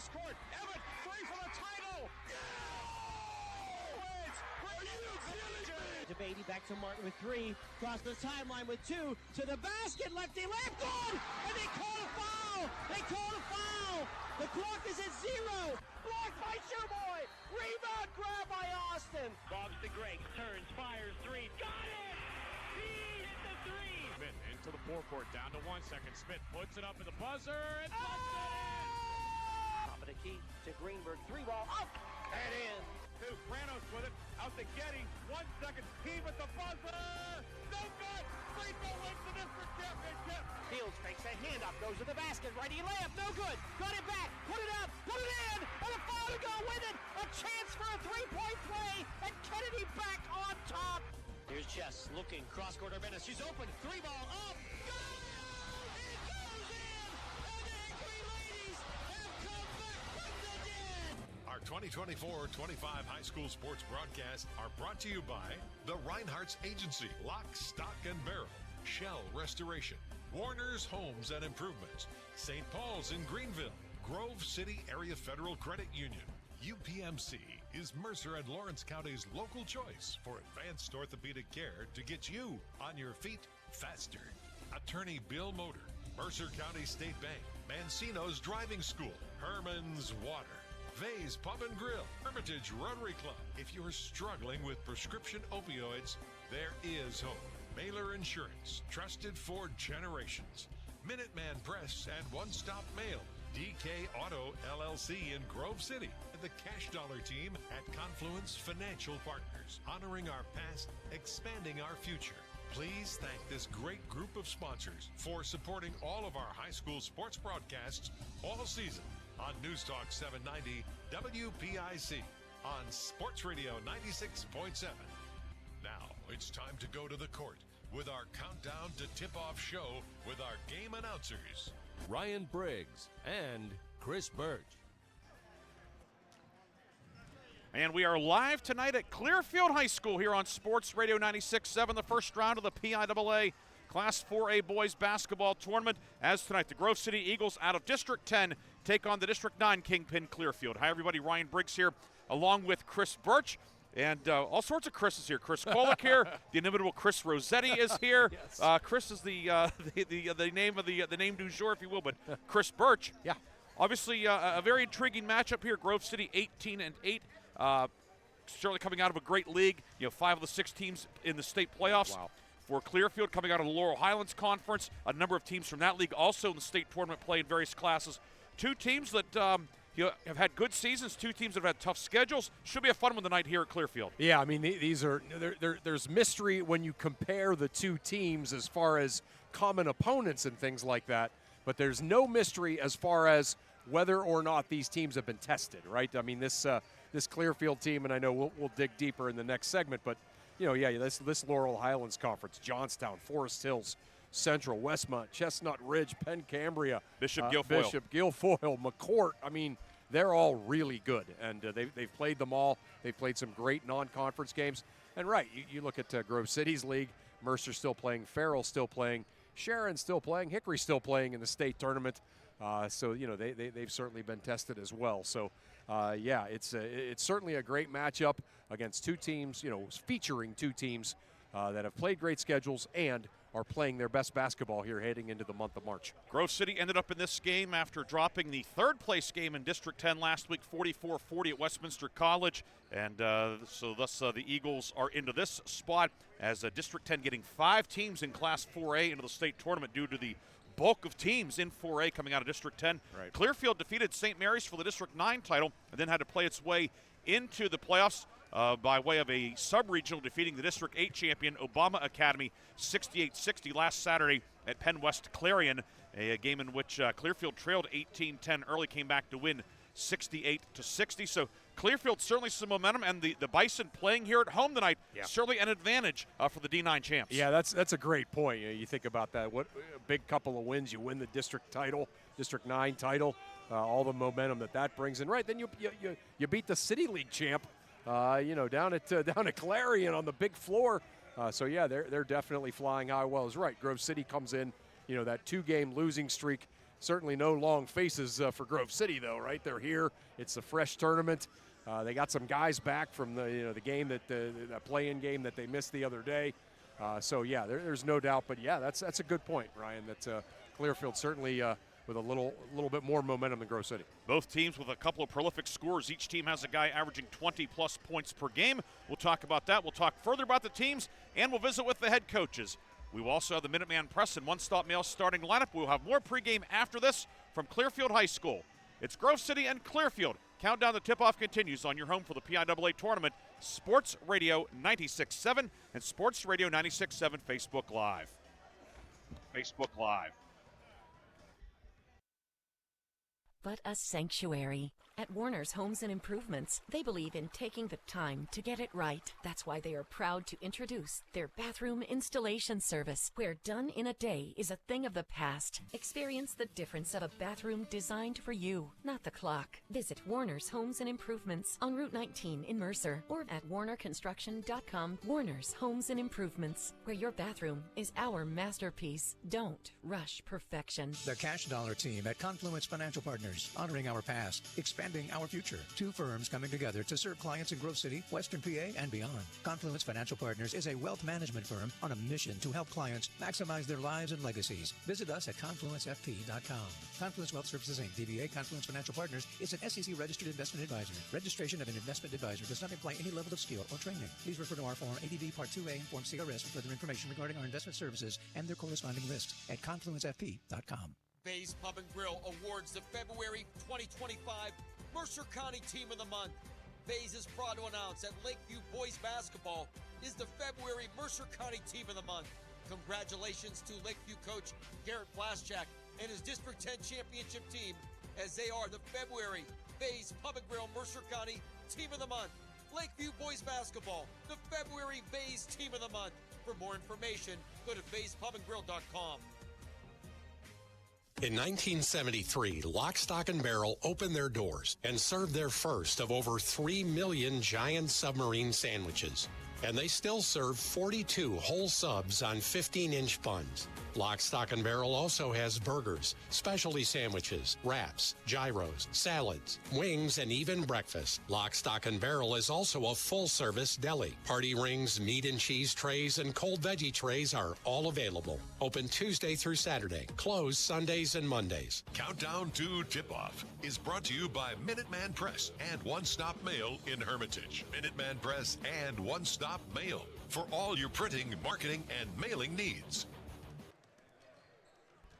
cross court. Everett, 3 for the title. DeBady back to Martin with 3. Cross the timeline with 2. To the basket. Lefty left. Good. And they call a foul. They call a foul. The clock is at 0. Blocked by Shoeboy. Rebound grab by Austin. Bobs to Greg. Turns. Fires. 3. Got it. He hit the 3. Smith into the forecourt. Down to 1 second. Smith puts it up at the buzzer and puts it in. Top of the key to Greenberg. 3-ball up and in. Pranos with it. Out to Getty. 1 second. Heave at the buzzer. No good. Greenville wins the district championship. Fields fakes a hand up. Goes to the basket. Righty layup. No good. Got it back. Put it up. Put it in. And a foul to go with it. A chance for a 3-point play. And Kennedy back on top. Here's Chess looking. Cross-court Urbanus. She's open. 3-ball up. Go! It goes in. And the Angry Ladies have come back from the dead. Our 2024-25 high school sports broadcasts are brought to you by the Reinhardt's Agency, Lock, Stock, and Barrel, Shell Restoration, Warner's Homes and Improvements, St. Paul's in Greenville, Grove City Area Federal Credit Union. UPMC is Mercer and Lawrence County's local choice for advanced orthopedic care to get you on your feet faster. Attorney Bill Motor, Mercer County State Bank, Mancino's Driving School, Herman's Water, Vay's Pub and Grill, Hermitage Rotary Club. If you're struggling with prescription opioids, there is hope. Mailer Insurance, trusted for generations. Minuteman Press and One Stop Mail. DK Auto LLC in Grove City. The Cash Dollar Team at Confluence Financial Partners. Honoring our past, expanding our future. Please thank this great group of sponsors for supporting all of our high school sports broadcasts all season on News Talk 790 WPIC on Sports Radio 96.7. Now it's time to go to the court with our countdown to tip-off show with our game announcers, Ryan Briggs and Chris Burtch. And we are live tonight at Clearfield High School here on Sports Radio 96.7, the first round of the PIAA Class 4A Boys Basketball Tournament. As tonight, the Grove City Eagles out of District 10 take on the District 9 Kingpin Clearfield. Hi, everybody. Ryan Briggs here, along with Chris Burtch. And all sorts of Chris's here. Chris Kolick here. The inimitable Chris Rossetti is here. Yes. Chris is the name of the name du jour, if you will. But Chris Burtch. Yeah. Obviously, a very intriguing matchup here. Grove City 18-8. Certainly coming out of a great league. 5 of the 6 teams in the state playoffs. Wow. For Clearfield, coming out of the Laurel Highlands Conference, a number of teams from that league also in the state tournament play in various classes. 2 teams that have had good seasons, 2 teams that have had tough schedules. Should be a fun one tonight here at Clearfield. Yeah, I mean, these are there's mystery when you compare the 2 teams as far as common opponents and things like that, but there's no mystery as far as whether or not these teams have been tested, right? I mean, this Clearfield team, and I know we'll dig deeper in the next segment, but this Laurel Highlands Conference, Johnstown, Forest Hills, Central, Westmont, Chestnut Ridge, Penn Cambria, Bishop Guilfoyle, McCourt. I mean, they're all really good, and they've played them all. They've played some great non-conference games. And right, you look at Grove City's league, Mercer still playing, Farrell still playing, Sharon still playing, Hickory still playing in the state tournament. So they've certainly been tested as well. So it's certainly a great matchup against 2 teams, featuring 2 teams that have played great schedules and are playing their best basketball here heading into the month of March. Grove City ended up in this game after dropping the 3rd place game in District 10 last week, 44-40 at Westminster College. And so thus the Eagles are into this spot as District 10 getting 5 teams in Class 4A into the state tournament due to the bulk of teams in 4A coming out of District 10. Right. Clearfield defeated St. Mary's for the District 9 title and then had to play its way into the playoffs by way of a sub-regional, defeating the District 8 champion Obama Academy 68-60 last Saturday at Penn West Clarion, a game in which Clearfield trailed 18-10 early, came back to win 68-60. So Clearfield certainly some momentum, and the Bison playing here at home tonight, certainly an advantage for the D9 champs. Yeah, that's a great point. You think about that. What a big couple of wins. You win the district title, District 9 title, all the momentum that brings in. Right, then you beat the City League champ, down at Clarion on the big floor. They're definitely flying high. Well, is right. Grove City comes in, that 2-game losing streak. certainly no long faces for Grove City, though, right? They're here. It's a fresh tournament. They got some guys back from the game the play-in game that they missed the other day. So yeah, there's no doubt. But yeah, that's a good point, Ryan. That Clearfield certainly with a little bit more momentum than Grove City. Both teams with a couple of prolific scores. Each team has a guy averaging 20-plus points per game. We'll talk about that. We'll talk further about the teams, and we'll visit with the head coaches. We will also have the Minuteman Press and one-stop mail starting lineup. We'll have more pregame after this from Clearfield High School. It's Grove City and Clearfield. Countdown to tip-off continues on your home for the PIAA Tournament, Sports Radio 96.7 and Sports Radio 96.7 Facebook Live. Facebook Live. But a sanctuary. At Warner's Homes and Improvements, they believe in taking the time to get it right. That's why they are proud to introduce their bathroom installation service, where done in a day is a thing of the past. Experience the difference of a bathroom designed for you, not the clock. Visit Warner's Homes and Improvements on Route 19 in Mercer or at warnerconstruction.com. Warner's Homes and Improvements, where your bathroom is our masterpiece. Don't rush perfection. The Cash Dollar team at Confluence Financial Partners, honoring our past, expanding our future. Two firms coming together to serve clients in Grove City, Western PA, and beyond. Confluence Financial Partners is a wealth management firm on a mission to help clients maximize their lives and legacies. Visit us at confluencefp.com. Confluence Wealth Services Inc., DBA Confluence Financial Partners, is an SEC registered investment advisor. Registration of an investment advisor does not imply any level of skill or training. Please refer to our Form ADV Part 2A and Form CRS for further information regarding our investment services and their corresponding risks at confluencefp.com. Bay's Pub and Grill awards the February 2025 Mercer County Team of the Month. Bay's is proud to announce that Lakeview Boys Basketball is the February Mercer County Team of the Month. Congratulations to Lakeview coach Garrett Plaschak and his District 10 championship team, as they are the February Bay's Pub and Grill Mercer County Team of the Month. Lakeview Boys Basketball, the February Bay's Team of the Month. For more information, go to bayspubandgrill.com. In 1973, Lock, Stock, and Barrel opened their doors and served their first of over 3 million giant submarine sandwiches. And they still serve 42 whole subs on 15-inch buns. Lock, Stock, and Barrel also has burgers, specialty sandwiches, wraps, gyros, salads, wings, and even breakfast. Lock, Stock, and Barrel is also a full-service deli. Party rings, meat and cheese trays, and cold veggie trays are all available. Open Tuesday through Saturday. Closed Sundays and Mondays. Countdown to Tip-Off is brought to you by Minuteman Press and One Stop Mail in Hermitage. Minuteman Press and One Stop Mail for all your printing, marketing, and mailing needs.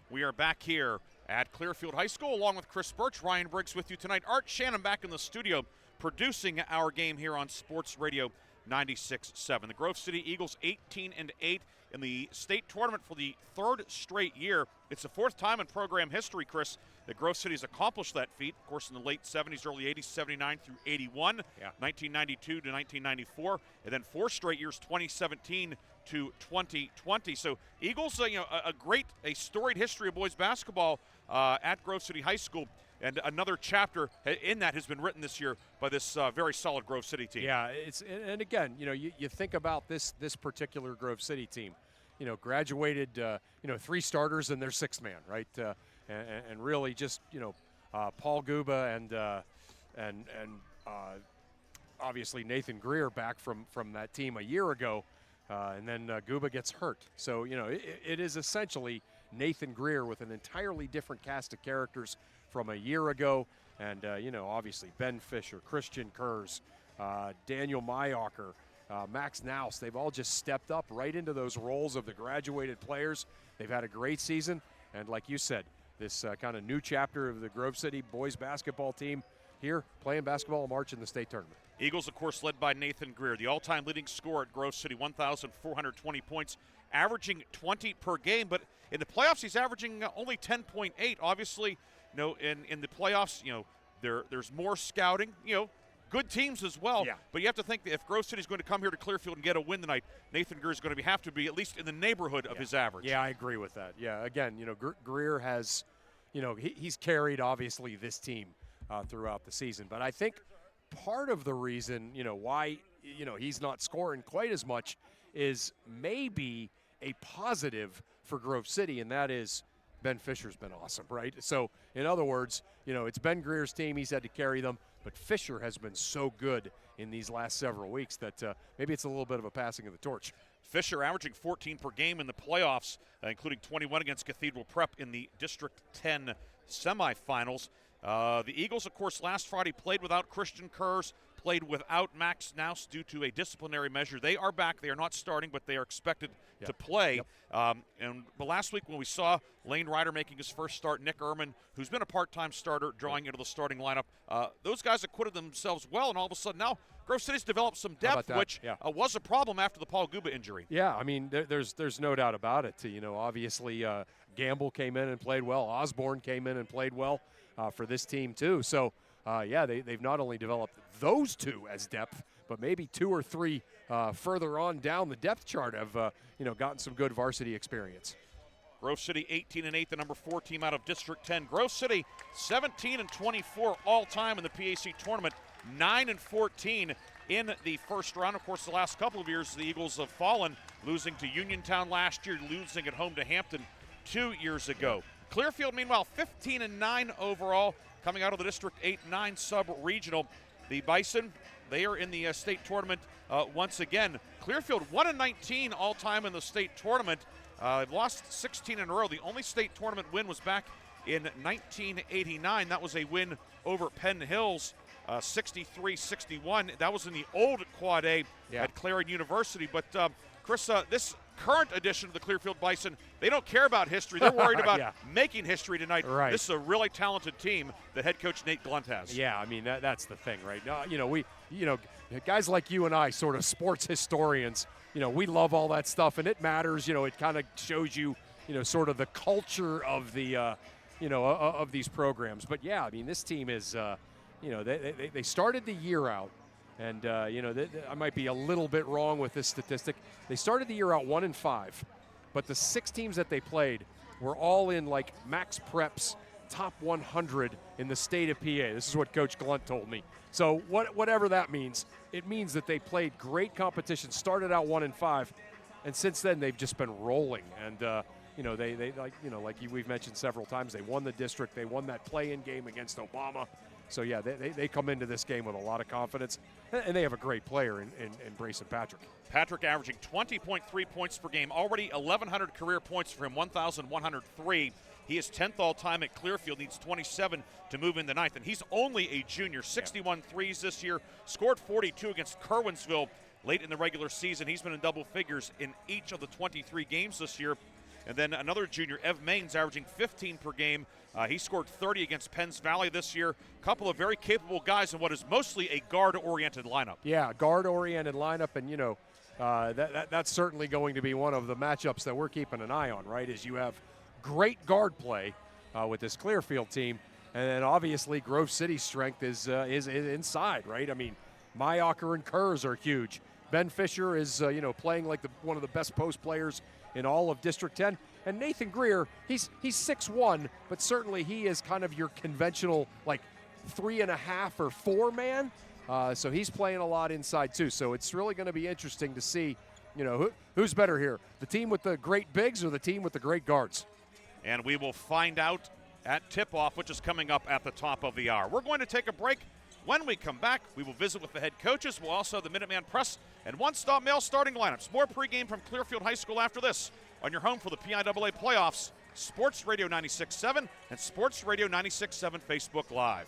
We are back here at Clearfield High School along with Chris Burtch, Ryan Briggs with you tonight. Art Shannon back in the studio producing our game here on Sports Radio 96.7. The Grove City Eagles 18-8 in the state tournament for the third straight year. It's the fourth time in program history, Chris, that Grove City has accomplished that feat. Of course, in the late 70s, early 80s, 79 through 81, 1992 to 1994, and then four straight years, 2017 to 2020. So Eagles, a storied history of boys basketball at Grove City High School. And another chapter in that has been written this year by this very solid Grove City team. Yeah, and again, you think about this particular Grove City team. Graduated, 3 starters and their 6th man, right? And really just, Paul Guba and obviously Nathan Greer back from that team a year ago, and then Guba gets hurt. So, it is essentially Nathan Greer with an entirely different cast of characters from a year ago, and obviously Ben Fisher, Christian Kurz, Daniel Mayocker, Max Naus. They've all just stepped up right into those roles of the graduated players. They've had a great season, and like you said, this kind of new chapter of the Grove City boys basketball team here playing basketball in March in the state tournament. Eagles, of course, led by Nathan Greer, the all-time leading scorer at Grove City, 1,420 points, averaging 20 per game. But in the playoffs, he's averaging only 10.8. Obviously, in the playoffs, there's more scouting, good teams as well. Yeah. But you have to think that if Grove City is going to come here to Clearfield and get a win tonight, Nathan Greer is going to have to be at least in the neighborhood of his average. Yeah, I agree with that. Yeah, again, Greer has, he's carried, obviously, this team throughout the season. But I think part of the reason, why, he's not scoring quite as much is maybe a positive for Grove City, and that is Ben Fisher's been awesome, right? So, in other words, it's Ben Greer's team. He's had to carry them, but Fisher has been so good in these last several weeks that maybe it's a little bit of a passing of the torch. Fisher averaging 14 per game in the playoffs, including 21 against Cathedral Prep in the District 10 semifinals. The Eagles, of course, last Friday played without Christian Kurz, played without Max Naus due to a disciplinary measure. They are back. They are not starting, but they are expected to play. But last week when we saw Lane Ryder making his first start, Nick Ehrman, who's been a part-time starter, drawing into the starting lineup, those guys acquitted themselves well, and all of a sudden now Grove City's developed some depth, which was a problem after the Paul Guba injury. Yeah, I mean, there's no doubt about it. Obviously Gamble came in and played well. Osborne came in and played well for this team too. So, they've not only developed those two as depth, but maybe two or three further on down the depth chart have gotten some good varsity experience. Grove City 18-8, the number 4 team out of District 10. Grove City 17-24 all-time in the PAC tournament, 9-14 in the first round. Of course, the last couple of years, the Eagles have fallen, losing to Uniontown last year, losing at home to Hampton 2 years ago. Clearfield, meanwhile, 15-9 overall, coming out of the District 8-9 sub-regional. The Bison, they are in the state tournament once again. Clearfield 1-19 all-time in the state tournament. They've lost 16 in a row. The only state tournament win was back in 1989. That was a win over Penn Hills, 63-61. That was in the old Quad A at Clarion University. But, Chris, this current edition of the Clearfield Bison, they don't care about history. They're worried about making history tonight. Right. This is a really talented team that head coach Nate Glunt has. Yeah, I mean, that's the thing, right? Guys like you and I, sort of sports historians, we love all that stuff, and it matters. It kind of shows you, sort of the culture of the, of these programs. But, yeah, I mean, this team is, they started the year out. And, I might be a little bit wrong with this statistic. They started the year out 1-5, but the 6 teams that they played were all in, like, Max Prep's top 100 in the state of PA. This is what Coach Glunt told me. So whatever that means, it means that they played great competition, started out 1-5, and since then they've just been rolling. And, we've mentioned several times, they won the district. They won that play-in game against Obama. So, yeah, they come into this game with a lot of confidence, and they have a great player in Brayson Patrick. Patrick averaging 20.3 points per game, already 1,100 career points for him, 1,103. He is 10th all-time at Clearfield, needs 27 to move into 9th, and he's only a junior, 61 threes this year, scored 42 against Kerwinsville late in the regular season. He's been in double figures in each of the 23 games this year. And then another junior, Ev Maines, averaging 15 per game. He scored 30 against Penns Valley this year. A couple of very capable guys in what is mostly a guard-oriented lineup. Yeah, guard-oriented lineup, and, that's certainly going to be one of the matchups that we're keeping an eye on, right, is you have great guard play with this Clearfield team, and then obviously Grove City's strength is inside, right? I mean, Mayocker and Kurz are huge. Ben Fisher is, playing like one of the best post players in all of District 10. And Nathan Greer, he's 6'1", but certainly he is kind of your conventional, like, 3.5 or 4 man. So he's playing a lot inside too. So it's really going to be interesting to see, who's better here, the team with the great bigs or the team with the great guards. And we will find out at tip-off, which is coming up at the top of the hour. We're going to take a break. When we come back, we will visit with the head coaches. We'll also have the Minuteman Press and one-stop mail starting lineups. More pregame from Clearfield High School after this on your home for the PIAA playoffs, Sports Radio 96.7 and Sports Radio 96.7 Facebook Live.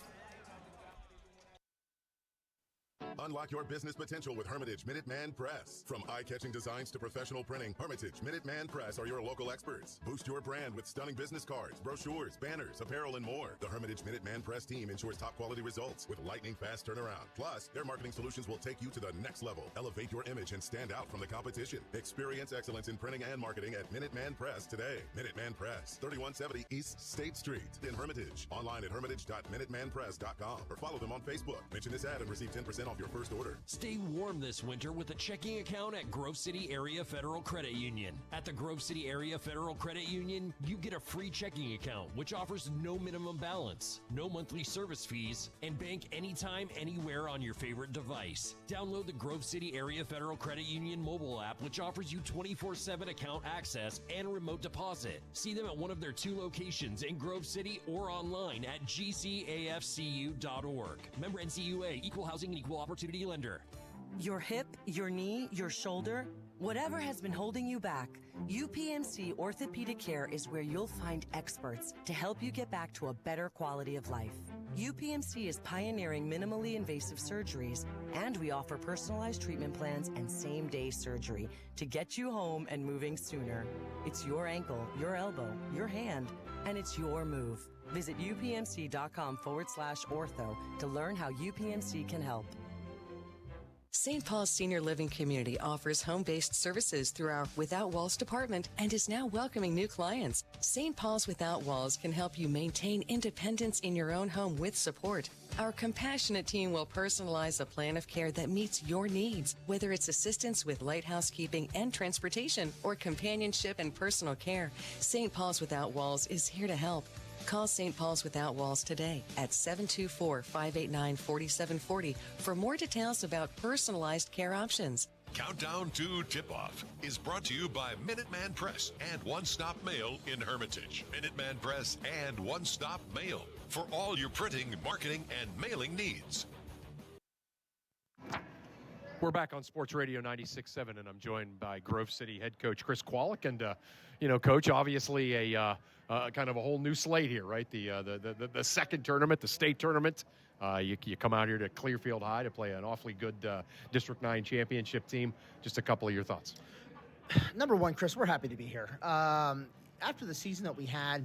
Unlock your business potential with Hermitage Minuteman Press. From eye-catching designs to professional printing, Hermitage Minuteman Press are your local experts. Boost your brand with stunning business cards, brochures, banners, apparel, and more. The Hermitage Minuteman Press team ensures top-quality results with lightning-fast turnaround. Plus, their marketing solutions will take you to the next level. Elevate your image and stand out from the competition. Experience excellence in printing and marketing at Minuteman Press today. Minuteman Press, 3170 East State Street in Hermitage. Online at hermitage.minutemanpress.com or follow them on Facebook. Mention this ad and receive 10% off your first order. Stay warm this winter with a checking account at Grove City Area Federal Credit Union. At the Grove City Area Federal Credit Union, you get a free checking account, which offers no minimum balance, no monthly service fees, and bank anytime, anywhere on your favorite device. Download the Grove City Area Federal Credit Union mobile app, which offers you 24/7 account access and remote deposit. See them at one of their 2 locations in Grove City or online at gcafcu.org. Member NCUA, Equal Housing and Equal Opportunity Lender. Your hip, your knee, your shoulder, whatever has been holding you back, UPMC Orthopedic Care is where you'll find experts to help you get back to a better quality of life. UPMC is pioneering minimally invasive surgeries, and we offer personalized treatment plans and same-day surgery to get you home and moving sooner. It's your ankle, your elbow, your hand, and it's your move. Visit upmc.com/ortho to learn how UPMC can help. St. Paul's Senior Living Community offers home-based services through our Without Walls department and is now welcoming new clients. St. Paul's Without Walls can help you maintain independence in your own home with support. Our compassionate team will personalize a plan of care that meets your needs, whether it's assistance with light housekeeping and transportation or companionship and personal care. St. Paul's Without Walls is here to help. Call St. Paul's Without Walls today at 724-589-4740 for more details about personalized care options. Countdown to Tip-Off is brought to you by Minuteman Press and One Stop Mail in Hermitage. Minuteman Press and One Stop Mail for all your printing, marketing, and mailing needs. We're back on Sports Radio 96.7, and I'm joined by Grove City head coach Chris Kwolek. And, Coach, obviously a kind of a whole new slate here, right? The second tournament, the state tournament. You come out here to Clearfield High to play an awfully good District 9 championship team. Just a couple of your thoughts. Number one, Chris, we're happy to be here. After the season that we had,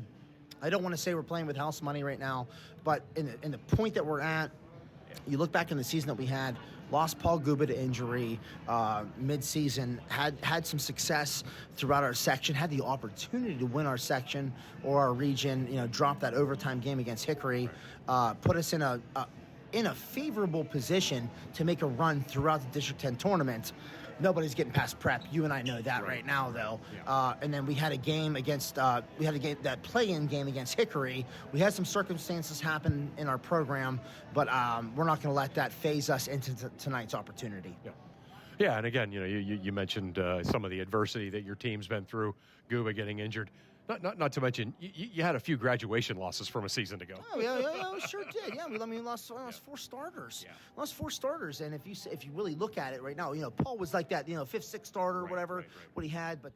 I don't want to say we're playing with house money right now, but in the point that we're at, you look back in the season that we had, lost Paul Guba to injury mid-season, had some success throughout our section, had the opportunity to win our section or our region, drop that overtime game against Hickory, put us in a favorable position to make a run throughout the District 10 tournament. Nobody's getting past prep. You and I know that right now, though. Yeah. And then we had a game against, that play-in game against Hickory. We had some circumstances happen in our program, but we're not going to let that phase us into tonight's opportunity. Yeah. Yeah, and again, you mentioned some of the adversity that your team's been through, Guba getting injured. Not to mention, you had a few graduation losses from a season ago. Oh, yeah, we sure did. Yeah, we lost 4 starters. Yeah. Lost 4 starters, and if you really look at it right now, Paul was like that, 5th, 6th starter, what he had. But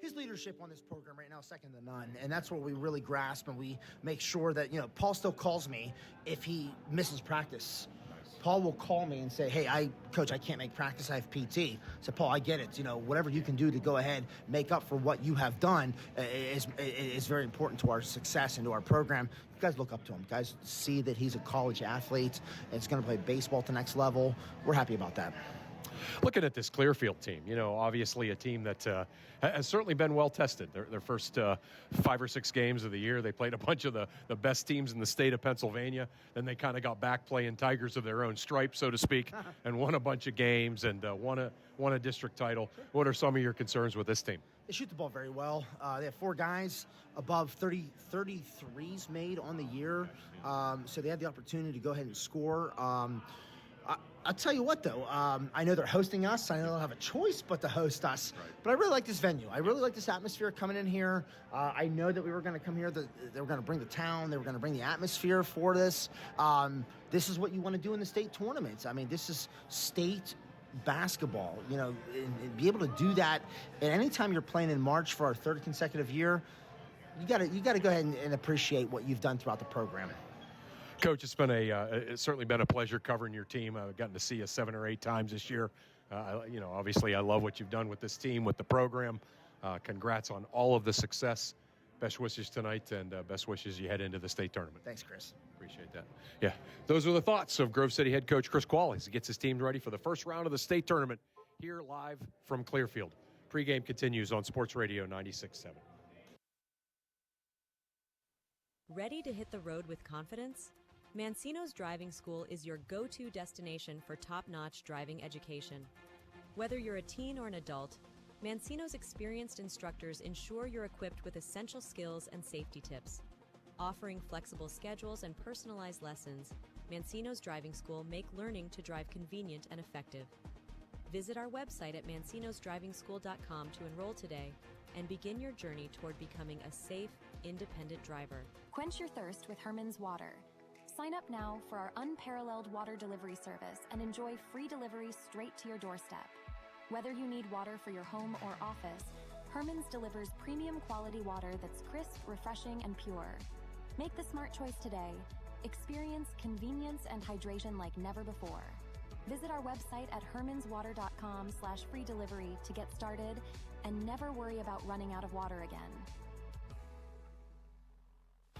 his leadership on this program right now is second to none, and that's what we really grasp, and we make sure that Paul still calls me if he misses practice. Paul will call me and say, hey, Coach, I can't make practice. I have PT. I said, Paul, I get it. Whatever you can do to go ahead, make up for what you have done is very important to our success and to our program. You guys look up to him. You guys see that he's a college athlete and is going to play baseball at the next level. We're happy about that. Looking at this Clearfield team, obviously a team that has certainly been well tested. Their first 5 or 6 games of the year, they played a bunch of the best teams in the state of Pennsylvania. Then they kind of got back playing Tigers of their own stripe, so to speak, and won a bunch of games and won a district title. What are some of your concerns with this team? They shoot the ball very well. They have 4 guys above 33s made on the year, so they had the opportunity to go ahead and score. I'll tell you what, though. I know they're hosting us. I know they'll have a choice but to host us. Right. But I really like this venue. I really like this atmosphere coming in here. I know that we were going to come here. They were going to bring the town. They were going to bring the atmosphere for this. This is what you want to do in the state tournaments. I mean, this is state basketball, and be able to do that. And anytime you're playing in March for our 3rd consecutive year, you got to go ahead and appreciate what you've done throughout the program. Coach, it's been it's certainly been a pleasure covering your team. I've gotten to see you 7 or 8 times this year. Obviously I love what you've done with this team, with the program. Congrats on all of the success. Best wishes tonight, and best wishes you head into the state tournament. Thanks, Chris. Appreciate that. Yeah, those are the thoughts of Grove City head coach Chris Kwolek as he gets his team ready for the first round of the state tournament here live from Clearfield. Pre-game continues on Sports Radio 96.7. Ready to hit the road with confidence? Mancino's Driving School is your go-to destination for top-notch driving education. Whether you're a teen or an adult, Mancino's experienced instructors ensure you're equipped with essential skills and safety tips. Offering flexible schedules and personalized lessons, Mancino's Driving School make learning to drive convenient and effective. Visit our website at mancinosdrivingschool.com to enroll today and begin your journey toward becoming a safe, independent driver. Quench your thirst with Herman's Water. Sign up now for our unparalleled water delivery service and enjoy free delivery straight to your doorstep. Whether you need water for your home or office, Herman's delivers premium quality water that's crisp, refreshing, and pure. Make the smart choice today. Experience convenience and hydration like never before. Visit our website at hermanswater.com/free delivery to get started and never worry about running out of water again.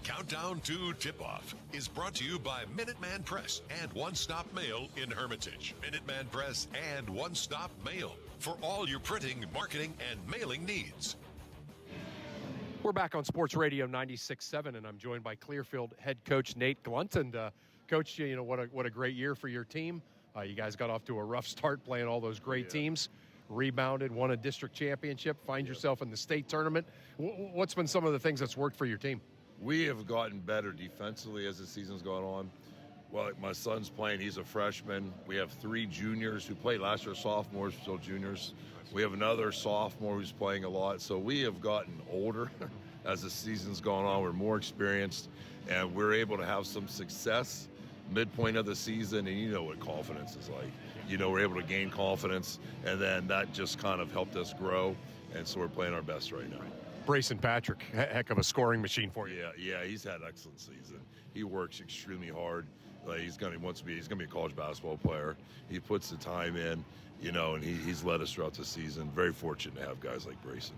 Countdown to Tip-Off is brought to you by Minuteman Press and One Stop Mail in Hermitage. Minuteman Press and One Stop Mail for all your printing, marketing, and mailing needs. We're back on Sports Radio 96.7, and I'm joined by Clearfield head coach Nate Glunt. And Coach, you know, what a great year for your team. You guys got off to a rough start playing all those great teams. Rebounded, won a district championship, find yourself in the state tournament. What's been some of the things that's worked for your team? We have gotten better defensively as the season's gone on. Well, my son's playing, he's a freshman. We have 3 juniors who played last year, sophomores, still juniors. We have another sophomore who's playing a lot. So we have gotten older as the season's gone on. We're more experienced, and we're able to have some success midpoint of the season, and you know what confidence is like. You know, we're able to gain confidence, and then that just kind of helped us grow, and so we're playing our best right now. Brayson Patrick, heck of a scoring machine for you. Yeah, he's had an excellent season. He works extremely hard. He's gonna be a college basketball player. He puts the time in, you know, and he's led us throughout the season. Very fortunate to have guys like Brayson.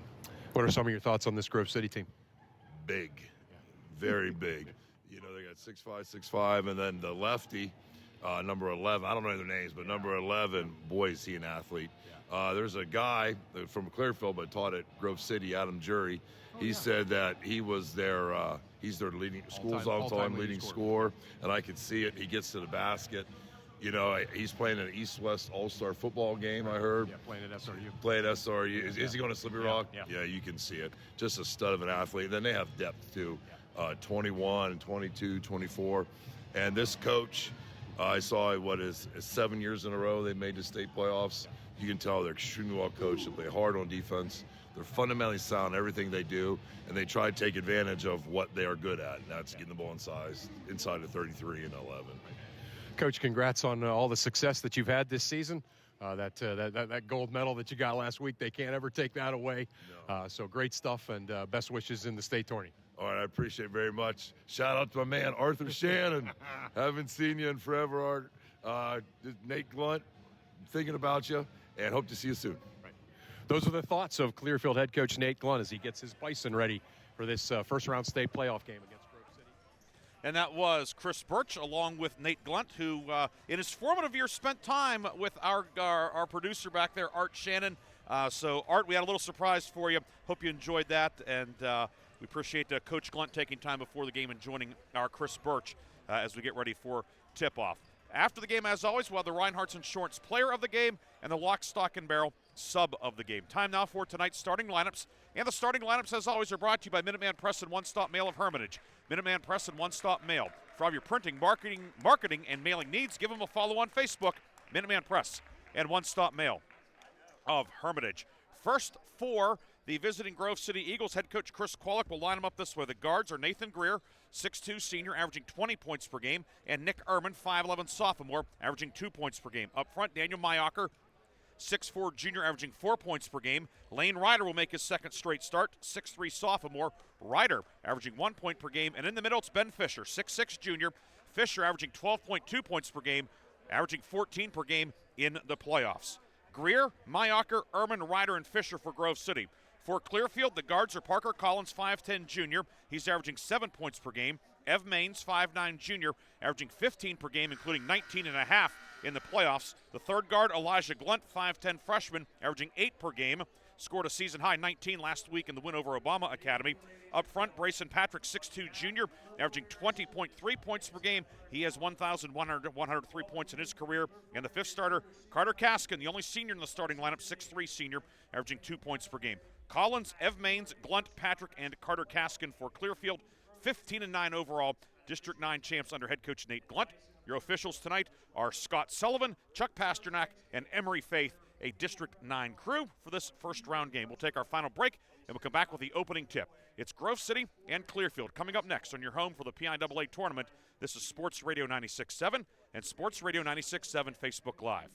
What are some of your thoughts on this Grove City team? Big, very big. You know, they got 6'5", and then the lefty, number 11. I don't know their names, but number 11, boy, is he an athlete. There's a guy from Clearfield but taught at Grove City, Adam Jury. He said that he was he's their leading all-time leading scorer, and I could see it. He gets to the basket. You know, he's playing an East-West All-Star football game, I heard. Yeah, playing at SRU. Playing at SRU. Is he going to Slippery Rock? Yeah, you can see it. Just a stud of an athlete. Then they have depth, too. 21, 22, 24. And this coach, I saw 7 years in a row they made the state playoffs. You can tell they're extremely well coached. They play hard on defense. They're fundamentally sound in everything they do, and they try to take advantage of what they are good at, and that's getting the ball inside of 33 and 11. Coach, congrats on all the success that you've had this season. That gold medal that you got last week, they can't ever take that away. No. So great stuff, and best wishes in the state tourney. All right, I appreciate it very much. Shout out to my man, Arthur Shannon. Haven't seen you in forever, Art. Nate Glunt, thinking about you, and hope to see you soon. Right. Those are the thoughts of Clearfield head coach Nate Glunt as he gets his Bison ready for this first-round state playoff game against Grove City. And that was Chris Burtch along with Nate Glunt, who in his formative years spent time with our producer back there, Art Shannon. So, Art, we had a little surprise for you. Hope you enjoyed that, and we appreciate Coach Glunt taking time before the game and joining our Chris Burtch as we get ready for tip-off. After the game, as always, we'll have the Reinhardt's Insurance Player of the Game and the Lock, Stock, and Barrel Sub of the Game. Time now for tonight's starting lineups. And the starting lineups, as always, are brought to you by Minuteman Press and One Stop Mail of Hermitage. Minuteman Press and One Stop Mail. For all your printing, marketing, and mailing needs, give them a follow on Facebook, Minuteman Press and One Stop Mail of Hermitage. First for the visiting Grove City Eagles, head coach Chris Kwolek will line them up this way. The guards are Nathan Greer, 6'2", senior, averaging 20 points per game, and Nick Ehrman, 5'11", sophomore, averaging 2 points per game. Up front, Daniel Mayacher, 6'4", junior, averaging 4 points per game. Lane Ryder will make his second straight start, 6'3", sophomore. Ryder averaging 1 point per game. And in the middle, it's Ben Fisher, 6'6", junior. Fisher averaging 12.2 points per game, averaging 14 per game in the playoffs. Greer, Mayacher, Ehrman, Ryder, and Fisher for Grove City. For Clearfield, the guards are Parker Collins, 5'10", junior. He's averaging 7 points per game. Ev Maines, 5'9", junior, averaging 15 per game, including 19.5 in the playoffs. The third guard, Elijah Glunt, 5'10", freshman, averaging 8 per game. scored a season-high 19 last week in the win over Obama Academy. Up front, Brayson Patrick, 6'2 junior, averaging 20.3 points per game. He has 103 points in his career. And the fifth starter, Carter Kaskin, the only senior in the starting lineup, 6'3 senior, averaging 2 points per game. Collins, Ev Maines, Glunt, Patrick, and Carter Kaskin for Clearfield, 15-9 overall. District 9 champs under head coach Nate Glunt. Your officials tonight are Scott Sullivan, Chuck Pasternak, and Emery Faith, a District 9 crew for this first round game. We'll take our final break, and we'll come back with the opening tip. It's Grove City and Clearfield coming up next on your home for the PIAA tournament. This is Sports Radio 96.7 and Sports Radio 96.7 Facebook Live.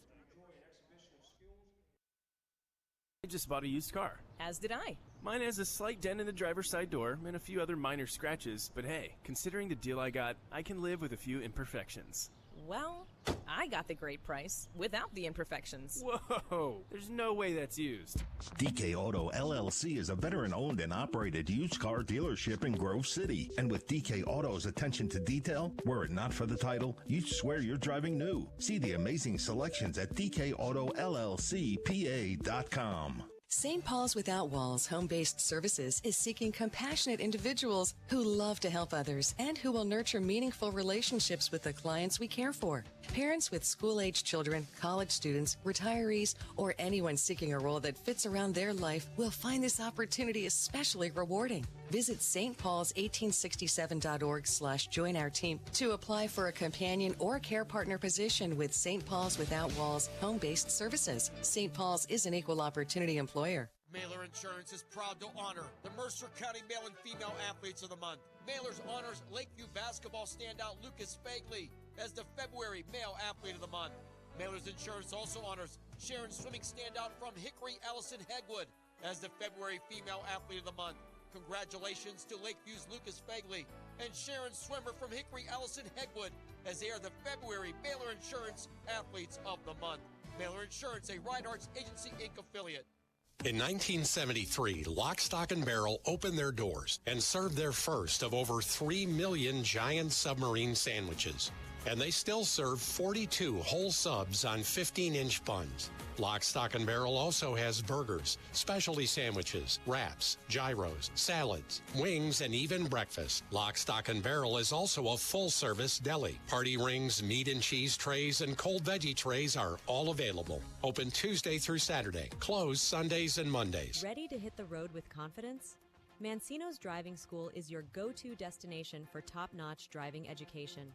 I just bought a used car. As did I. Mine has a slight dent in the driver's side door and a few other minor scratches, but hey, considering the deal I got, I can live with a few imperfections. Well, I got the great price without the imperfections. Whoa, there's no way that's used. DK Auto LLC is a veteran-owned and operated used car dealership in Grove City. And with DK Auto's attention to detail, were it not for the title, you'd swear you're driving new. See the amazing selections at DKAutoLLCPA.com. St. Paul's Without Walls Home-Based Services is seeking compassionate individuals who love to help others and who will nurture meaningful relationships with the clients we care for. Parents with school-age children, college students, retirees, or anyone seeking a role that fits around their life will find this opportunity especially rewarding. Visit stpaul's1867.org/join our team to apply for a companion or care partner position with St. Paul's Without Walls Home-Based Services. St. Paul's is an equal opportunity employer. Mailer Insurance is proud to honor the Mercer County Male and Female Athletes of the Month. Mailers honors Lakeview basketball standout Lucas Fagley as the February Male Athlete of the Month. Mailers Insurance also honors Sharon swimming standout from Hickory, Allison Hegwood as the February Female Athlete of the Month. Congratulations to Lakeview's Lucas Fagley and Sharon Swimmer from Hickory, Allison Hegwood as they are the February Mailer Insurance Athletes of the Month. Mailer Insurance, a Reinhardt's Agency Inc. affiliate. In 1973, Lock, Stock, and Barrel opened their doors and served their first of over 3 million giant submarine sandwiches. And they still serve 42 whole subs on 15-inch buns. Lock, Stock, and Barrel also has burgers, specialty sandwiches, wraps, gyros, salads, wings, and even breakfast. Lock, Stock, and Barrel is also a full-service deli. Party rings, meat and cheese trays, and cold veggie trays are all available. Open Tuesday through Saturday. Closed Sundays and Mondays. Ready to hit the road with confidence? Mancino's Driving School is your go-to destination for top-notch driving education.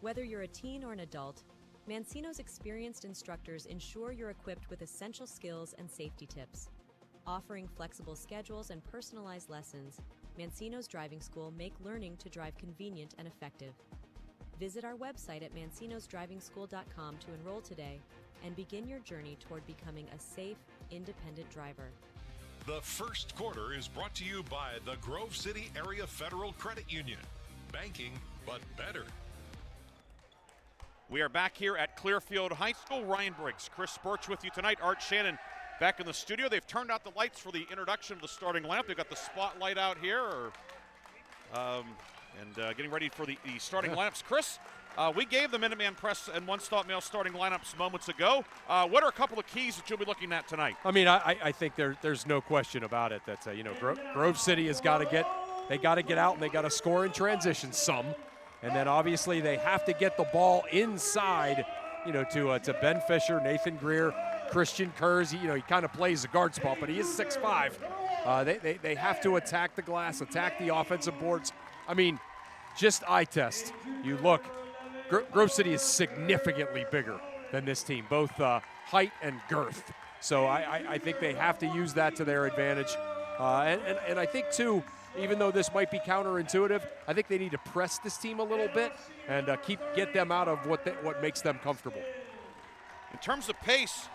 Whether you're a teen or an adult, Mancino's experienced instructors ensure you're equipped with essential skills and safety tips. Offering flexible schedules and personalized lessons, Mancino's Driving School make learning to drive convenient and effective. Visit our website at mancinosdrivingschool.com to enroll today and begin your journey toward becoming a safe, independent driver. The first quarter is brought to you by the Grove City Area Federal Credit Union. Banking, but better. We are back here at Clearfield High School. Ryan Briggs, Chris Burtch with you tonight. Art Shannon back in the studio. They've turned out the lights for the introduction of the starting lineup. They've got the spotlight out here, getting ready for the starting lineups. Chris, we gave the Minuteman Press and One Stop Mail starting lineups moments ago. What are a couple of keys that you'll be looking at tonight? I mean, I think there's no question about it. That's Grove City has got to get out and they got to score in transition some. And then obviously they have to get the ball inside, to Ben Fisher, Nathan Greer, Christian Kurz. He kind of plays the guard spot, but he is 6'5". They have to attack the glass, attack the offensive boards. I mean, just eye test. You look, Grove City is significantly bigger than this team, both height and girth. So I think they have to use that to their advantage. And I think, too, even though this might be counterintuitive, I think they need to press this team a little bit and get them out of what makes them comfortable. In terms of pace,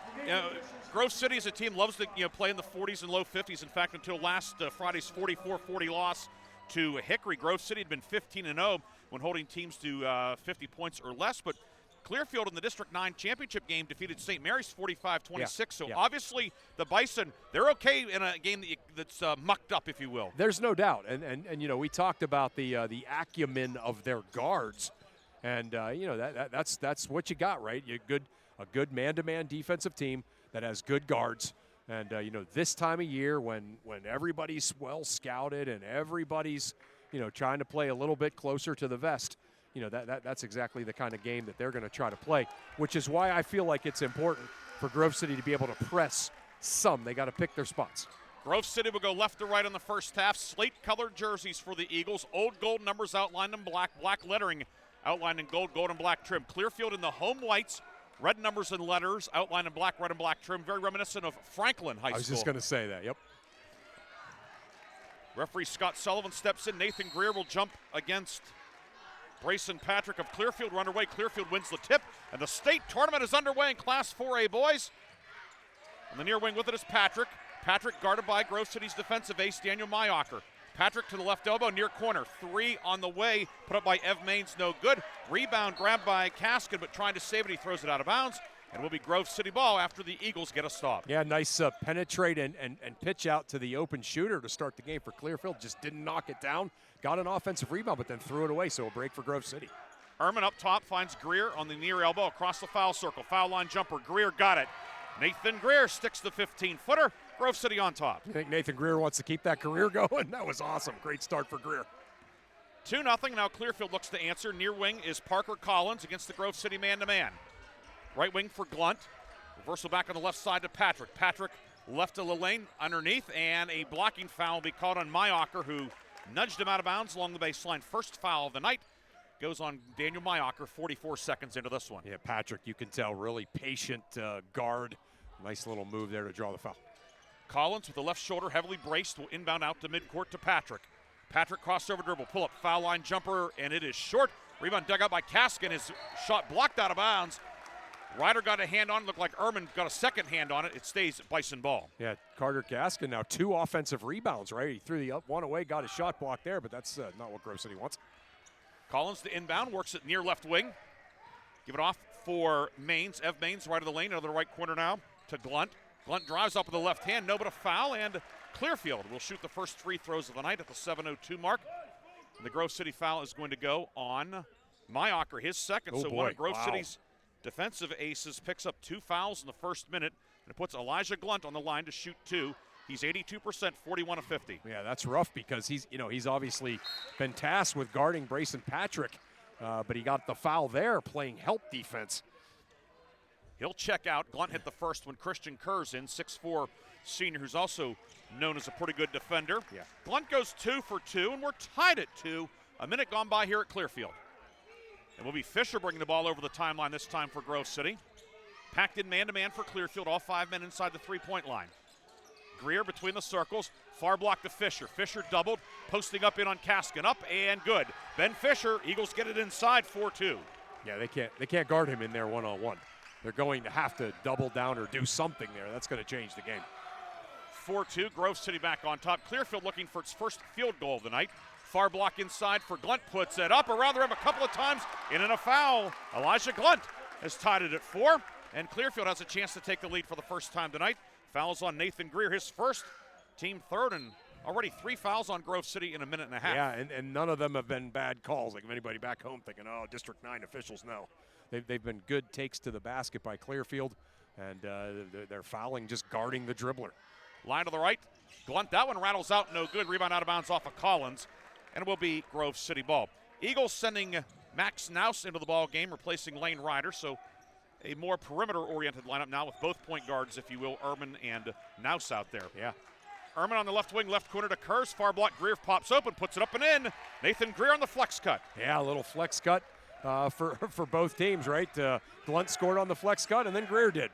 Grove City as a team loves to play in the 40s and low 50s. In fact, until last Friday's 44-40 loss to Hickory, Grove City had been 15-0 when holding teams to 50 points or less. But Clearfield in the District 9 championship game defeated St. Mary's 45-26. So obviously the Bison, they're okay in a game that's mucked up, if you will. There's no doubt. And we talked about the acumen of their guards. And, that's what you got, right? A good man-to-man defensive team that has good guards And, this time of year when everybody's well scouted and everybody's, trying to play a little bit closer to the vest, that's exactly the kind of game that they're going to try to play, which is why I feel like it's important for Grove City to be able to press some. They got to pick their spots. Grove City will go left to right in the first half. Slate-colored jerseys for the Eagles. Old gold numbers outlined in black. Black lettering outlined in gold, gold and black trim. Clearfield in the home whites. Red numbers and letters outlined in black, red, and black trim. Very reminiscent of Franklin High School. I was just going to say that, yep. Referee Scott Sullivan steps in. Nathan Greer will jump against Brayson Patrick of Clearfield. We're underway. Clearfield wins the tip, and the state tournament is underway in Class 4A boys. On the near wing with it is Patrick. Patrick guarded by Grove City's defensive ace, Daniel Mayacher. Patrick to the left elbow, near corner. 3 on the way, put up by Ev Maines, no good. Rebound grabbed by Kaskin, but trying to save it, he throws it out of bounds. And will be Grove City ball after the Eagles get a stop. Yeah, nice penetrate and pitch out to the open shooter to start the game for Clearfield. Just didn't knock it down. Got an offensive rebound, but then threw it away, so a break for Grove City. Ehrman up top finds Greer on the near elbow across the foul circle. Foul line jumper. Greer got it. Nathan Greer sticks the 15-footer. Grove City on top. I think Nathan Greer wants to keep that career going. That was awesome. Great start for Greer. 2-0. Now Clearfield looks to answer. Near wing is Parker Collins against the Grove City man-to-man. Right wing for Glunt. Reversal back on the left side to Patrick. Patrick left to Lelane underneath, and a blocking foul will be caught on Mayacher, who nudged him out of bounds along the baseline. First foul of the night goes on Daniel Mayacher, 44 seconds into this one. Yeah, Patrick, you can tell, really patient guard. Nice little move there to draw the foul. Collins with the left shoulder heavily braced will inbound out to midcourt to Patrick. Patrick crossover dribble, pull up, foul line jumper, and it is short. Rebound dug out by Kaskin. His shot blocked out of bounds. Ryder got a hand on it. Looked like Ehrman got a second hand on it. It stays Bison ball. Yeah, Carter Kaskin now 2 offensive rebounds, right? He threw the up one away, got a shot block there, but that's not what Grove City wants. Collins to inbound, works it near left wing. Give it off for Maines. Ev Maines right of the lane, out of the right corner now to Glunt. Glunt drives up with the left hand, no but a foul, and Clearfield will shoot the first free throws of the night at the 7:02 mark. And the Grove City foul is going to go on Mayacher, his second. So one of Grove City's defensive aces picks up 2 fouls in the first minute, and it puts Elijah Glunt on the line to shoot 2. He's 82%, 41 of 50. Yeah, that's rough because he's obviously been tasked with guarding Brayson Patrick, but he got the foul there playing help defense. He'll check out. Glunt hit the first when Christian Kerr's in, 6'4" senior, who's also known as a pretty good defender. Yeah. Glunt goes 2 for 2, and we're tied at 2. A minute gone by here at Clearfield. It will be Fisher bringing the ball over the timeline this time for Grove City. Packed in man-to-man for Clearfield, all 5 men inside the three-point line. Greer between the circles, far block to Fisher. Fisher doubled, posting up in on Kaskin, up and good. Ben Fisher, Eagles get it inside, 4-2. Yeah, they can't guard him in there one-on-one. They're going to have to double down or do something there. That's going to change the game. 4-2, Grove City back on top. Clearfield looking for its first field goal of the night. Far block inside for Glunt, puts it up around the rim a couple of times, in and a foul. Elijah Glunt has tied it at 4, and Clearfield has a chance to take the lead for the first time tonight. Fouls on Nathan Greer, his first, team third, and already 3 fouls on Grove City in a minute and a half. Yeah, and none of them have been bad calls. Like if anybody back home thinking, oh, District 9 officials, no. They've been good takes to the basket by Clearfield, and they're fouling, just guarding the dribbler. Line to the right, Glunt, that one rattles out, no good. Rebound out of bounds off of Collins, and it will be Grove City ball. Eagles sending Max Naus into the ball game, replacing Lane Ryder, so a more perimeter-oriented lineup now with both point guards, if you will, Ehrman and Naus out there. Yeah. Ehrman on the left wing, left corner to Kurz. Far block, Greer pops open, puts it up and in. Nathan Greer on the flex cut. Yeah, a little flex cut for both teams, right? Glunt scored on the flex cut, and then Greer did.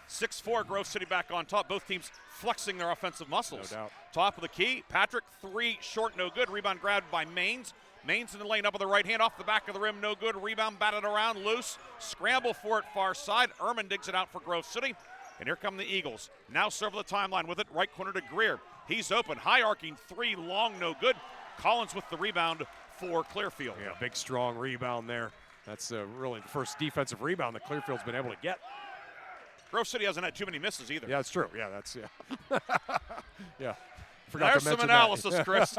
6-4, Grove City back on top. Both teams flexing their offensive muscles. No doubt. Top of the key, Patrick, 3 short, no good. Rebound grabbed by Maines. Maines in the lane up with the right hand, off the back of the rim, no good. Rebound batted around, loose. Scramble for it far side. Ehrman digs it out for Grove City. And here come the Eagles. Now serve the timeline with it, right corner to Greer. He's open, high arcing 3, long, no good. Collins with the rebound for Clearfield. Yeah, big strong rebound there. That's really the first defensive rebound that Clearfield's been able to get. Grove City hasn't had too many misses either. Yeah, that's true. Yeah, that's, yeah. There's some analysis, Chris.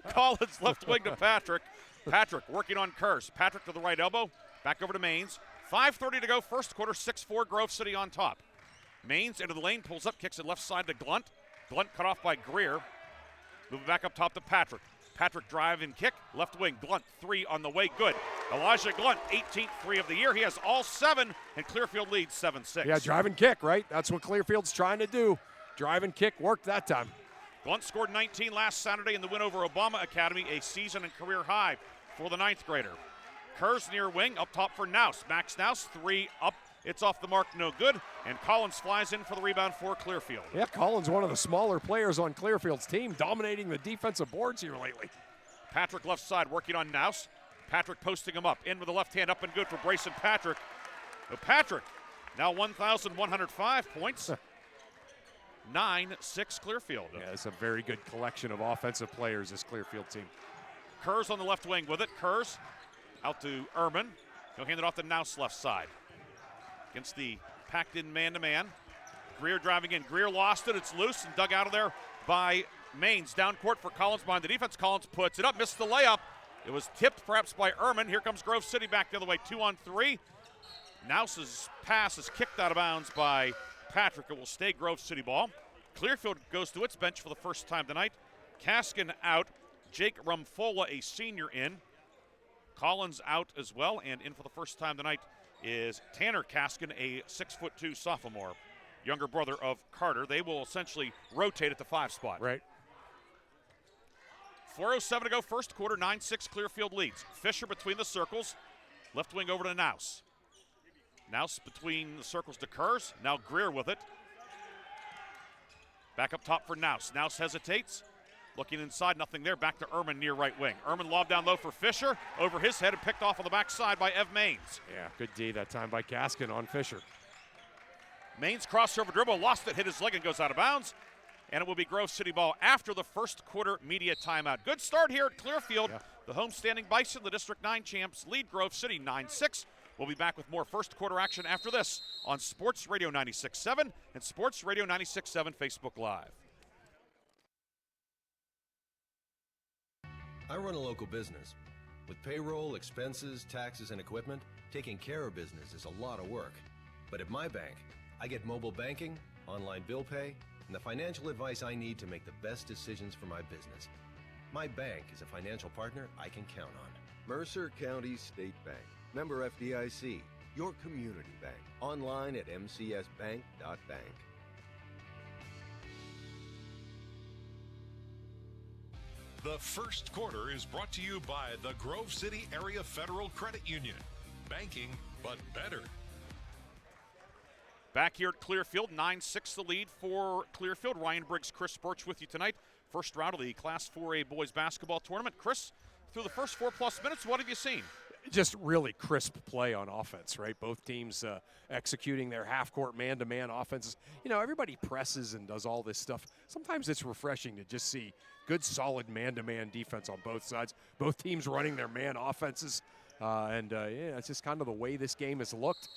Collins left wing to Patrick. Patrick working on Kurz. Patrick to the right elbow. Back over to Maines. 5:30 to go, first quarter, 6-4, Grove City on top. Maines into the lane, pulls up, kicks it left side to Glunt. Glunt cut off by Greer. Moving back up top to Patrick. Patrick drive and kick, left wing. Glunt, 3 on the way, good. Elijah Glunt, 18th 3 of the year. He has all 7, and Clearfield leads 7-6. Yeah, drive and kick, right? That's what Clearfield's trying to do. Drive and kick worked that time. Glunt scored 19 last Saturday in the win over Obama Academy, a season and career high for the 9th grader. Kerrs near wing, up top for Naus. Max Naus, 3 up. It's off the mark, no good. And Collins flies in for the rebound for Clearfield. Yeah, Collins, one of the smaller players on Clearfield's team, dominating the defensive boards here lately. Patrick left side working on Naus. Patrick posting him up. In with the left hand, up and good for Brayson Patrick. Patrick, now 1,105 points. 9-6 Clearfield. Yeah, it's a very good collection of offensive players, this Clearfield team. Kerrs on the left wing with it. Kerrs out to Ehrman. He'll hand it off to Naus left side. Against the packed-in man-to-man. Greer driving in. Greer lost it. It's loose and dug out of there by Maines. Down court for Collins behind the defense. Collins puts it up. Missed the layup. It was tipped perhaps by Ehrman. Here comes Grove City back the other way. 2-on-3. Naus's pass is kicked out of bounds by Patrick. It will stay Grove City ball. Clearfield goes to its bench for the first time tonight. Kaskin out. Jake Rumfola, a senior, in. Collins out as well, and in for the first time tonight is Tanner Kaskin, a 6'2" sophomore, younger brother of Carter. They will essentially rotate at the 5 spot. Right. 4:07 to go, first quarter, 9-6 Clearfield leads. Fisher between the circles, left wing over to Naus. Naus between the circles to Kerrs, now Greer with it. Back up top for Naus. Naus hesitates. Looking inside, nothing there. Back to Ehrman near right wing. Ehrman lobbed down low for Fisher. Over his head and picked off on the backside by Ev Maines. Yeah, good D that time by Kaskin on Fisher. Maines crossover dribble, lost it, hit his leg and goes out of bounds. And it will be Grove City ball after the first quarter media timeout. Good start here at Clearfield. Yeah. The homestanding Bison, the District 9 champs, lead Grove City 9-6. We'll be back with more first quarter action after this on Sports Radio 96.7 and Sports Radio 96.7 Facebook Live. I run a local business. With payroll, expenses, taxes, and equipment, taking care of business is a lot of work. But at my bank, I get mobile banking, online bill pay, and the financial advice I need to make the best decisions for my business. My bank is a financial partner I can count on. Mercer County State Bank. Member FDIC. Your community bank. Online at mcsbank.bank. The first quarter is brought to you by the Grove City Area Federal Credit Union. Banking, but better. Back here at Clearfield, 9-6 the lead for Clearfield. Ryan Briggs, Chris Burtch with you tonight. First round of the Class 4A boys basketball tournament. Chris, through the first 4+ minutes, what have you seen? Just really crisp play on offense, right? Both teams executing their half-court man-to-man offenses. You know, everybody presses and does all this stuff. Sometimes it's refreshing to just see good, solid man-to-man defense on both sides. Both teams running their man offenses. Yeah, it's just kind of the way this game has looked.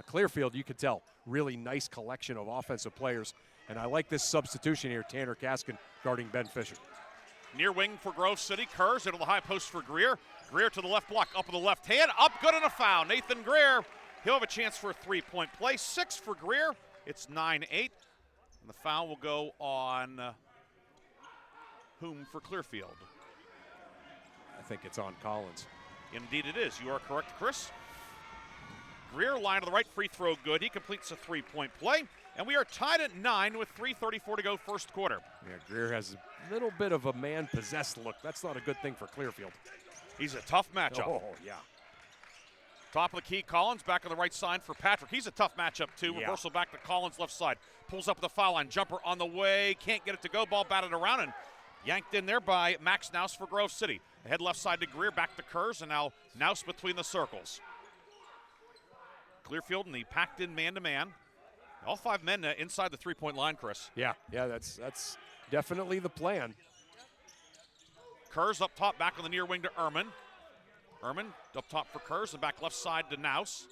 Clearfield, you could tell, really nice collection of offensive players. And I like this substitution here, Tanner Kaskin guarding Ben Fisher. Near wing for Grove City. Kerrs into the high post for Greer. Greer to the left block, up with the left hand. Up, good, and a foul. Nathan Greer, he'll have a chance for a three-point play. 6 for Greer. It's 9-8. And the foul will go on whom for Clearfield? I think it's on Collins. Indeed it is. You are correct, Chris. Greer, line to the right, free throw good. He completes a three-point play. And we are tied at 9 with 3:34 to go first quarter. Yeah, Greer has a little bit of a man-possessed look. That's not a good thing for Clearfield. He's a tough matchup. Oh, yeah. Top of the key, Collins back on the right side for Patrick. He's a tough matchup, too. Yeah. Reversal back to Collins, left side. Pulls up with the foul line. Jumper on the way. Can't get it to go. Ball batted around and yanked in there by Max Naus for Grove City. Ahead left side to Greer, back to Kerrs, and now Naus between the circles. Clearfield in the packed-in man-to-man. All 5 men inside the three-point line, Chris. Yeah, that's definitely the plan. Kerrs up top, back on the near wing to Ehrman. Ehrman up top for Kerrs and back left side to Naus.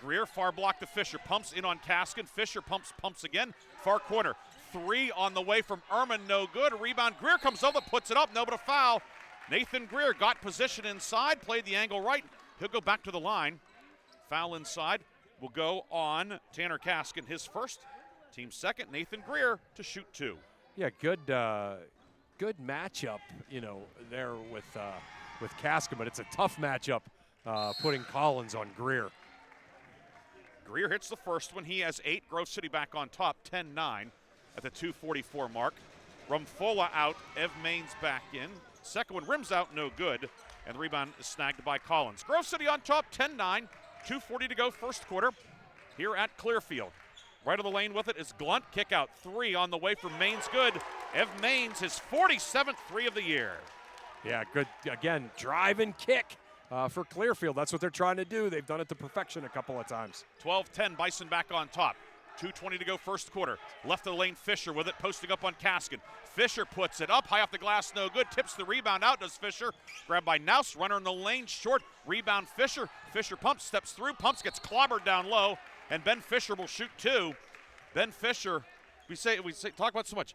Greer, far block to Fisher. Pumps in on Kaskin. Fisher pumps again. Far corner. 3 on the way from Ehrman, no good. Rebound. Greer comes over, puts it up, no, but a foul. Nathan Greer got position inside, played the angle right. He'll go back to the line. Foul inside. will go on Tanner Kaskin, his first. Team second, Nathan Greer to shoot 2. Yeah, good matchup, there with Kaskin, but it's a tough matchup putting Collins on Greer. Greer hits the first one. He has 8. Grove City back on top, 10-9 at the 2:44 mark. Rumfola out, Ev Maines back in. Second one rims out, no good, and the rebound is snagged by Collins. Grove City on top, 10-9, 2:40 to go first quarter here at Clearfield. Right of the lane with it is Glunt. Kick out 3 on the way from Maines. Good. Ev Maines, his 47th 3 of the year. Yeah, good. Again, drive and kick for Clearfield. That's what they're trying to do. They've done it to perfection a couple of times. 12-10, Bison back on top. 2:20 to go first quarter. Left of the lane, Fisher with it, posting up on Kaskin. Fisher puts it up, high off the glass, no good. Tips the rebound out, does Fisher. Grabbed by Naus, runner in the lane, short. Rebound Fisher. Fisher pumps, steps through, pumps, gets clobbered down low, and Ben Fisher will shoot 2. Ben Fisher, we talk about so much.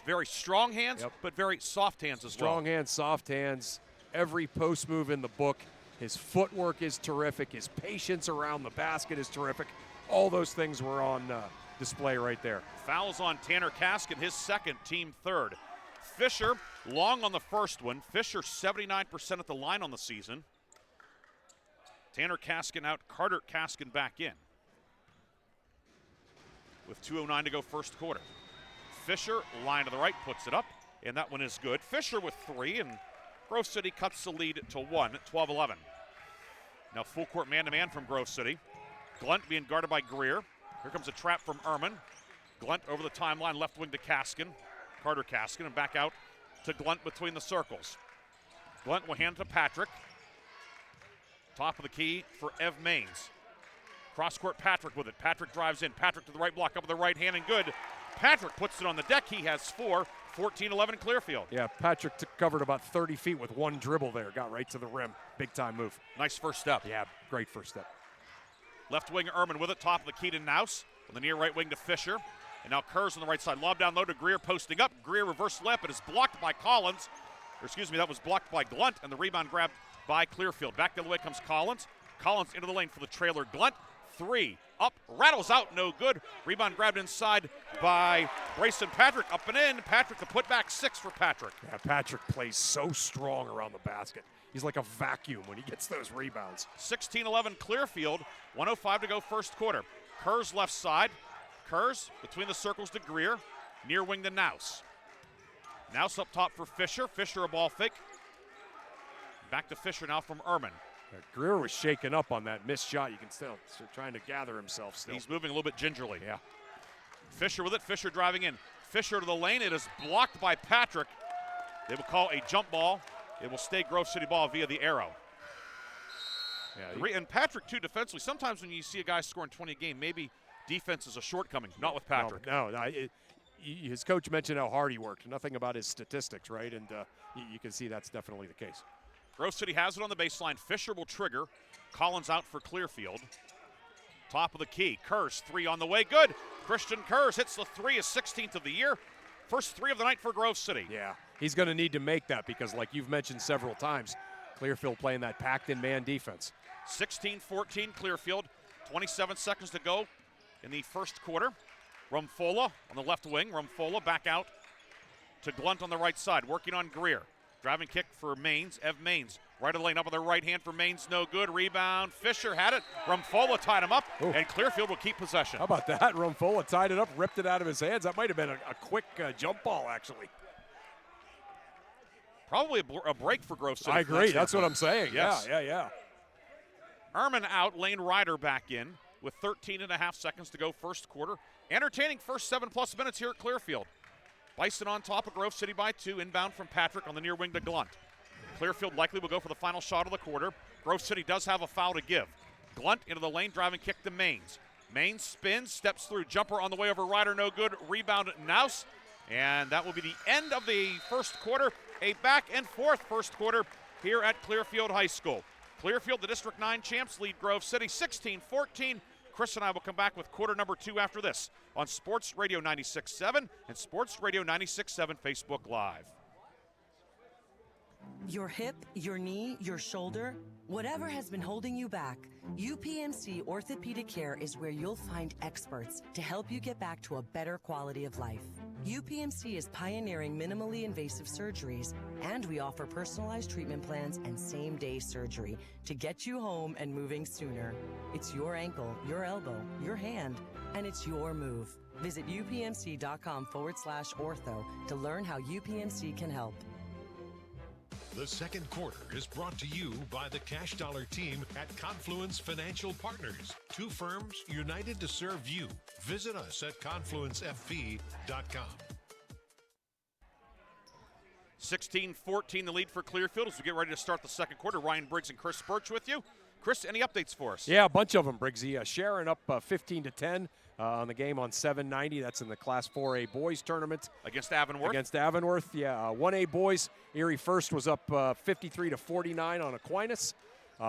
Very strong hands, but very soft hands as well. Strong hands, soft hands. Every post move in the book. His footwork is terrific. His patience around the basket is terrific. All those things were on display right there. Fouls on Tanner Kaskin, his second, team third. Fisher, long on the first one. Fisher, 79% at the line on the season. Tanner Kaskin out, Carter Kaskin back in. With 2:09 to go first quarter. Fisher, line to the right, puts it up, and that one is good. Fisher with 3, and Grove City cuts the lead to 1, 12-11. Now full court man-to-man from Grove City. Glunt being guarded by Greer. Here comes a trap from Ehrman. Glunt over the timeline, left wing to Kaskin. Carter Kaskin, and back out to Glunt between the circles. Glunt will hand it to Patrick. Top of the key for Ev Maines. Cross-court Patrick with it. Patrick drives in. Patrick to the right block, up with the right hand, and good. Patrick puts it on the deck. He has 4. 14-11 Clearfield. Yeah, Patrick covered about 30 feet with one dribble there. Got right to the rim. Big-time move. Nice first step. Yeah, great first step. Left wing Ehrman with it. Top of the key to Naus. On the near right wing to Fisher. And now Kurz on the right side. Lob down low to Greer, posting up. Greer reverse left. It is blocked by Collins. Or excuse me, that was blocked by Glunt. And the rebound grabbed by Clearfield. Back the other way comes Collins. Collins into the lane for the trailer. Glunt. 3 up, rattles out, no good. Rebound grabbed inside by Brayson Patrick, up and in. Patrick, the putback, 6 for Patrick. Yeah, Patrick plays so strong around the basket. He's like a vacuum when he gets those rebounds. 16-11 Clearfield, 1:05 to go first quarter. Kurz left side. Kurz between the circles to Greer, near wing to Naus. Naus up top for Fisher. Fisher a ball fake. Back to Fisher now from Ehrman. Greer was shaken up on that missed shot. You can still trying to gather himself still. He's moving a little bit gingerly. Yeah. Fisher with it. Fisher driving in. Fisher to the lane. It is blocked by Patrick. They will call a jump ball. It will stay Grove City ball via the arrow. Yeah, and Patrick, too, defensively. Sometimes when you see a guy scoring 20 a game, maybe defense is a shortcoming. Not with Patrick. No, his coach mentioned how hard he worked. Nothing about his statistics, right? And you can see that's definitely the case. Grove City has it on the baseline. Fisher will trigger. Collins out for Clearfield. Top of the key. Kurz, 3 on the way. Good. Christian Kurz hits the 3, his 16th of the year. First 3 of the night for Grove City. Yeah, he's going to need to make that because, like you've mentioned several times, Clearfield playing that packed-in man defense. 16-14 Clearfield. 27 seconds to go in the first quarter. Rumfola on the left wing. Rumfola back out to Glunt on the right side, working on Greer. Driving kick for Maines. Ev Maines. Right of the lane up with the right hand for Maines. No good. Rebound. Fisher had it. Rumfola tied him up. Ooh. And Clearfield will keep possession. How about that? Rumfola tied it up, ripped it out of his hands. That might have been a quick jump ball, actually. Probably a break for Grove City. I agree. That's what I'm saying. Yes. Yeah. Ehrman out. Lane Ryder back in with 13.5 seconds to go first quarter. Entertaining first 7+ minutes here at Clearfield. Bison on top of Grove City by 2. Inbound from Patrick on the near wing to Glunt. Clearfield likely will go for the final shot of the quarter. Grove City does have a foul to give. Glunt into the lane, driving kick to Maines. Maines spins, steps through, jumper on the way over Ryder, no good. Rebound Naus. And that will be the end of the first quarter. A back and forth first quarter here at Clearfield High School. Clearfield, the District 9 champs, lead Grove City 16-14. Chris and I will come back with quarter number 2 after this on Sports Radio 96.7 and Sports Radio 96.7 Facebook Live. Your hip, your knee, your shoulder, whatever has been holding you back, UPMC Orthopedic Care is where you'll find experts to help you get back to a better quality of life. UPMC is pioneering minimally invasive surgeries, and we offer personalized treatment plans and same-day surgery to get you home and moving sooner. It's your ankle, your elbow, your hand, and it's your move. Visit upmc.com/ortho to learn how UPMC can help. The second quarter is brought to you by the Cash Dollar team at Confluence Financial Partners. Two firms united to serve you. Visit us at confluencefp.com. 16-14 the lead for Clearfield as we get ready to start the second quarter. Ryan Briggs and Chris Burtch with you. Chris, any updates for us? Yeah, a bunch of them, Briggsy. Sharon up 15-10 on the game on 790. That's in the Class 4A boys tournament. Against Avonworth? Against Avonworth, yeah. 1A boys, Erie First was up 53-49 on Aquinas.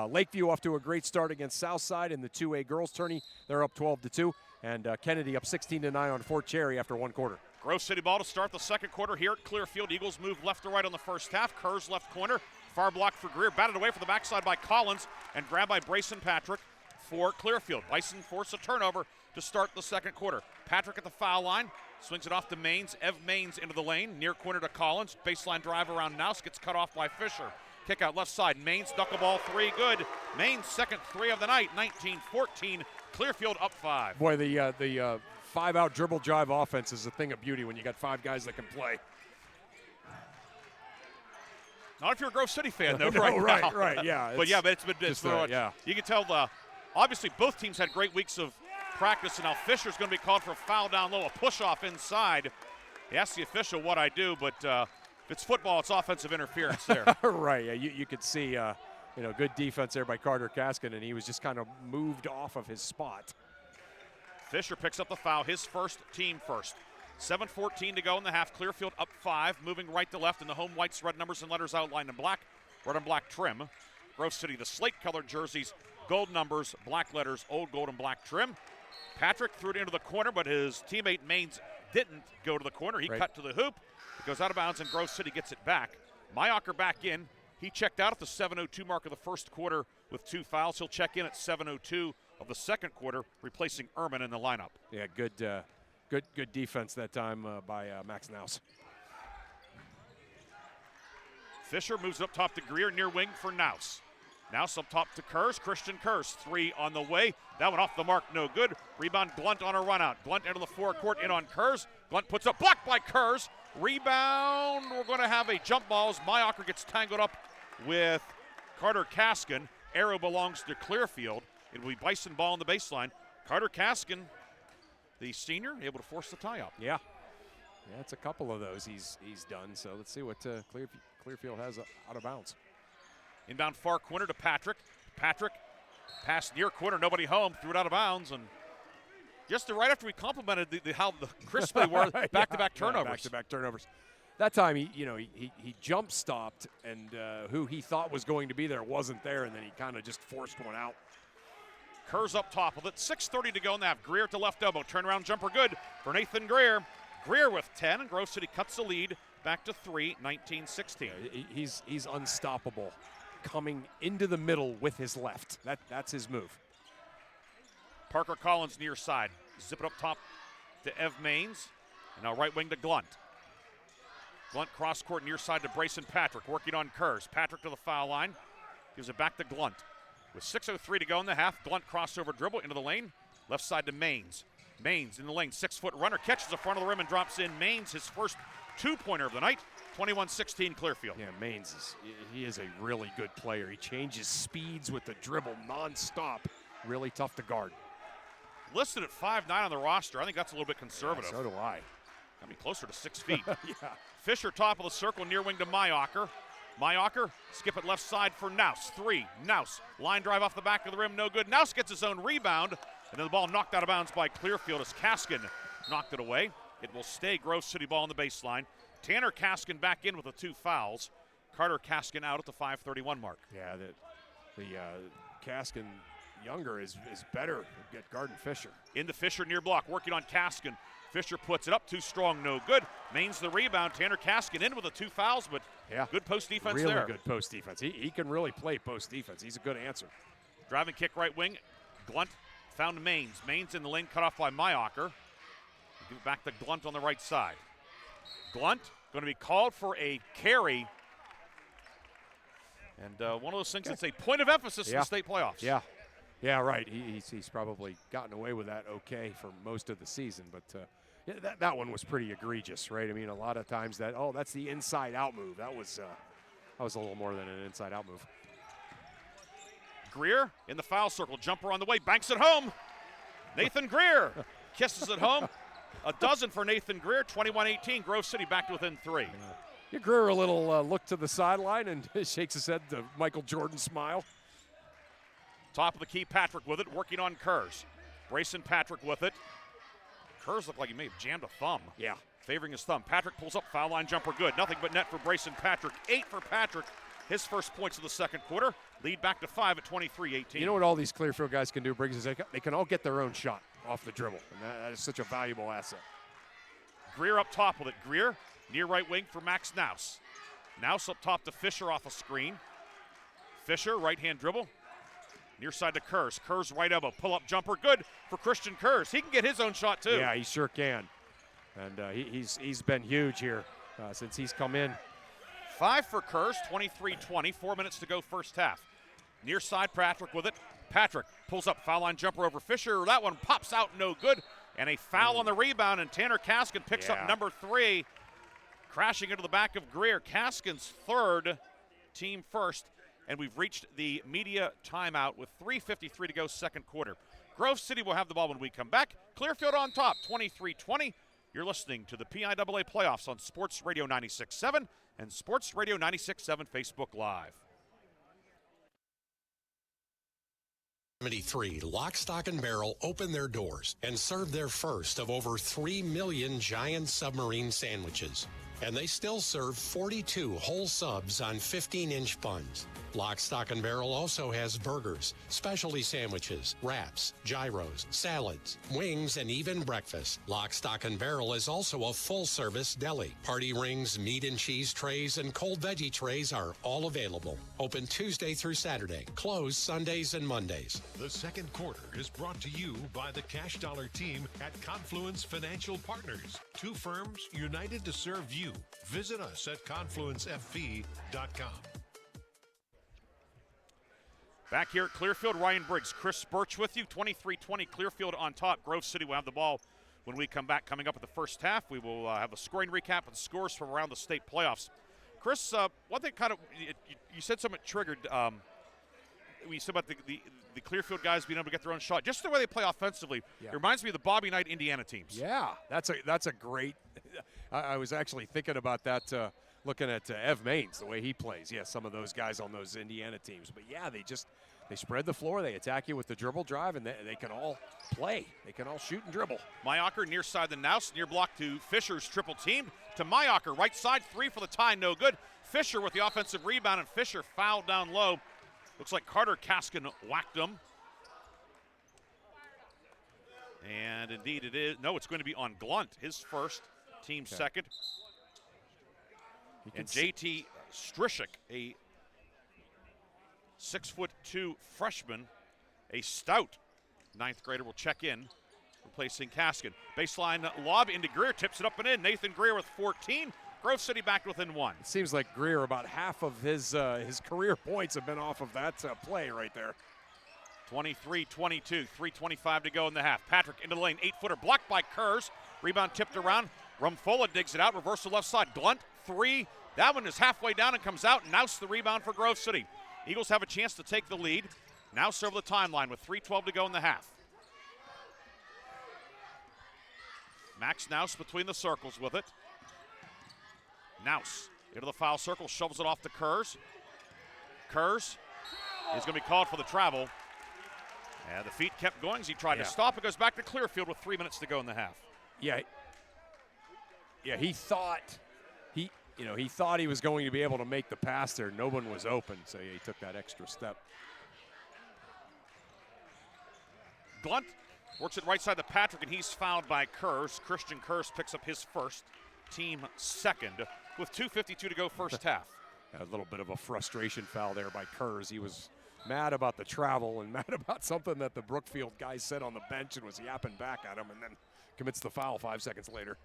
Lakeview off to a great start against Southside in the 2A girls tourney. They're up 12-2. And Kennedy up 16-9 on Fort Cherry after one quarter. Grove City ball to start the second quarter here at Clearfield. Eagles move left to right on the first half. Kerr's left corner. Far block for Greer. Batted away from the backside by Collins and grabbed by Brayson Patrick for Clearfield. Bison force a turnover to start the second quarter. Patrick at the foul line. Swings it off to Maines. Ev Maines into the lane. Near corner to Collins. Baseline drive around Nouse. Gets cut off by Fisher. Kick out left side. Maines knuckleball three. Good. Maines second three of the night. 19-14. Clearfield up 5. Boy, the 5-out dribble drive offense is a thing of beauty when you got 5 guys that can play. Not if you're a Grove City fan, though, no, right now. Right, yeah. But it's been yeah. You can tell, obviously, both teams had great weeks of practice, and now Fisher's going to be called for a foul down low, a push-off inside. He asked the official what I do, but if it's football, it's offensive interference there. Right, yeah, you could see, good defense there by Carter Kaskin, and he was just kind of moved off of his spot. Fisher picks up the foul, his first, team first. 7:14 to go in the half. Clearfield up 5, moving right to left in the home whites, red numbers and letters outlined in black, red and black trim. Grove City, the slate-colored jerseys, gold numbers, black letters, old gold and black trim. Patrick threw it into the corner, but his teammate Maines didn't go to the corner. He cut to the hoop. It goes out of bounds, and Grove City gets it back. Mayocker back in. He checked out at the 7:02 mark of the first quarter with 2 fouls. He'll check in at 7:02 of the second quarter, replacing Ehrman in the lineup. Yeah, good defense that time by Max Nouse. Fisher moves up top to Greer, near wing for Nouse. Nouse up top to Kurz. Christian Kurz, 3 on the way. That one off the mark, no good. Rebound, Glunt on a run out. Glunt into the forecourt, in on Kurz. Glunt puts up, blocked by Kurz. Rebound, we're going to have a jump ball as Mayocker gets tangled up with Carter Kaskin. Arrow belongs to Clearfield. It will be Bison ball on the baseline. Carter Kaskin, the senior, able to force the tie-up. Yeah, it's a couple of those he's done. So let's see what Clearfield has out of bounds. Inbound far corner to Patrick. Patrick passed near corner, nobody home, threw it out of bounds, and just right after we complimented how crisp they were, back-to-back turnovers. Back-to-back turnovers. That time he jump stopped, and who he thought was going to be there wasn't there, and then he kind of just forced one out. Kerr's up top with it. 6:30 to go in the half. Greer to left elbow. Turnaround jumper good for Nathan Greer. Greer with 10, and Grove City cuts the lead back to 3, 19-16. He's unstoppable, coming into the middle with his left. That's his move. Parker Collins near side. Zip it up top to Ev Maines. And now right wing to Glunt. Glunt cross court near side to Brayson Patrick, working on Kurz. Patrick to the foul line. Gives it back to Glunt. With 6:03 to go in the half, Glunt crossover dribble into the lane. Left side to Maines. Maines in the lane, 6-foot runner, catches the front of the rim and drops in. Maines, his first 2-pointer of the night. 21-16 Clearfield. Yeah, Maines is a really good player. He changes speeds with the dribble nonstop. Really tough to guard. Listed at 5'9" on the roster. I think that's a little bit conservative. Yeah, so do I. I mean, closer to 6 feet. Yeah. Fisher top of the circle, near wing to Mayocker. Mayocker, skip it left side for Nouse. 3, Nouse. Line drive off the back of the rim, no good. Nouse gets his own rebound, and then the ball knocked out of bounds by Clearfield as Kaskin knocked it away. It will stay Grove City ball on the baseline. Tanner Kaskin back in with the 2 fouls. Carter Kaskin out at the 5:31 mark. Yeah, the Kaskin younger is better at guarding Fisher. Into Fisher near block, working on Kaskin. Fisher puts it up, too strong, no good. Maines the rebound. Tanner Kaskin in with the 2 fouls, but Yeah. Good post defense really there. Good post defense. He can really play post defense. He's a good answer. Driving kick right wing. Glunt found Maines. Maines in the lane, cut off by Mayocker. Give it back to Glunt on the right side. Glunt going to be called for a carry. And one of those things that's a point of emphasis in the state playoffs. Yeah, right. He's probably gotten away with that okay for most of the season, but that one was pretty egregious, right? I mean, a lot of times that's the inside-out move. That was a little more than an inside-out move. Greer in the foul circle. Jumper on the way. Banks it home. Nathan Greer kisses it home. A dozen for Nathan Greer. 21-18. Grove City back to within 3. Yeah, Greer a little look to the sideline and shakes his head to Michael Jordan smile. Top of the key, Patrick with it, working on Kurz. Brayson Patrick with it. Kurz looked like he may have jammed a thumb. Yeah. Favoring his thumb. Patrick pulls up, foul line jumper good. Nothing but net for Brayson Patrick. 8 for Patrick. His first points of the second quarter. Lead back to 5 at 23-18. You know what all these Clearfield guys can do, Briggs, is they can all get their own shot off the dribble. And that is such a valuable asset. Greer up top with it. Greer near right wing for Max Naus. Naus up top to Fisher off a screen. Fisher, right-hand dribble. Near side to Kurz. Kurz right elbow. Pull-up jumper. Good for Christian Kurz. He can get his own shot, too. Yeah, he sure can. And he's been huge here since he's come in. 5 for Kurz, 23-20. 4 minutes to go first half. Near side, Patrick with it. Patrick pulls up, foul line jumper over Fisher. That one pops out, no good. And a foul on the rebound, and Tanner Kaskin picks up number 3. Crashing into the back of Greer. Kaskin's third, team first. And we've reached the media timeout with 3:53 to go second quarter. Grove City will have the ball when we come back. Clearfield on top, 23-20. You're listening to the PIAA playoffs on Sports Radio 96.7 and Sports Radio 96.7 Facebook Live. 73 Lock, Stock, and Barrel opened their doors and served their first of over 3 million giant submarine sandwiches. And they still serve 42 whole subs on 15-inch buns. Lock, Stock, and Barrel also has burgers, specialty sandwiches, wraps, gyros, salads, wings, and even breakfast. Lock, Stock, and Barrel is also a full-service deli. Party rings, meat and cheese trays, and cold veggie trays are all available. Open Tuesday through Saturday. Closed Sundays and Mondays. The second quarter is brought to you by the Cash Dollar team at Confluence Financial Partners. 2 firms united to serve you. Visit us at confluencefp.com. Back here at Clearfield, Ryan Briggs, Chris Burtch with you. 23-20, Clearfield on top. Grove City will have the ball when we come back. Coming up at the first half, we will have a scoring recap and scores from around the state playoffs. Chris, one thing kind of, you said something triggered. You said about the Clearfield guys being able to get their own shot. Just the way they play offensively. It reminds me of the Bobby Knight Indiana teams. Yeah, that's a great – I was actually thinking about that looking at Ev Maines, the way he plays. Yeah, some of those guys on those Indiana teams. But, yeah, they spread the floor. They attack you with the dribble drive, and they can all play. They can all shoot and dribble. Mayocker near side the Naus, near block to Fisher's triple team. To Mayocker, right side, 3 for the tie, no good. Fisher with the offensive rebound, and Fisher fouled down low. Looks like Carter Kaskin whacked him. And indeed it is. No, it's going to be on Glunt, his first, team second. And JT Strishik, a 6'2" freshman, a stout 9th grader, will check in, replacing Kaskin. Baseline lob into Greer, tips it up and in. Nathan Greer with 14. Grove City back within 1. It seems like Greer, about half of his career points have been off of that play right there. 23-22, 3:25 to go in the half. Patrick into the lane, 8-footer blocked by Kurz. Rebound tipped around. Rumfola digs it out, reversal left side. Glunt, 3. That one is halfway down and comes out. Naus the rebound for Grove City. Eagles have a chance to take the lead. Now serve the timeline with 3:12 to go in the half. Max Naus between the circles with it. Naus into the foul circle, shovels it off to Kurz. Kurz is going to be called for the travel. And the feet kept going as he tried to stop. It goes back to Clearfield with 3 minutes to go in the half. Yeah, he thought he was going to be able to make the pass there. No one was open, so he took that extra step. Glunt works it right side to Patrick, and he's fouled by Kurz. Christian Kurz picks up his first, team second, with 2:52 to go first half. A little bit of a frustration foul there by Kurz. He was mad about the travel and mad about something that the Brookfield guy said on the bench and was yapping back at him, and then commits the foul 5 seconds later.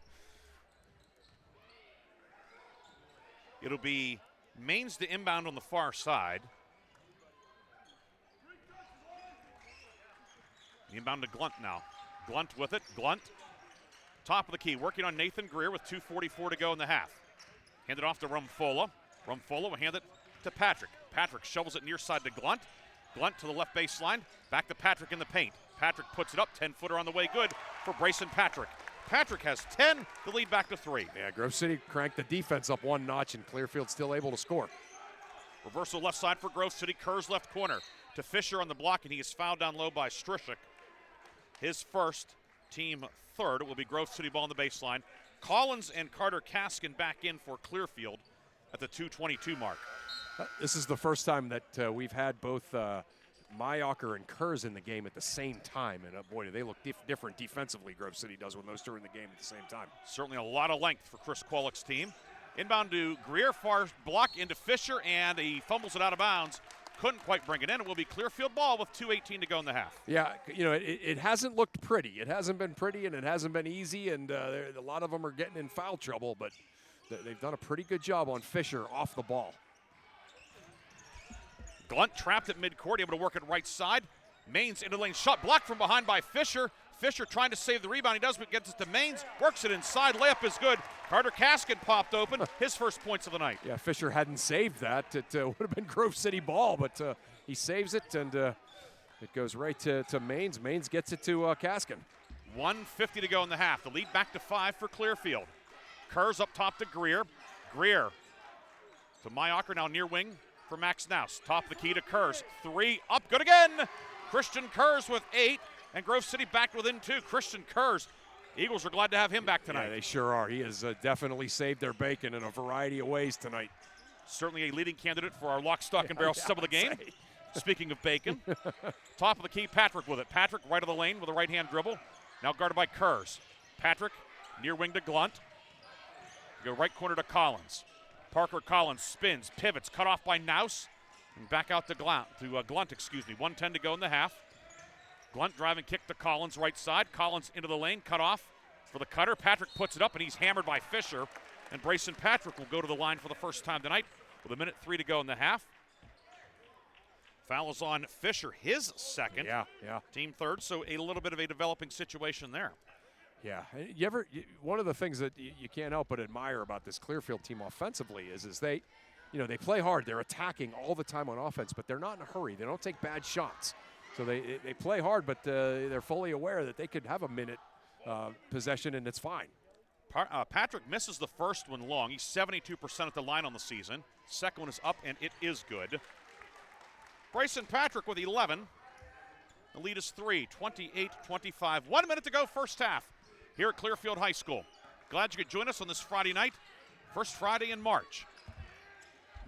It'll be Maines to inbound on the far side. Inbound to Glunt now. Glunt with it. Glunt, top of the key, working on Nathan Greer with 2:44 to go in the half. Hand it off to Rumfola. Rumfola will hand it to Patrick. Patrick shovels it near side to Glunt. Glunt to the left baseline. Back to Patrick in the paint. Patrick puts it up. 10-footer on the way. Good for Bryson Patrick. Patrick has 10. The lead back to 3. Yeah, Grove City cranked the defense up one notch, and Clearfield still able to score. Reversal left side for Grove City. Kerr's left corner to Fisher on the block, and he is fouled down low by Strichik. His first, team third. It will be Grove City ball on the baseline. Collins and Carter Kaskin back in for Clearfield at the 2:22 mark. This is the first time that we've had both Mayocker and Kurz in the game at the same time, and boy, do they look different defensively, Grove City does, when those two are in the game at the same time. Certainly a lot of length for Chris Kwolek's team. Inbound to Greer, far block into Fisher, and he fumbles it out of bounds. Couldn't quite bring it in. It will be Clearfield ball with 2:18 to go in the half. Yeah, you know, it hasn't looked pretty. It hasn't been pretty, and it hasn't been easy, and a lot of them are getting in foul trouble, but they've done a pretty good job on Fisher off the ball. Glunt trapped at midcourt, able to work it right side. Maines into the lane, shot blocked from behind by Fisher. Fisher trying to save the rebound. He does, but gets it to Maines. Works it inside. Layup is good. Carter Kaskin popped open. His first points of the night. Yeah, Fisher hadn't saved that. It would have been Grove City ball, but he saves it, and it goes right to Maines. Maines gets it to Kaskin. 1:50 to go in the half. The lead back to 5 for Clearfield. Kerr's up top to Greer. Greer to Mayocker, now near wing for Max Naus. Top of the key to Kurz. 3 up, good again. Christian Kurz with 8, and Grove City back within 2. Christian Kurz, Eagles are glad to have him back tonight. Yeah, they sure are. He has definitely saved their bacon in a variety of ways tonight. Certainly a leading candidate for our lock, stock, and barrel sub of the game. Speaking of bacon. Top of the key, Patrick with it. Patrick right of the lane with a right-hand dribble. Now guarded by Kurz. Patrick near wing to Glunt. Go right corner to Collins. Parker Collins spins, pivots, cut off by Naus, and back out to Glunt. 1:10 to go in the half. Glunt driving kick to Collins right side. Collins into the lane, cut off for the cutter. Patrick puts it up, and he's hammered by Fisher. And Bryson Patrick will go to the line for the first time tonight with 1:03 to go in the half. Foul is on Fisher, his second. Yeah. Team third, so a little bit of a developing situation there. Yeah, one of the things that you can't help but admire about this Clearfield team offensively is they, they play hard. They're attacking all the time on offense, but they're not in a hurry. They don't take bad shots. So they play hard, but they're fully aware that they could have a minute possession, and it's fine. Patrick misses the first one long. He's 72% at the line on the season. Second one is up, and it is good. Bryson Patrick with 11. The lead is 3, 28-25. 1 minute to go, first half, here at Clearfield High School. Glad you could join us on this Friday night, first Friday in March.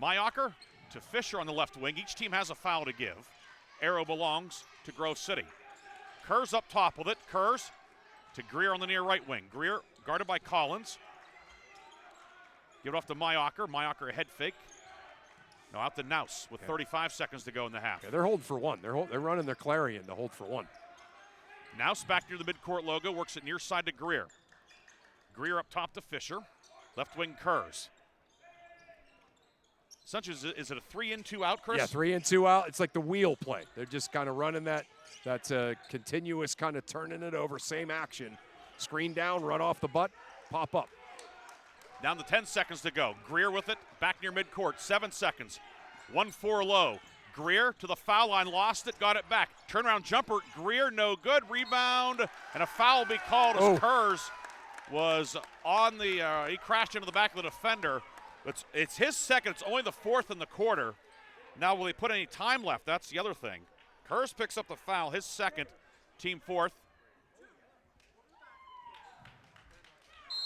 Mayocker to Fisher on the left wing. Each team has a foul to give. Arrow belongs to Grove City. Kurz up top with it. Kurz to Greer on the near right wing. Greer guarded by Collins. Give it off to Mayocker. Mayocker a head fake. Now out to Naus with 35 seconds to go in the half. Yeah, they're holding for one. They're running their Clarion to hold for one. Naus back near the midcourt logo, works it near side to Greer. Greer up top to Fisher. Left wing Kurz. Is it a 3 in, 2 out, Chris? Yeah, 3 in, 2 out. It's like the wheel play. They're just kind of running that continuous kind of turning it over, same action. Screen down, run off the butt, pop up. Down to 10 seconds to go. Greer with it, back near midcourt, 7 seconds. 1-4 low. Greer to the foul line, lost it, got it back. Turnaround jumper, Greer, no good. Rebound, and a foul will be called as Kurz was on the, he crashed into the back of the defender. It's his second. It's only the fourth in the quarter. Now, will he put any time left? That's the other thing. Kurz picks up the foul, his second, team fourth.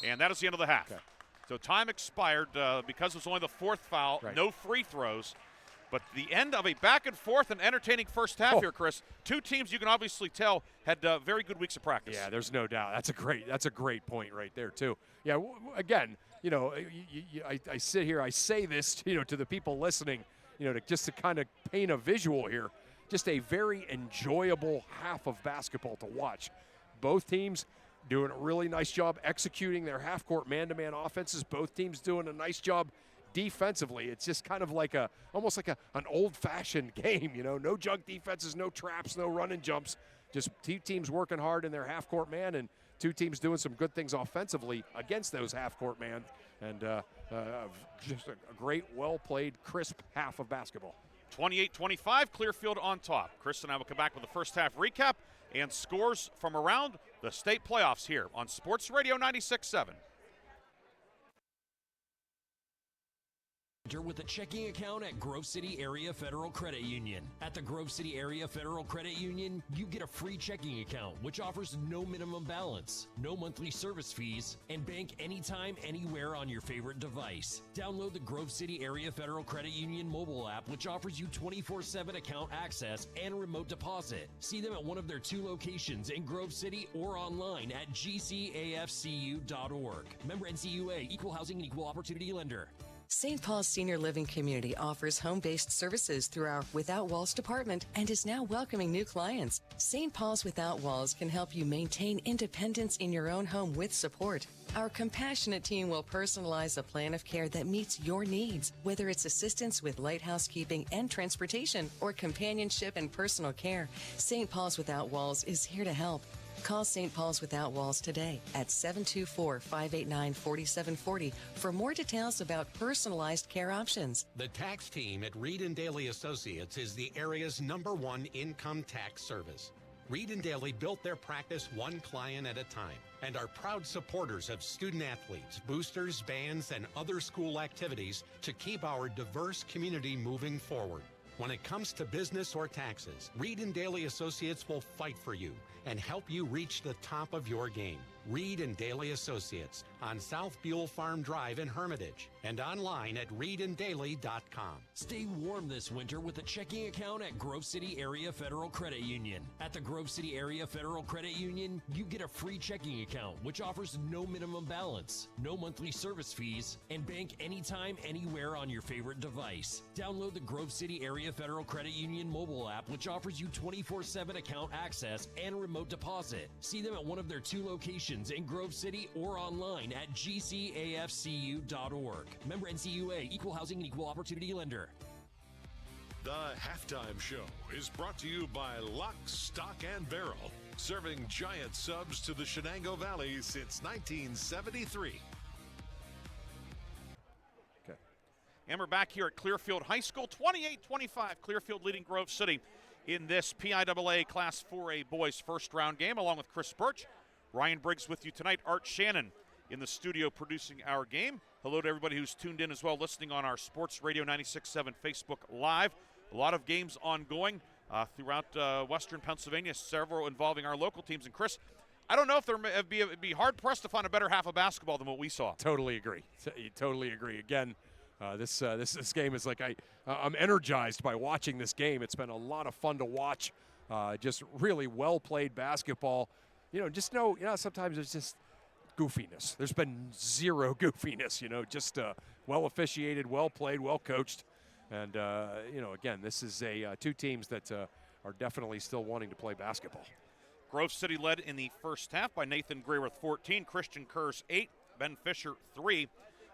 And that is the end of the half. Okay. So time expired because it was only the fourth foul, no free throws. But the end of a back and forth and entertaining first half here, Chris. Two teams you can obviously tell had very good weeks of practice. Yeah, there's no doubt. That's a great point right there too. Yeah, again, I sit here, I say this, to the people listening, to kind of paint a visual here. Just a very enjoyable half of basketball to watch. Both teams doing a really nice job executing their half-court man-to-man offenses. Both teams doing a nice job defensively. It's just kind of like almost like an old-fashioned game, No junk defenses, no traps, no run and jumps. Just two teams working hard in their half-court man and two teams doing some good things offensively against those half-court man. And just a great, well-played, crisp half of basketball. 28-25, Clearfield on top. Chris and I will come back with the first half recap and scores from around the state playoffs here on Sports Radio 96.7. With a checking account at Grove City Area Federal Credit Union. At the Grove City Area Federal Credit Union, you get a free checking account, which offers no minimum balance, no monthly service fees, and bank anytime, anywhere on your favorite device. Download the Grove City Area Federal Credit Union mobile app, which offers you 24/7 account access and remote deposit. See them at one of their 2 locations in Grove City or online at gcafcu.org. Member NCUA, Equal Housing and Equal Opportunity Lender. St. Paul's Senior Living Community offers home-based services through our Without Walls department and is now welcoming new clients. St. Paul's Without Walls can help you maintain independence in your own home with support. Our compassionate team will personalize a plan of care that meets your needs, whether it's assistance with light housekeeping and transportation or companionship and personal care. St. Paul's Without Walls is here to help. Call St. Paul's Without Walls today at 724-589-4740 for more details about personalized care options. The tax team at Reed & Daly Associates is the area's #1 income tax service. Reed & Daly built their practice one client at a time and are proud supporters of student athletes, boosters, bands, and other school activities to keep our diverse community moving forward. When it comes to business or taxes, Reed & Daly Associates will fight for you and help you reach the top of your game. Reed & Daly Associates on South Buell Farm Drive in Hermitage and online at reedanddaly.com. Stay warm this winter with a checking account at Grove City Area Federal Credit Union. At the Grove City Area Federal Credit Union, you get a free checking account, which offers no minimum balance, no monthly service fees, and bank anytime, anywhere on your favorite device. Download the Grove City Area Federal Credit Union mobile app, which offers you 24/7 account access and remote deposit. See them at one of their 2 locations in Grove City or online at gcafcu.org. Member NCUA, Equal Housing and Equal Opportunity Lender. The halftime show is brought to you by Lock, Stock, and Barrel, serving giant subs to the Shenango Valley since 1973. Okay. And we're back here at Clearfield High School, 28-25. Clearfield leading Grove City in this PIAA Class 4A boys first round game, along with Chris Burtch. Ryan Briggs with you tonight. Art Shannon in the studio producing our game. Hello to everybody who's tuned in as well, listening on our Sports Radio 96.7 Facebook Live. A lot of games ongoing throughout Western Pennsylvania, several involving our local teams. And Chris, I don't know if it'd be hard-pressed to find a better half of basketball than what we saw. Totally agree. Totally agree. Again, this game is like I'm energized by watching this game. It's been a lot of fun to watch. Just really well-played basketball. Sometimes there's just goofiness. There's been zero goofiness, just well officiated, well played, well coached. And, again, this is 2 teams that are definitely still wanting to play basketball. Grove City led in the first half by Nathan Gray with 14, Christian Kurz 8, Ben Fisher 3.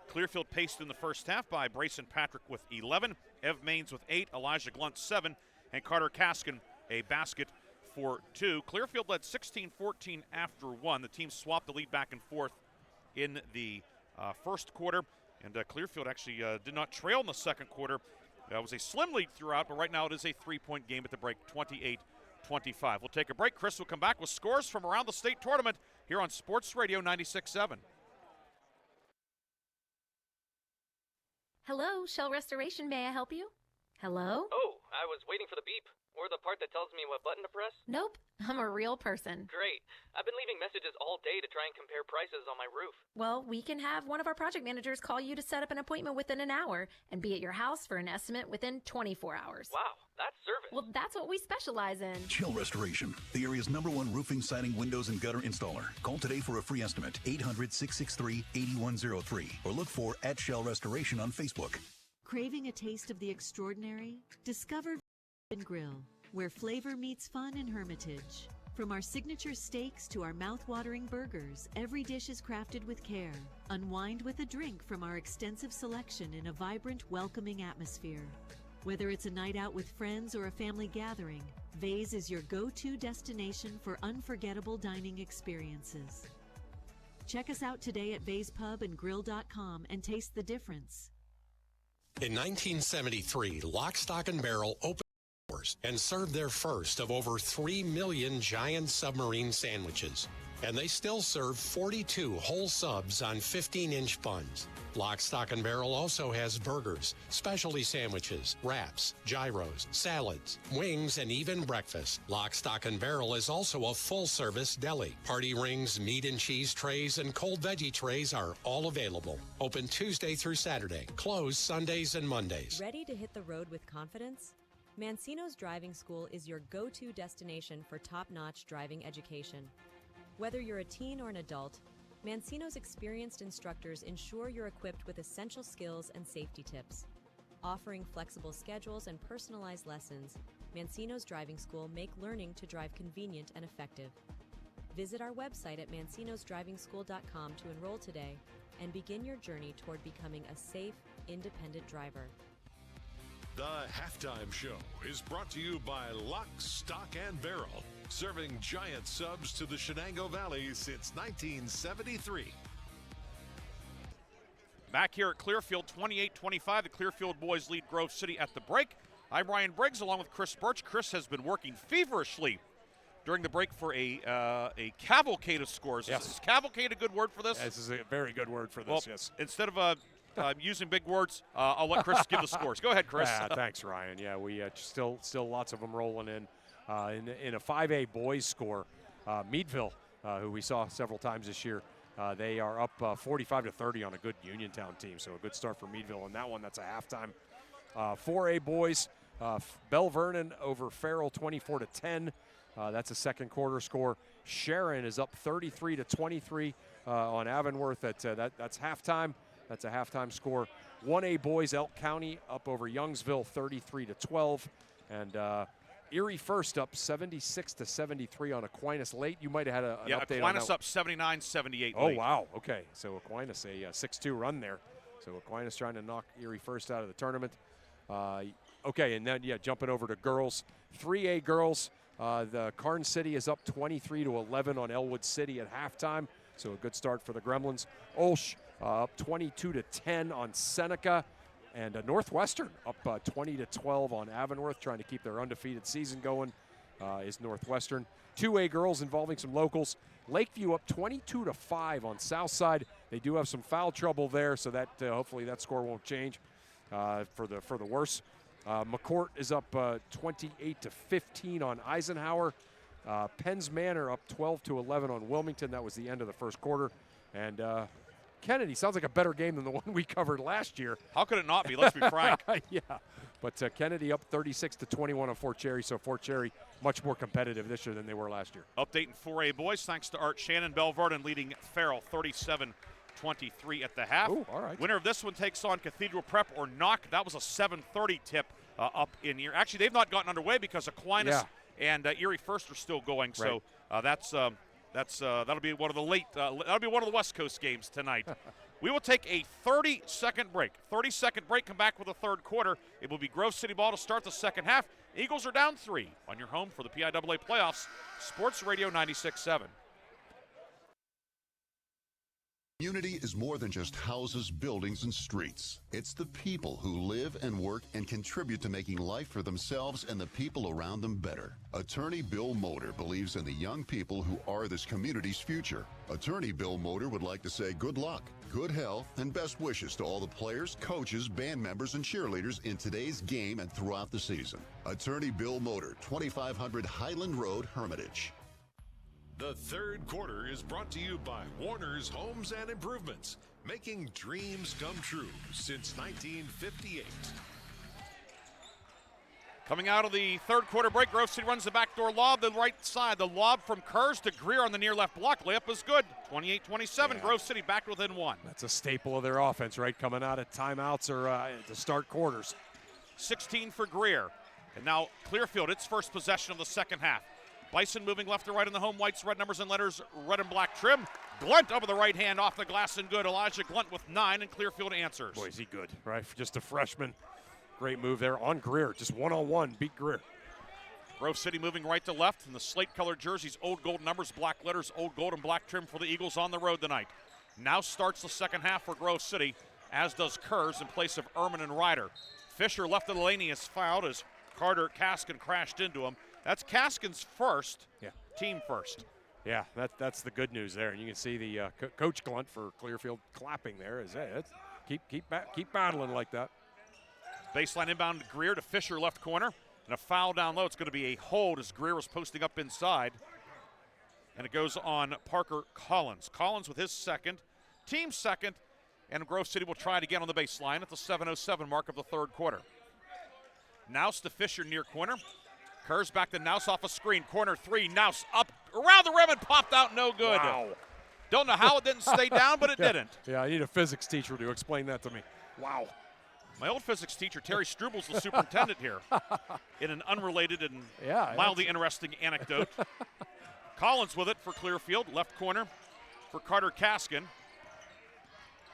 Clearfield paced in the first half by Brayson Patrick with 11, Ev Maines with 8, Elijah Glunt 7, and Carter Kaskin a basket for 2. Clearfield led 16-14 after 1. The team swapped the lead back and forth in the first quarter, and Clearfield actually did not trail in the second quarter. It was a slim lead throughout, but right now it is a 3-point game at the break, 28-25. We'll take a break. Chris will come back with scores from around the state tournament here on Sports Radio 96.7. Hello, Shell Restoration. May I help you? Hello? Oh, I was waiting for the beep. Or the part that tells me what button to press? Nope, I'm a real person. Great. I've been leaving messages all day to try and compare prices on my roof. Well, we can have one of our project managers call you to set up an appointment within an hour and be at your house for an estimate within 24 hours. Wow, that's service. Well, that's what we specialize in. Shell Restoration, the area's #1 roofing, siding, windows, and gutter installer. Call today for a free estimate, 800-663-8103, or look for @Shell Restoration on Facebook. Craving a taste of the extraordinary? Discover and Grill, where flavor meets fun in Hermitage. From our signature steaks to our mouth-watering burgers, every dish is crafted with care. Unwind with a drink from our extensive selection in a vibrant, welcoming atmosphere. Whether it's a night out with friends or a family gathering, Vase is your go-to destination for unforgettable dining experiences. Check us out today at vasepubandgrill.com and taste the difference. In 1973, Lock, Stock, and Barrel opened doors and served their first of over 3 million giant submarine sandwiches. And they still serve 42 whole subs on 15-inch buns. Lock, Stock, and Barrel also has burgers, specialty sandwiches, wraps, gyros, salads, wings, and even breakfast. Lock, Stock, and Barrel is also a full-service deli. Party rings, meat and cheese trays, and cold veggie trays are all available. Open Tuesday through Saturday. Closed Sundays and Mondays. Ready to hit the road with confidence? Mancino's Driving School is your go-to destination for top-notch driving education. Whether you're a teen or an adult, Mancino's experienced instructors ensure you're equipped with essential skills and safety tips. Offering flexible schedules and personalized lessons, Mancino's Driving School make learning to drive convenient and effective. Visit our website at mancinosdrivingschool.com to enroll today and begin your journey toward becoming a safe, independent driver. The Halftime Show is brought to you by Lock, Stock, and Barrel, serving giant subs to the Shenango Valley since 1973. Back here at Clearfield, 28-25. The Clearfield boys lead Grove City at the break. I'm Ryan Briggs along with Chris Burtch. Chris has been working feverishly during the break for a cavalcade of scores. Yes. Is cavalcade a good word for this? This is a very good word for this, well, yes. Instead of using big words, I'll let Chris give the scores. Go ahead, Chris. Thanks, Ryan. Yeah, we still lots of them rolling in. In a 5A boys score, Meadville, who we saw several times this year, they are up 45-30 on a good Uniontown team, so a good start for Meadville in that one. That's a halftime. 4A boys, Bell Vernon over Farrell 24-10. That's a second quarter score. Sharon is up 33-23 on Avonworth. That's halftime. That's a halftime score. 1A boys, Elk County up over Youngsville 33-12. And Erie First up 76-73 on Aquinas late. You might have had an update on that. Aquinas up 79-78 Oh, late. wow. Okay, so Aquinas, a 6-2 run there. So Aquinas trying to knock Erie First out of the tournament. Okay, and then, jumping over to girls. 3A girls, the Karn City is up 23-11 on Elwood City at halftime. So a good start for the Gremlins. Olsh up 22-10 on Seneca. And Northwestern up 20-12 on Avonworth, trying to keep their undefeated season going, is Northwestern. 2A girls involving some locals. Lakeview up 22-5 on Southside. They do have some foul trouble there, so that hopefully that score won't change for the worse. McCourt is up 28-15 on Eisenhower. Penns Manor up 12-11 on Wilmington. That was the end of the first quarter. And Kennedy sounds like a better game than the one we covered last year. How could it not be? Let's be frank. Yeah, but Kennedy up 36-21 on Fort Cherry, so Fort Cherry much more competitive this year than they were last year. Update in 4A boys, thanks to Art Shannon. Bell Vernon leading Farrell 37-23 at the half. Ooh, all right. Winner of this one takes on Cathedral Prep or Knock. That was a 7:30 tip up in Erie. Actually, they've not gotten underway because Aquinas and Erie First are still going. So that'll be one of the that'll be one of the West Coast games tonight. We will take a 30-second break. 30-second break, come back with the third quarter. It will be Grove City ball to start the second half. Eagles are down 3 on your home for the PIAA playoffs. Sports Radio 96.7. Community is more than just houses, buildings, and streets. It's the people who live and work and contribute to making life for themselves and the people around them better. Attorney Bill Motor believes in the young people who are this community's future. Attorney Bill Motor would like to say good luck, good health, and best wishes to all the players, coaches, band members, and cheerleaders in today's game and throughout the season. Attorney Bill Motor, 2500 Highland Road, Hermitage. The third quarter is brought to you by Warner's Homes and Improvements, making dreams come true since 1958. Coming out of the third quarter break, Grove City runs the backdoor lob to the right side. The lob from Kurz to Greer on the near left block. Layup is good. 28-27, yeah. Grove City back within one. That's a staple of their offense, right? Coming out of timeouts or to start quarters. 16 for Greer. And now Clearfield, its first possession of the second half. Bison moving left to right in the home whites, red numbers and letters, red and black trim. Glunt over the right hand, off the glass and good. Elijah Glunt with 9, and Clearfield answers. Boy, is he good, right? Just a freshman. Great move there on Greer, just one-on-one, beat Greer. Grove City moving right to left in the slate-colored jerseys, old gold numbers, black letters, old gold and black trim for the Eagles on the road tonight. Now starts the second half for Grove City, as does Kurz in place of Ehrman and Ryder. Fisher left of the lane, he is fouled as Carter Kaskin crashed into him. That's Kaskin's first, team first. Yeah, that's the good news there. And you can see the Coach Glunt for Clearfield clapping there. Keep battling like that. Baseline inbound to Greer to Fisher left corner. And a foul down low. It's going to be a hold as Greer was posting up inside. And it goes on Parker Collins. Collins with his second, team second. And Grove City will try it again on the baseline at the 7:07 mark of the third quarter. Nouse to Fisher near corner. Kurz back to Nouse off a screen. Corner three. Nouse up around the rim and popped out no good. Wow. Don't know how it didn't stay down, but it didn't. Yeah, I need a physics teacher to explain that to me. Wow. My old physics teacher, Terry Struebel's the superintendent here. In an unrelated and mildly interesting anecdote. Collins with it for Clearfield. Left corner for Carter Kaskin.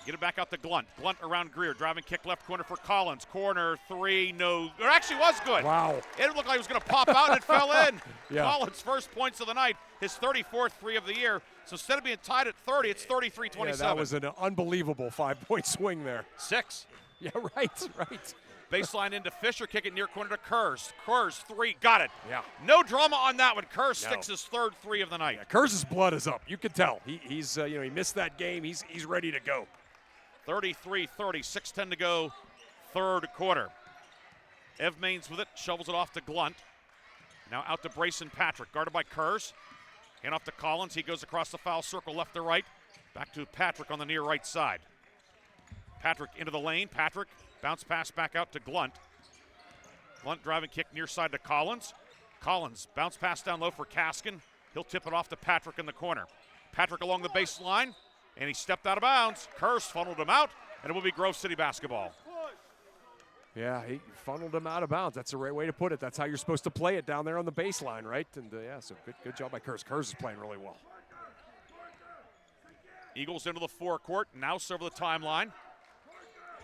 Get it back out to Glunt. Glunt around Greer. Driving kick left corner for Collins. Corner three, no. It actually was good. Wow. It looked like it was going to pop out and it fell in. Yeah. Collins' first points of the night. His 34th three of the year. So instead of being tied at 30, it's 33-27. Yeah, that was an unbelievable 5-point swing there. 6. Yeah, right. Baseline into Fisher. Kick it near corner to Kurz. Kurz three. Got it. Yeah. No drama on that one. Kurz sticks his third three of the night. Yeah, Kurz's blood is up. You can tell. He's he missed that game. He's ready to go. 33-30, 6:10 to go, third quarter. Ev Maines with it, shovels it off to Glunt. Now out to Brayson Patrick, guarded by Kurz. Hand off to Collins, he goes across the foul circle left to right. Back to Patrick on the near right side. Patrick into the lane, Patrick, bounce pass back out to Glunt. Glunt driving kick near side to Collins. Collins, bounce pass down low for Kaskin. He'll tip it off to Patrick in the corner. Patrick along the baseline. And he stepped out of bounds. Kurz funneled him out, and it will be Grove City basketball. Yeah, he funneled him out of bounds. That's the right way to put it. That's how you're supposed to play it down there on the baseline, right? And so good job by Kurz. Kurz is playing really well. Eagles into the forecourt, now over the timeline.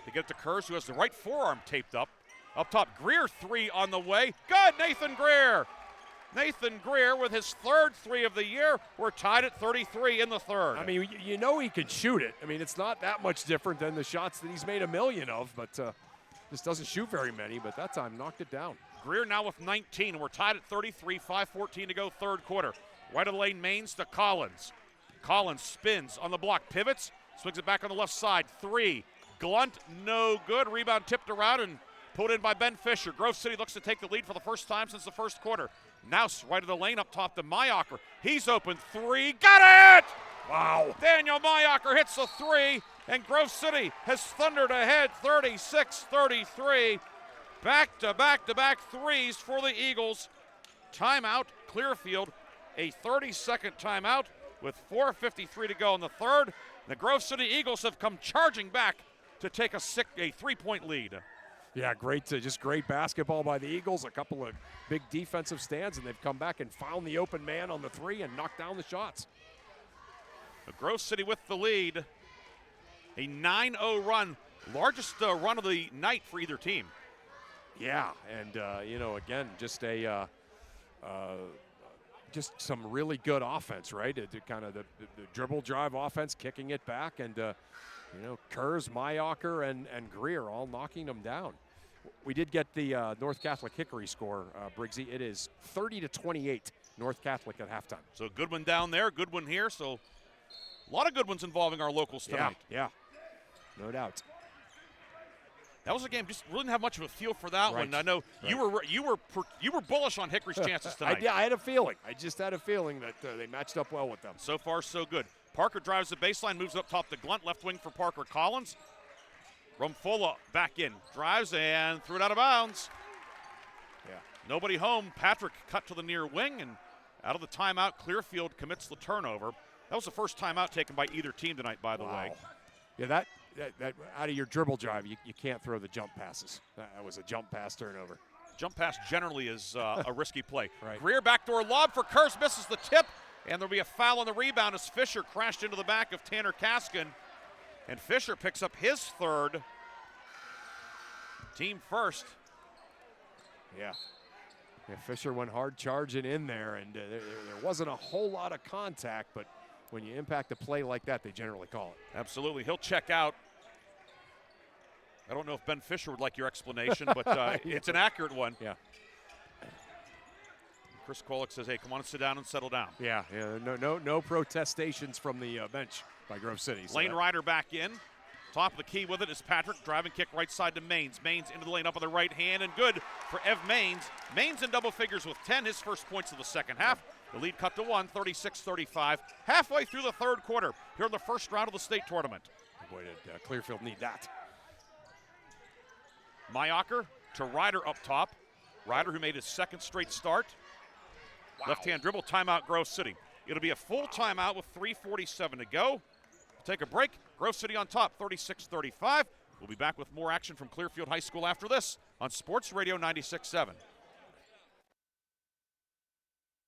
They get it to Kurz, who has the right forearm taped up. Up top, Greer three on the way. Good, Nathan Greer. Nathan Greer with his third three of the year. We're tied at 33 in the third. I mean, you know he could shoot it. I mean, it's not that much different than the shots that he's made a million of, but just doesn't shoot very many, but that time knocked it down. Greer now with 19. We're tied at 33, 5:14 to go third quarter. Right of the lane, Maines to Collins. Collins spins on the block, pivots, swings it back on the left side. Three, Glunt, no good. Rebound tipped around and pulled in by Ben Fisher. Grove City looks to take the lead for the first time since the first quarter. Nouse right of the lane up top to Mayacher. He's open three. Got it! Wow. Daniel Mayacher hits the three, and Grove City has thundered ahead 36-33. Back-to-back threes for the Eagles. Timeout, Clearfield. A 30-second timeout with 4:53 to go in the third. The Grove City Eagles have come charging back to take a three-point lead. Yeah, just great basketball by the Eagles. A couple of big defensive stands, and they've come back and found the open man on the three and knocked down the shots. The Grove City with the lead. A 9-0 run, largest run of the night for either team. Yeah, and again, just a just some really good offense, right? Kind of the dribble drive offense, kicking it back, and Kurz, Mayacher, and Greer all knocking them down. We did get the North Catholic Hickory score, Briggsy. It is 30-28 North Catholic at halftime. So good one down there, good one here. So a lot of good ones involving our locals tonight. Yeah, no doubt. That was a game. Just really didn't have much of a feel for that Right. one. I know you were bullish on Hickory's chances tonight. I had a feeling. I just had a feeling that they matched up well with them. So far, so good. Parker drives the baseline, moves up top to Glunt, left wing for Parker Collins. Rumfola back in, drives and threw it out of bounds. Yeah. Nobody home. Patrick cut to the near wing, and out of the timeout, Clearfield commits the turnover. That was the first timeout taken by either team tonight, by the way. Yeah, that out of your dribble drive, you can't throw the jump passes. That was a jump pass turnover. Jump pass generally is a risky play. Right. Greer backdoor lob for Kurz, misses the tip, and there'll be a foul on the rebound as Fisher crashed into the back of Tanner Kaskin. And Fisher picks up his third. Team first. Yeah, Fisher went hard charging in there, and there wasn't a whole lot of contact, but when you impact a play like that, they generally call it. Absolutely. He'll check out. I don't know if Ben Fisher would like your explanation, but it's an accurate one. Yeah. Chris Kolek says, hey, come on and sit down and settle down. Yeah, no protestations from the bench by Grove City. So Lane Ryder back in. Top of the key with it is Patrick. Driving kick right side to Maines. Maines into the lane up on the right hand, and good for Ev Maines. Maines in double figures with 10, his first points of the second half. The lead cut to 1, 36-35. Halfway through the third quarter here in the first round of the state tournament. Boy, did Clearfield need that. Mayacher to Ryder up top. Ryder, who made his second straight start. Wow. Left-hand dribble, timeout, Grove City. It'll be a full timeout with 3:47 to go. We'll take a break. Grove City on top, 36-35. We'll be back with more action from Clearfield High School after this on Sports Radio 96.7.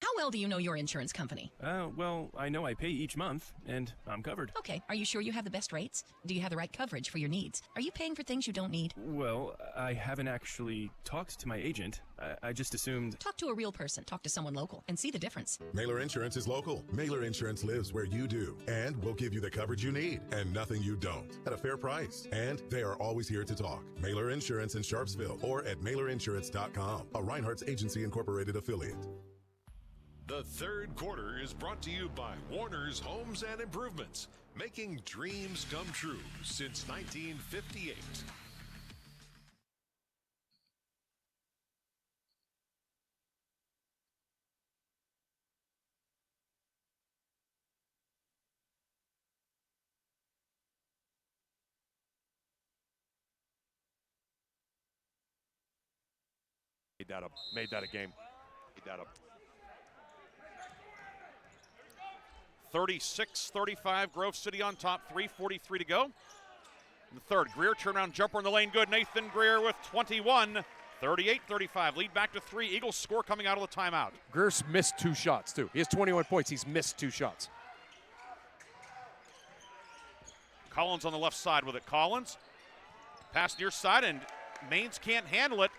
How well do you know your insurance company? Well, I know I pay each month, and I'm covered. Okay, are you sure you have the best rates? Do you have the right coverage for your needs? Are you paying for things you don't need? Well, I haven't actually talked to my agent. I just assumed... Talk to a real person. Talk to someone local and see the difference. Mailer Insurance is local. Mailer Insurance lives where you do, and we'll give you the coverage you need and nothing you don't at a fair price. And they are always here to talk. Mailer Insurance in Sharpsville or at mailerinsurance.com, a Reinhardt's Agency Incorporated affiliate. The third quarter is brought to you by Warner's Homes and Improvements, making dreams come true since 1958. Made that a game. Made that up. 36-35, Grove City on top, 3:43 to go. In the third, Greer turnaround jumper in the lane, good. Nathan Greer with 21, 38-35, lead back to 3. Eagles score coming out of the timeout. Greer's missed 2 shots, too. He has 21 points. He's missed 2 shots. Collins on the left side with it. Collins, pass near side, and Maines can't handle it.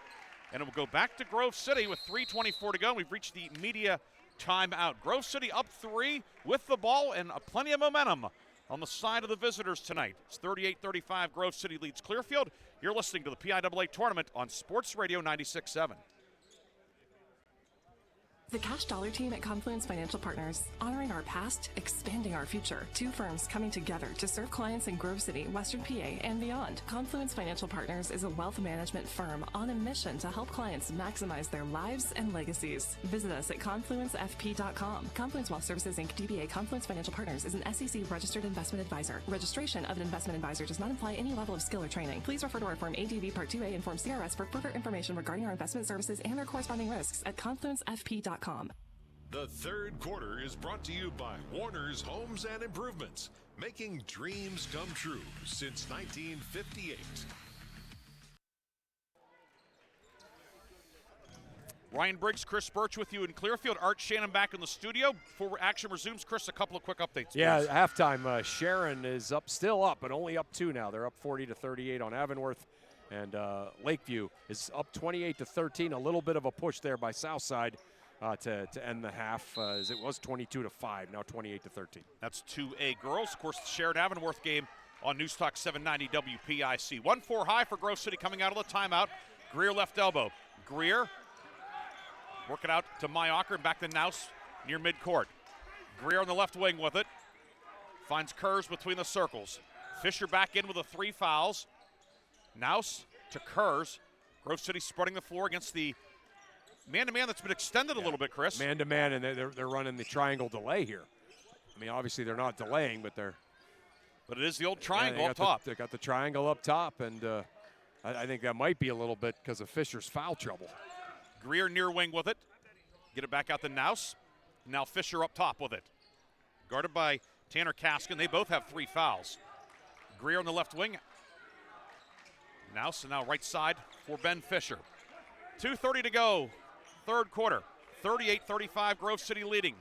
And it will go back to Grove City with 3:24 to go. We've reached the media timeout. Grove City up 3 with the ball and plenty of momentum on the side of the visitors tonight. It's 38-35. Grove City leads Clearfield. You're listening to the PIAA Tournament on Sports Radio 96.7. The Cash Dollar team at Confluence Financial Partners, honoring our past, expanding our future. 2 firms coming together to serve clients in Grove City, Western PA, and beyond. Confluence Financial Partners is a wealth management firm on a mission to help clients maximize their lives and legacies. Visit us at confluencefp.com. Confluence Wealth Services, Inc., DBA Confluence Financial Partners is an SEC registered investment advisor. Registration of an investment advisor does not imply any level of skill or training. Please refer to our Form ADV Part 2A and Form CRS for further information regarding our investment services and their corresponding risks at confluencefp.com. The third quarter is brought to you by Warner's Homes and Improvements, making dreams come true since 1958. Ryan Briggs, Chris Burtch with you in Clearfield. Art Shannon back in the studio. Before action resumes, Chris, a couple of quick updates. Yeah, please. halftime, Sharon is still up, but only up 2 now. They're up 40-38 on Avonworth. And Lakeview is up 28-13. A little bit of a push there by Southside. to end the half, as it was 22-5, now 28-13. That's 2A girls. Of course, the Sharon Avonworth game on News Talk 790 WPIC. 1-4 high for Grove City coming out of the timeout. Greer left elbow. Greer working out to Mayocker and back to Naus near midcourt. Greer on the left wing with it. Finds Kurz between the circles. Fisher back in with the 3 fouls. Naus to Kurz. Grove City spreading the floor against the man-to-man that's been extended a little bit, Chris. Man-to-man, and they're running the triangle delay here. I mean, obviously they're not delaying, but they're... But it is the old triangle up top. They got the triangle up top, and I think that might be a little bit because of Fisher's foul trouble. Greer near wing with it. Get it back out to Naus. Now Fisher up top with it. Guarded by Tanner Kaskin. They both have 3 fouls. Greer on the left wing. Naus, and now right side for Ben Fisher. 2:30 to go. Third quarter. 38-35, Grove City leading.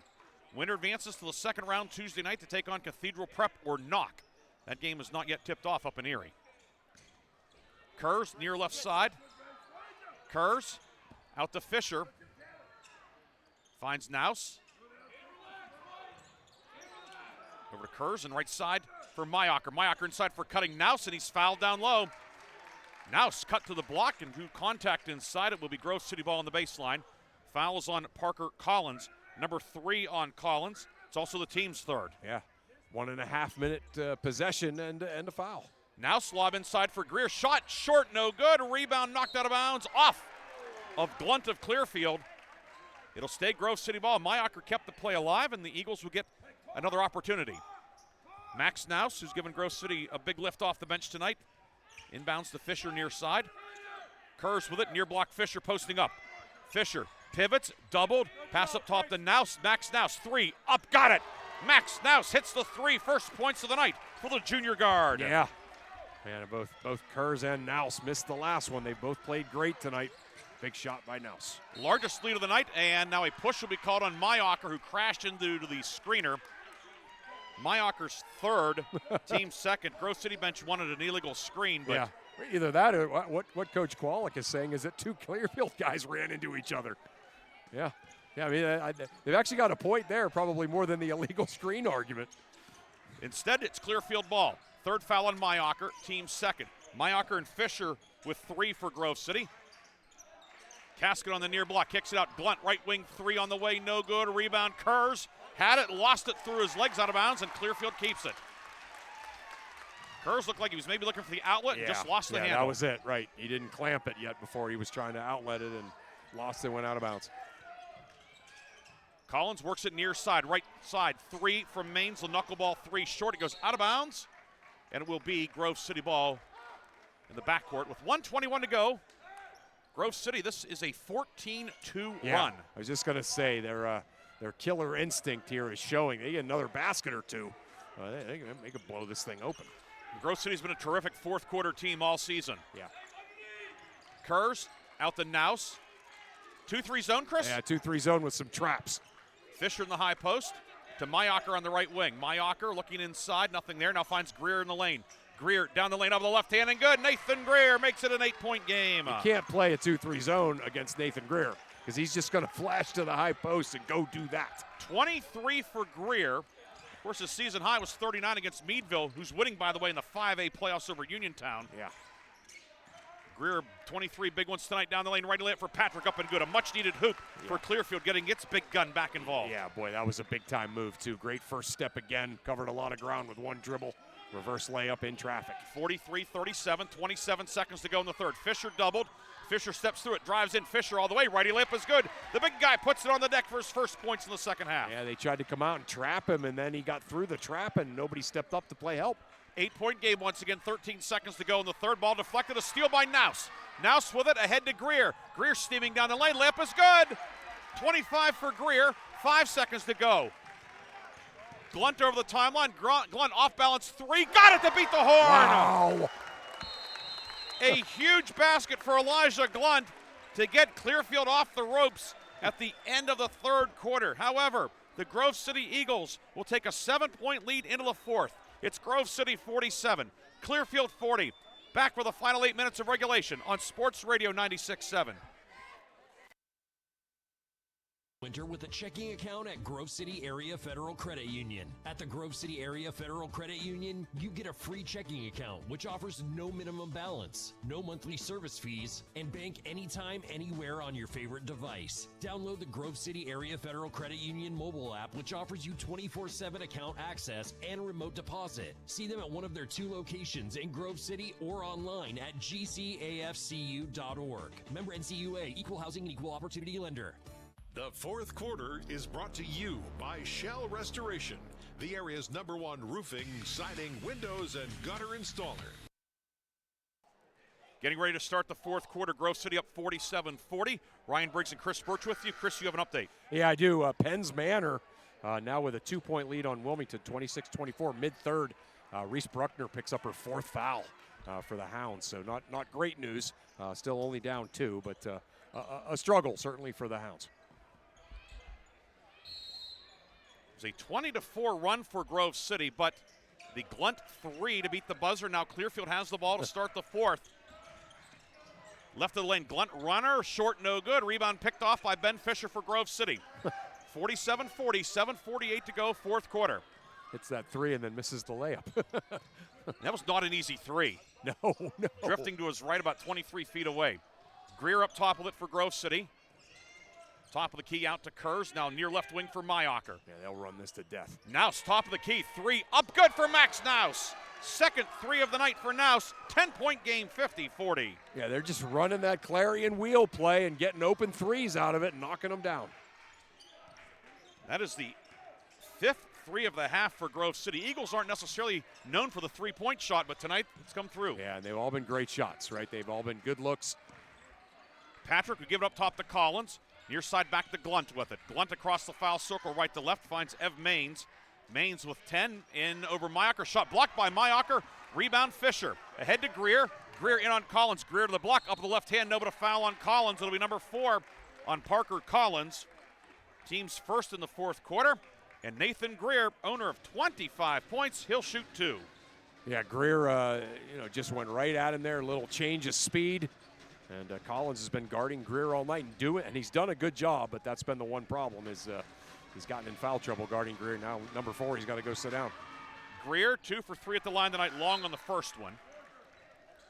Winner advances to the second round Tuesday night to take on Cathedral Prep or Knock. That game is not yet tipped off up in Erie. Kurz near left side. Kurz out to Fisher. Finds Naus. Over to Kurz and right side for Mayocker. Mayocker inside for cutting Naus, and he's fouled down low. Naus cut to the block and drew contact inside. It will be Grove City ball on the baseline. Foul is on Parker Collins. Number 3 on Collins. It's also the team's third. Yeah, 1.5 minute possession and a foul. Now slob inside for Greer. Shot short, no good. Rebound knocked out of bounds off of Glunt of Clearfield. It'll stay Grove City ball. Mayocker kept the play alive, and the Eagles will get another opportunity. Max Naus, who's given Grove City a big lift off the bench tonight. Inbounds to Fisher near side. Kurz with it, near block Fisher posting up. Fisher pivots, doubled, pass up top to Naus. Max Naus, 3, up, got it. Max Naus hits the 3, first points of the night for the junior guard. Yeah, man, both Kurz and Naus missed the last one. They both played great tonight. Big shot by Naus. Largest lead of the night, and now a push will be called on Mayocker, who crashed into the screener. Mayocker's third, team second. Grove City bench wanted an illegal screen, but yeah, either that or what Coach Kwolek is saying is that 2 Clearfield guys ran into each other. Yeah, I mean, they've actually got a point there, probably more than the illegal screen argument. Instead, it's Clearfield ball. Third foul on Mayocker, team second. Mayocker and Fisher with 3 for Grove City. Kaskin on the near block, kicks it out. Blunt, right wing 3 on the way, no good. Rebound, Kurz had it, lost it through his legs out of bounds, and Clearfield keeps it. Kurz looked like he was maybe looking for the outlet and just lost the handle. That was it, right. He didn't clamp it yet before he was trying to outlet it and lost it, went out of bounds. Collins works it near side, right side. 3 from Maines, the knuckleball 3 short. It goes out of bounds, and it will be Grove City ball in the backcourt with 1:21 to go. Grove City, this is a 14-2 run. I was just going to say their killer instinct here is showing. They get another basket or 2. They could blow this thing open. Grove City's been a terrific fourth quarter team all season. Yeah. Kurz out to Naus. 2-3 zone, Chris? Yeah, 2-3 zone with some traps. Fisher in the high post to Mayocker on the right wing. Mayocker looking inside, nothing there. Now finds Greer in the lane. Greer down the lane over the left hand and good. Nathan Greer makes it an 8-point game. You can't play a 2-3 zone against Nathan Greer because he's just going to flash to the high post and go do that. 23 for Greer. Of course, his season high was 39 against Meadville, who's winning, by the way, in the 5A playoffs over Uniontown. Yeah. Greer, 23 big ones tonight down the lane. Right layup for Patrick, up and good. A much-needed hoop for Clearfield, getting its big gun back involved. Yeah, boy, that was a big-time move, too. Great first step again. Covered a lot of ground with one dribble. Reverse layup in traffic. 43-37, 27 seconds to go in the third. Fisher doubled. Fisher steps through it, drives in. Fisher all the way. Righty layup is good. The big guy puts it on the deck for his first points in the second half. Yeah, they tried to come out and trap him, and then he got through the trap, and nobody stepped up to play help. 8-point game once again, 13 seconds to go in the third. Ball deflected, a steal by Naus. Naus with it, ahead to Greer. Greer steaming down the lane, layup is good. 25 for Greer, 5 seconds to go. Glunt over the timeline, Glunt off balance 3, got it to beat the horn. Wow. A huge basket for Elijah Glunt to get Clearfield off the ropes at the end of the third quarter. However, the Grove City Eagles will take a 7-point lead into the fourth. It's Grove City 47, Clearfield 40. Back for the final 8 minutes of regulation on Sports Radio 96.7. Swinter with a checking account at Grove City Area Federal Credit Union. At the Grove City Area Federal Credit Union, you get a free checking account, which offers no minimum balance, no monthly service fees, and bank anytime, anywhere on your favorite device. Download the Grove City Area Federal Credit Union mobile app, which offers you 24/7 account access and remote deposit. See them at one of their 2 locations in Grove City or online at gcafcu.org. Member NCUA, Equal Housing and Equal Opportunity Lender. The fourth quarter is brought to you by Shell Restoration, the area's #1 roofing, siding, windows, and gutter installer. Getting ready to start the fourth quarter. Grove City up 47-40. Ryan Briggs and Chris Burtch with you. Chris, you have an update. Yeah, I do. Penns Manor now with a 2-point lead on Wilmington, 26-24, mid-third. Reese Bruckner picks up her 4th foul for the Hounds, so not great news. Still only down 2, but a struggle certainly for the Hounds. It's a 20-4 run for Grove City, but the Glunt 3 to beat the buzzer. Now Clearfield has the ball to start the fourth. Left of the lane, Glunt runner, short, no good. Rebound picked off by Ben Fisher for Grove City. 47-40, 7:48 to go, fourth quarter. Hits that 3 and then misses the layup. That was not an easy 3. No. Drifting to his right about 23 feet away. Greer up top with it for Grove City. Top of the key out to Kurz. Now near left wing for Mayacher. Yeah, they'll run this to death. Naus, top of the key, 3 up good for Max Naus. Second 3 of the night for Naus. 10-point game, 50-40. Yeah, they're just running that Clarion wheel play and getting open 3s out of it and knocking them down. That is the 5th 3 of the half for Grove City. Eagles aren't necessarily known for the 3-point shot, but tonight it's come through. Yeah, and they've all been great shots, right? They've all been good looks. Patrick will give it up top to Collins. Near side back to Glunt with it. Glunt across the foul circle, right to left, finds Ev Maines. Maines with 10 in over Mayacher. Shot blocked by Mayacher. Rebound Fisher. Ahead to Greer. Greer in on Collins. Greer to the block. Up with the left hand. No, but a foul on Collins. It'll be number 4 on Parker Collins. Team's first in the fourth quarter. And Nathan Greer, owner of 25 points, he'll shoot 2. Yeah, Greer, just went right at him there. A little change of speed. And Collins has been guarding Greer all night and he's done a good job, but that's been the one problem is he's gotten in foul trouble guarding Greer. Now, number 4, he's got to go sit down. Greer, 2 for 3 at the line tonight, long on the first one.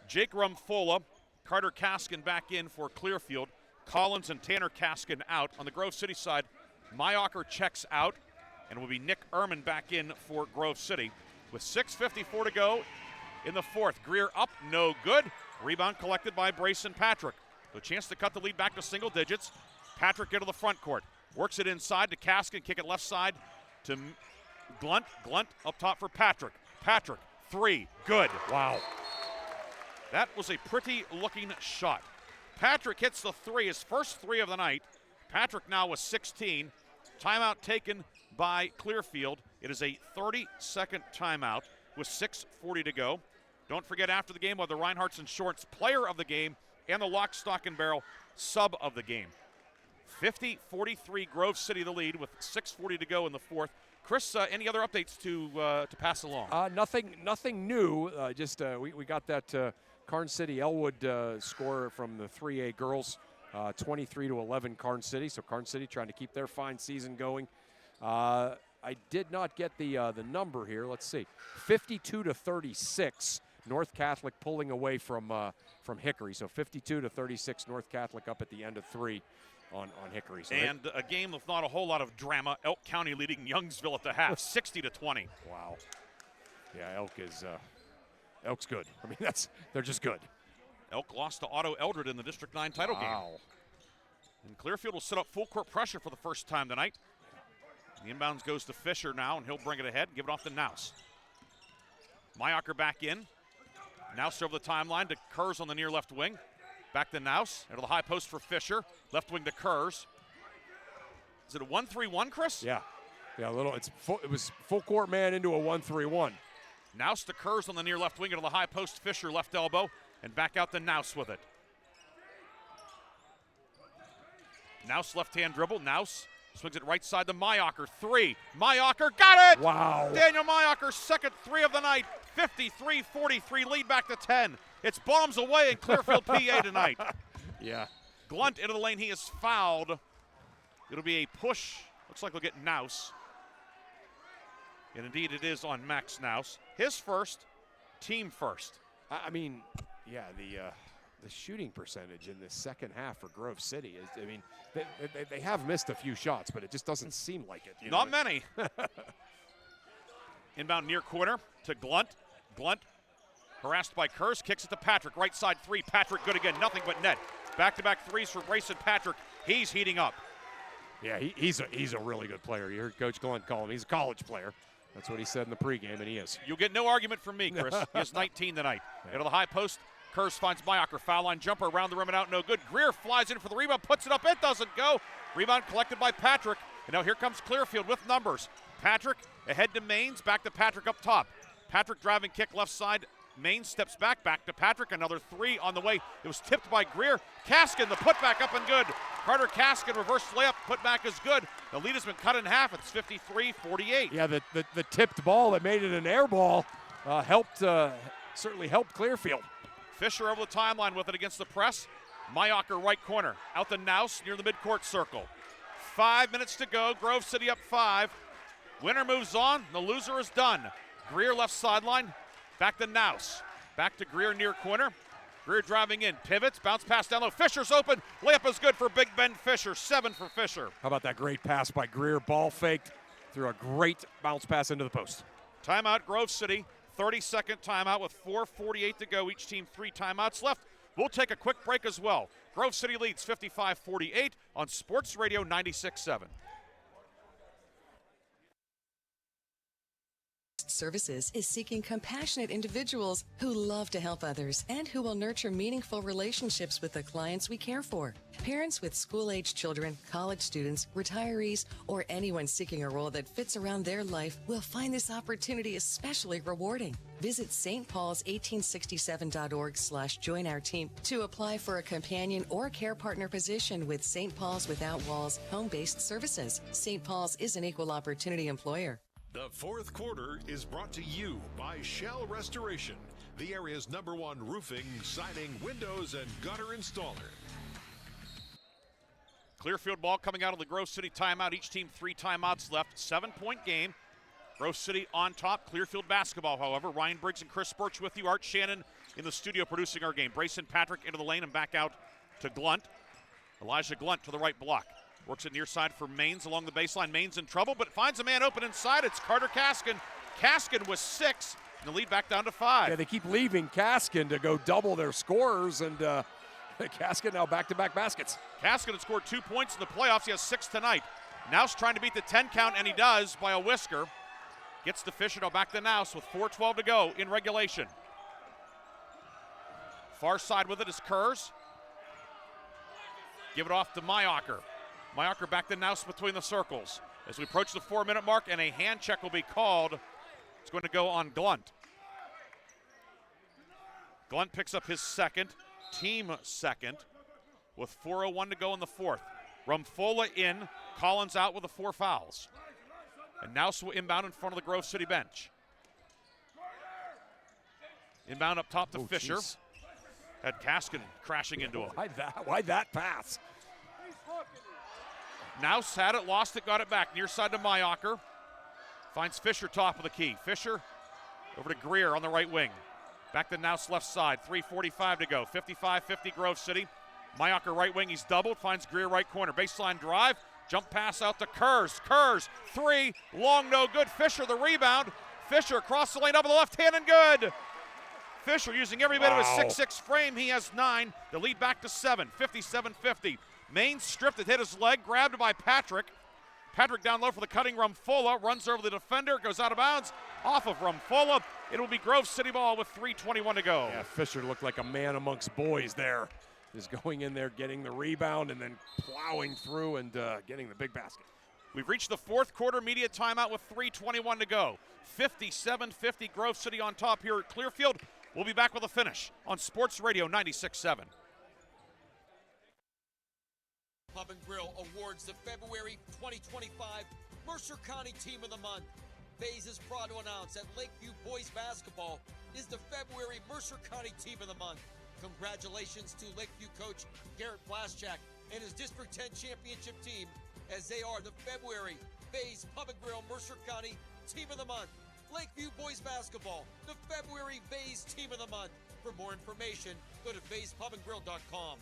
Jake Rumfola, Carter Kaskin back in for Clearfield. Collins and Tanner Kaskin out. On the Grove City side, Mayacher checks out, and will be Nick Ehrman back in for Grove City. With 6:54 to go in the fourth. Greer up, no good. Rebound collected by Brayson Patrick. A chance to cut the lead back to single digits. Patrick into the front court. Works it inside to Kaskin, kick it left side to Glunt. Glunt up top for Patrick. Patrick, 3, good. Wow. That was a pretty looking shot. Patrick hits the 3, his first 3 of the night. Patrick now with 16. Timeout taken by Clearfield. It is a 30-second timeout with 6:40 to go. Don't forget, after the game, we'll have the Reinhardt's Insurance Player of the Game and the Lock, Stock, and Barrel Sub of the Game. 50-43, Grove City the lead with 6:40 to go in the fourth. Chris, any other updates to pass along? Nothing new. We got that Karn City Elwood score from the 3A girls, 23-11 Karn City. So Karn City trying to keep their fine season going. I did not get the number here. Let's see, 52-36. North Catholic pulling away from Hickory. So 52-36, North Catholic up at the end of 3 on Hickory. So and a game with not a whole lot of drama. Elk County leading Youngsville at the half, 60-20. Wow. Yeah, Elk's good. I mean, they're just good. Elk lost to Otto Eldred in the District 9 title game. And Clearfield will set up full court pressure for the first time tonight. The inbounds goes to Fisher now, and he'll bring it ahead and give it off to Naus. Mayacher back in. Naus over the timeline to Kurz on the near left wing. Back to Naus. Into the high post for Fisher. Left wing to Kurz. Is it a 1-3-1, Chris? Yeah. Yeah, a little. It was full court man into a 1-3-1. Naus to Kurz on the near left wing into the high post. Fisher left elbow. And back out to Naus with it. Naus left hand dribble. Naus swings it right side to Mayacher. 3. Mayacher got it! Wow. Daniel Mayacher's second 3 of the night. 53-43, lead back to 10. It's bombs away in Clearfield, PA tonight. Yeah. Glunt into the lane. He is fouled It'll be a push. Looks like we'll get Naus. And indeed it is on Max Naus. His first, team first. I mean, yeah, the shooting percentage in the second half for Grove City is, I mean, they have missed a few shots, but it just doesn't seem like it. Not many. Inbound near corner to Glunt. Glunt harassed by Kurz, kicks it to Patrick. Right side three. Patrick good again. Nothing but net. Back-to-back threes for Grayson Patrick. He's heating up. Yeah, he's a really good player. You heard Coach Glunt call him. He's a college player. That's what he said in the pregame, and he is. You'll get no argument from me, Chris. He has 19 tonight. Yeah. Into the high post. Kurz finds Mayacher. Foul line jumper around the rim and out. No good. Greer flies in for the rebound. Puts it up. It doesn't go. Rebound collected by Patrick. And now here comes Clearfield with numbers. Patrick ahead to Maines. Back to Patrick up top. Patrick driving kick left side. Maines steps back to Patrick. Another three on the way. It was tipped by Greer. Kaskin, the putback up and good. Carter Kaskin, reverse layup. Putback is good. The lead has been cut in half. It's 53-48. Yeah, the tipped ball that made it an air ball certainly helped Clearfield. Fisher over the timeline with it against the press. Mayacher right corner. Out to Naus near the midcourt circle. 5 minutes to go. Grove City up 5. Winner moves on. The loser is done. Greer left sideline. Back to Naus. Back to Greer near corner. Greer driving in. Pivots. Bounce pass down low. Fisher's open. Layup is good for Big Ben Fisher. 7 for Fisher. How about that great pass by Greer? Ball faked. Threw a great bounce pass into the post. Timeout Grove City. 30-second timeout with 4:48 to go. Each team 3 timeouts left. We'll take a quick break as well. Grove City leads 55-48 on Sports Radio 96.7. Services is seeking compassionate individuals who love to help others and who will nurture meaningful relationships with the clients we care for. Parents with school-age children, college students, retirees, or anyone seeking a role that fits around their life will find this opportunity especially rewarding. Visit stpaul's1867.org/join our team to apply for a companion or care partner position with St. Paul's Without Walls home-based services. St. Paul's is an equal opportunity employer. The fourth quarter is brought to you by Shell Restoration, the area's #1 roofing, siding, windows, and gutter installer. Clearfield ball coming out of the Grove City timeout. Each team 3 timeouts left. 7-point game. Grove City on top. Clearfield basketball, however. Ryan Briggs and Chris Burtch with you. Art Shannon in the studio producing our game. Brayson Patrick into the lane and back out to Glunt. Elijah Glunt to the right block. Works it near side for Maines along the baseline. Maines in trouble, but finds a man open inside. It's Carter Kaskin. Kaskin with 6, and the lead back down to 5. Yeah, they keep leaving Kaskin to go double their scorers, and Kaskin now back-to-back baskets. Kaskin had scored 2 points in the playoffs. He has 6 tonight. Naus trying to beat the 10 count, and he does by a whisker. Gets to Fisher, now back to Naus with 4:12 to go in regulation. Far side with it is Kurz. Give it off to Mayacher. Mayacher back to Naus between the circles. As we approach the 4-minute mark, and a hand check will be called. It's going to go on Glunt. Glunt picks up his second, team second, with 4:01 to go in the fourth. Rumfola in, Collins out with the 4 fouls. And Naus will inbound in front of the Grove City bench. Inbound up top to Fisher. Geez. Had Kaskin crashing into him. Why that pass? Naus had it, lost it, got it back. Near side to Mayacher. Finds Fisher top of the key. Fisher over to Greer on the right wing. Back to Naus left side. 3:45 to go. 55-50 Grove City. Mayacher right wing. He's doubled. Finds Greer right corner. Baseline drive. Jump pass out to Kurz. Kurz, 3. Long, no good. Fisher the rebound. Fisher across the lane up with the left hand and good. Fisher using every bit of his 6'6 frame. He has 9. The lead back to 7. 57-50. Maines stripped it, hit his leg, grabbed by Patrick. Patrick down low for the cutting Rumfola, runs over the defender, goes out of bounds, off of Rumfola. It will be Grove City ball with 3:21 to go. Yeah, Fisher looked like a man amongst boys there. Just going in there, getting the rebound, and then plowing through and getting the big basket. We've reached the fourth quarter media timeout with 3:21 to go. 57-50 Grove City on top here at Clearfield. We'll be back with a finish on Sports Radio 96.7. Pub and Grill awards the February 2025 Mercer County Team of the Month. Bays is proud to announce that Lakeview Boys Basketball is the February Mercer County Team of the Month. Congratulations to Lakeview coach Garrett Blaschak and his District 10 championship team, as they are the February Bays Pub and Grill Mercer County Team of the Month. Lakeview Boys Basketball, the February Bays Team of the Month. For more information, go to BaysPubandGrill.com.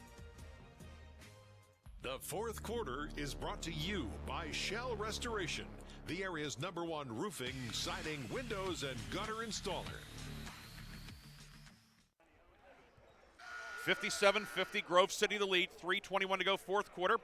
The fourth quarter is brought to you by Shell Restoration, the area's #1 roofing, siding, windows, and gutter installer. 57-50, Grove City the lead, 3:21 to go, fourth quarter.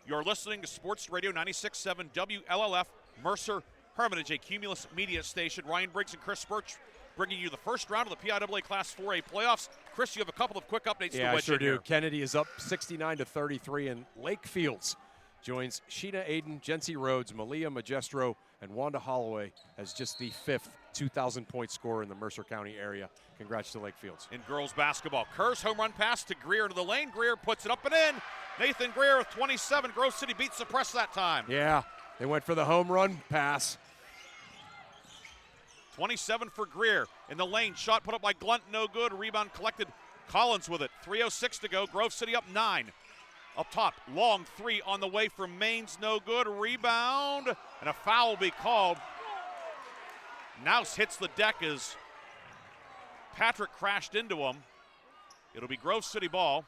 You're listening to Sports Radio 96.7 WLLF, Mercer Hermitage, a Cumulus media station. Ryan Briggs and Chris Burtch bringing you the first round of the PIAA Class 4A playoffs. Chris, you have a couple of quick updates to I wedge sure in do. here. Kennedy is up 69-33, and Lakefields joins Sheena Aiden, Jency Rhodes, Malia Magestro, and Wanda Holloway as just the 5th 2,000-point scorer in the Mercer County area. Congrats to Lakefields. In girls basketball, Kerr's home run pass to Greer into the lane. Greer puts it up and in. Nathan Greer with 27. Grove City beats the press that time. Yeah, they went for the home run pass. 27 for Greer. In the lane, shot put up by Glunt, no good. Rebound collected. Collins with it. 3:06 to go. Grove City up 9. Up top, long three on the way from Maines, no good. Rebound, and a foul will be called. Nouse hits the deck as Patrick crashed into him. It'll be Grove City ball.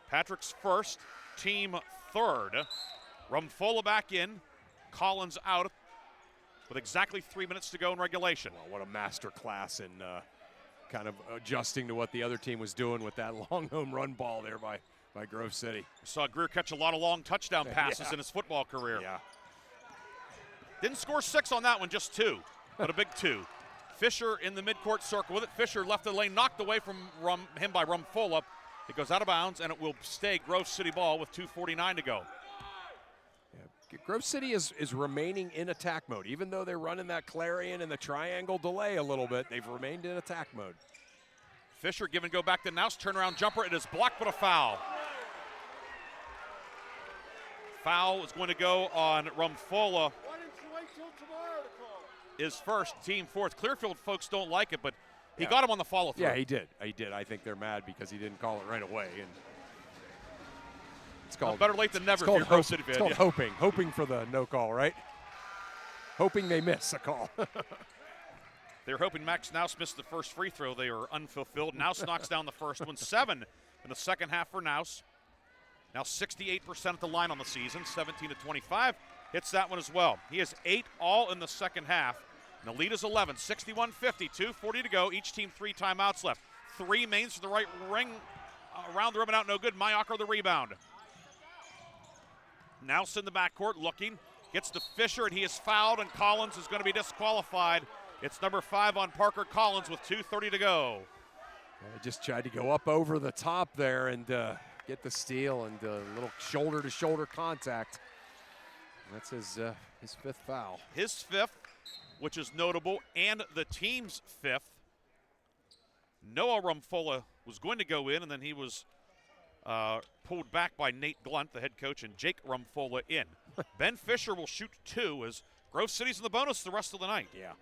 Patrick's first, team third. Rumfola back in, Collins out with exactly 3 minutes to go in regulation. Well, what a master class in kind of adjusting to what the other team was doing with that long home run ball there by Grove City. We saw Greer catch a lot of long touchdown passes in his football career. Yeah. Didn't score 6 on that one, just 2, but a big 2. Fisher in the midcourt circle with it. Fisher left the lane, knocked away from him by Rumfola. It goes out of bounds, and it will stay Grove City ball with 2:49 to go. Yeah. Grove City is remaining in attack mode. Even though they're running that Clarion and the triangle delay a little bit, they've remained in attack mode. Fisher give and go back to Nouse, turnaround jumper. It is blocked, but a foul. Foul is going to go on Rumfola. His first, team fourth. Clearfield folks don't like it, but he got him on the follow through. Yeah, he did. I think they're mad because he didn't call it right away. And it's called better late than never. It's called, if you're Grove City fan. It's called hoping for the no call, right? Hoping they miss a call. They were hoping Max Nouse missed the first free throw. They were unfulfilled. Nouse knocks down the first one. 7 in the second half for Nouse. Now 68% at the line on the season, 17-25. Hits that one as well. He has 8 all in the second half. And the lead is 11, 61-50, 2:40 to go. Each team 3 timeouts left. 3 Mains to the right ring, around the rim and out, no good. Mayocker the rebound. Nouse in the backcourt looking, gets to Fisher, and he is fouled, and Collins is going to be disqualified. It's number 5 on Parker Collins with 2:30 to go. I just tried to go up over the top there and get the steal and a little shoulder-to-shoulder contact. That's his 5th foul. His 5th, which is notable, and the team's 5th. Noah Rumfola was going to go in, and then he was pulled back by Nate Glunt, the head coach, and Jake Rumfola in. Ben Fisher will shoot 2 as Grove City's in the bonus the rest of the night. Yeah.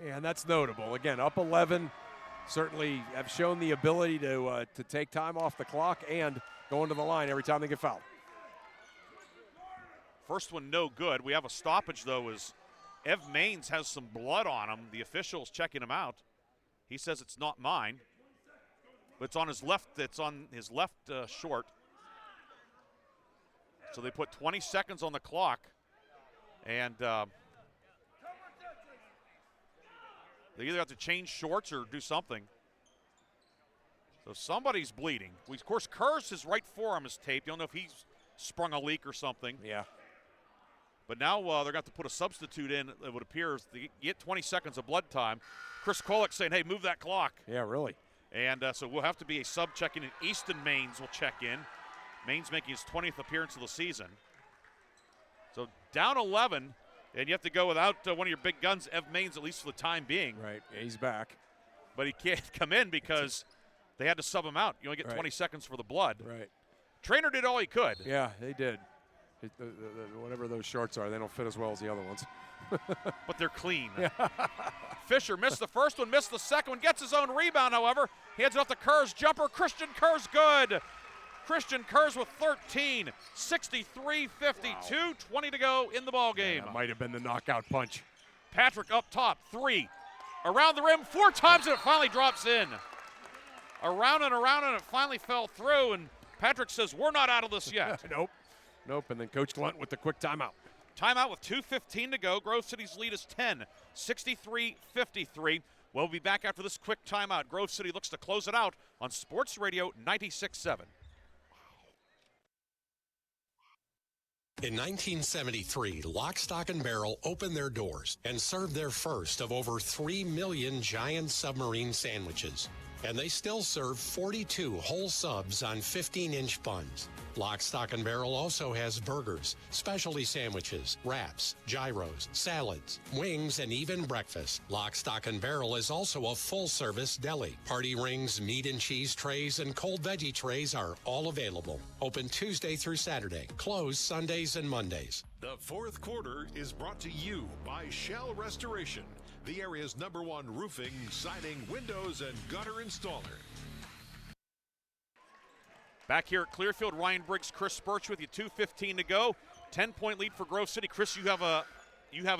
And that's notable. Again, up 11, certainly have shown the ability to take time off the clock and go into the line every time they get fouled. First one no good. We have a stoppage, though, as Ev Maines has some blood on him. The official's checking him out. He says it's not mine, but it's on his left. It's on his left short. So they put 20 seconds on the clock, and they either have to change shorts or do something. So somebody's bleeding. Of course, Kerr's his right forearm is taped. You don't know if he's sprung a leak or something. Yeah. But now they're going to put a substitute in, it would appear, to get 20 seconds of blood time. Chris Kolek saying, hey, move that clock. Yeah, really. And so we'll have to be a sub checking in. Easton Maines will check in. Maines making his 20th appearance of the season. So down 11, and you have to go without one of your big guns, Ev Maines, at least for the time being. Right, yeah, he's back. But he can't come in because they had to sub him out. You only get 20 seconds for the blood. Right. Trainer did all he could. Yeah, they did. Whatever those shorts are, they don't fit as well as the other ones. But they're clean. Yeah. Fisher missed the first one, missed the second one, gets his own rebound, however. He heads it off to Kerr's jumper. Christian Kerr's good. Christian Kurz with 13, 63-52, 20 to go in the ball game. That might have been the knockout punch. Patrick up top, 3. Around the rim 4 times, and it finally drops in. Around and around, and it finally fell through, and Patrick says, we're not out of this yet. Nope, and then Coach Glunt with the quick timeout. Timeout with 2:15 to go. Grove City's lead is 10, 63-53. We'll be back after this quick timeout. Grove City looks to close it out on Sports Radio 96.7. In 1973, Lock, Stock, and Barrel opened their doors and served their first of over 3 million giant submarine sandwiches. And they still serve 42 whole subs on 15-inch buns. Lock, Stock, and Barrel also has burgers, specialty sandwiches, wraps, gyros, salads, wings, and even breakfast. Lock, Stock, and Barrel is also a full-service deli. Party rings, meat and cheese trays, and cold veggie trays are all available. Open Tuesday through Saturday. Closed Sundays and Mondays. The fourth quarter is brought to you by Shell Restoration, the area's #1 roofing, siding, windows, and gutter installer. Back here at Clearfield, Ryan Briggs, Chris Burtch with you. 2:15 to go. 10-point lead for Grove City. Chris, you have an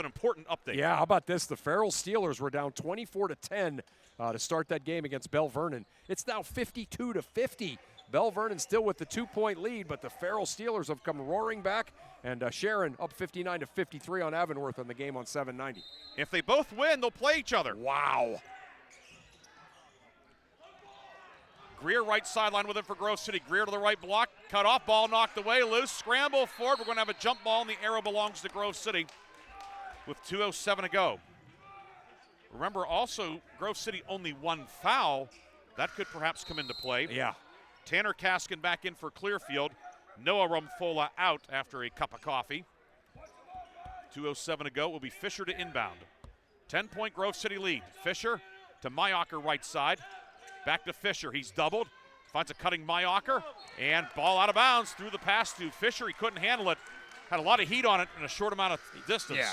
important update. Yeah, how about this? The Farrell Steelers were down 24-10 to start that game against Bell Vernon. It's now 52-50. Bell Vernon still with the 2-point lead, but the Farrell Steelers have come roaring back, and Sharon up 59-53 on Avonworth on the game on 790. If they both win, they'll play each other. Wow. Greer right sideline with it for Grove City. Greer to the right block, cut off, ball knocked away, loose, scramble forward. We're going to have a jump ball, and the arrow belongs to Grove City with 2:07 to go. Remember also, Grove City only 1 foul. That could perhaps come into play. Yeah. Tanner Kaskin back in for Clearfield. Noah Rumfola out after a cup of coffee. 2:07 to go. It will be Fisher to inbound. 10-point Grove City lead. Fisher to Mayocker right side. Back to Fisher. He's doubled. Finds a cutting Mayocker. And ball out of bounds through the pass to Fisher. He couldn't handle it. Had a lot of heat on it in a short amount of distance.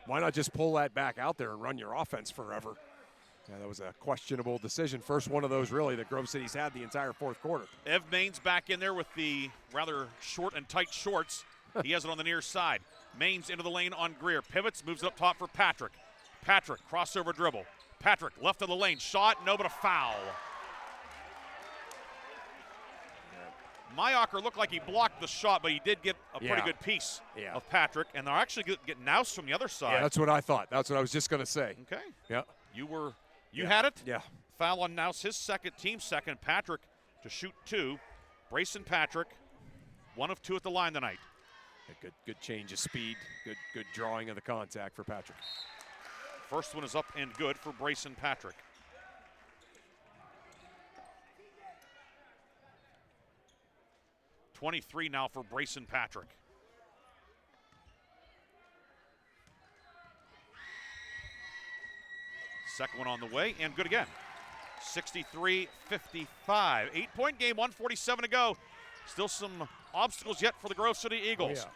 Why not just pull that back out there and run your offense forever? Yeah, that was a questionable decision. First one of those, really, that Grove City's had the entire fourth quarter. Ev Maines back in there with the rather short and tight shorts. He has it on the near side. Maines into the lane on Greer. Pivots, moves it up top for Patrick. Patrick, crossover dribble. Patrick, left of the lane. Shot, no, but a foul. Mayocker looked like he blocked the shot, but he did get a pretty good piece of Patrick. And they're actually getting Nouse from the other side. Yeah, that's what I thought. That's what I was just going to say. Okay. Yeah. You had it? Yeah. Foul on Nouse, his second, team second. Patrick to shoot 2. Brayson Patrick, 1 of 2 at the line tonight. A good change of speed. Good drawing of the contact for Patrick. First one is up and good for Brayson Patrick. .23 now for Brayson Patrick. Second one on the way, and good again. 63-55. 8-point game, 1:47 to go. Still some obstacles yet for the Grove City Eagles.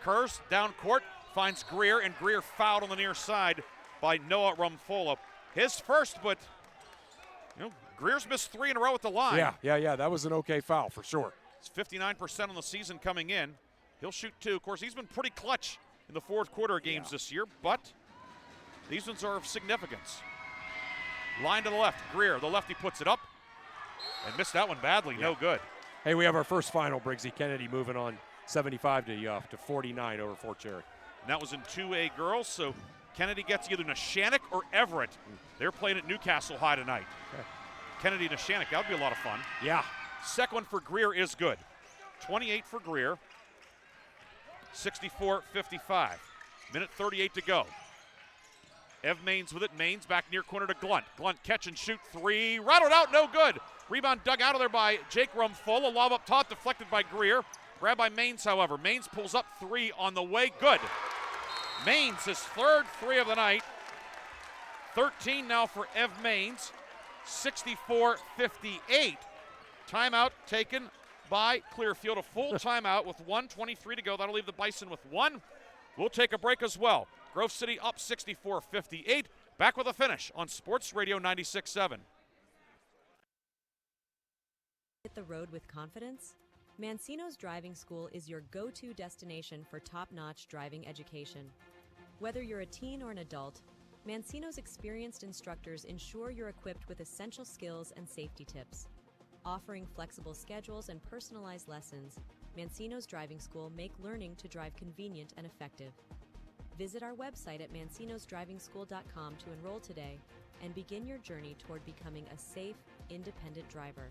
Kurz down court, finds Greer, and Greer fouled on the near side by Noah Rumfola. His first, but Greer's missed 3 in a row at the line. Yeah. That was an okay foul for sure. It's 59% on the season coming in. He'll shoot 2. Of course, he's been pretty clutch in the fourth quarter games this year, but these ones are of significance. Line to the left. Greer, the lefty, puts it up and missed that one badly. No good. Hey, we have our first final, Briggsy. Kennedy moving on 75 to 49 over Fort Cherry. And that was in 2A girls, so Kennedy gets either Neshannock or Everett. They're playing at Newcastle High tonight. Okay. Kennedy, Neshannock, that would be a lot of fun. Yeah. Second one for Greer is good. 28 for Greer. 64-55. Minute 38 to go. Ev Maines with it. Maines back near corner to Glunt. Glunt catch and shoot 3. Rattled out, no good. Rebound dug out of there by Jake Rumfola. Lob up top, deflected by Greer. Grabbed by Maines, however. Maines pulls up 3 on the way. Good. Maines, his third 3 of the night. 13 now for Ev Maines. 64-58. Timeout taken by Clearfield. A full timeout with 1:23 to go. That'll leave the Bison with 1. We'll take a break as well. Grove City up 64-58. Back with a finish on Sports Radio 96.7. the road with confidence? Mancino's Driving School is your go-to destination for top-notch driving education. Whether you're a teen or an adult, Mancino's experienced instructors ensure you're equipped with essential skills and safety tips. Offering flexible schedules and personalized lessons, Mancino's Driving School make learning to drive convenient and effective. Visit our website at mancinosdrivingschool.com to enroll today and begin your journey toward becoming a safe, independent driver.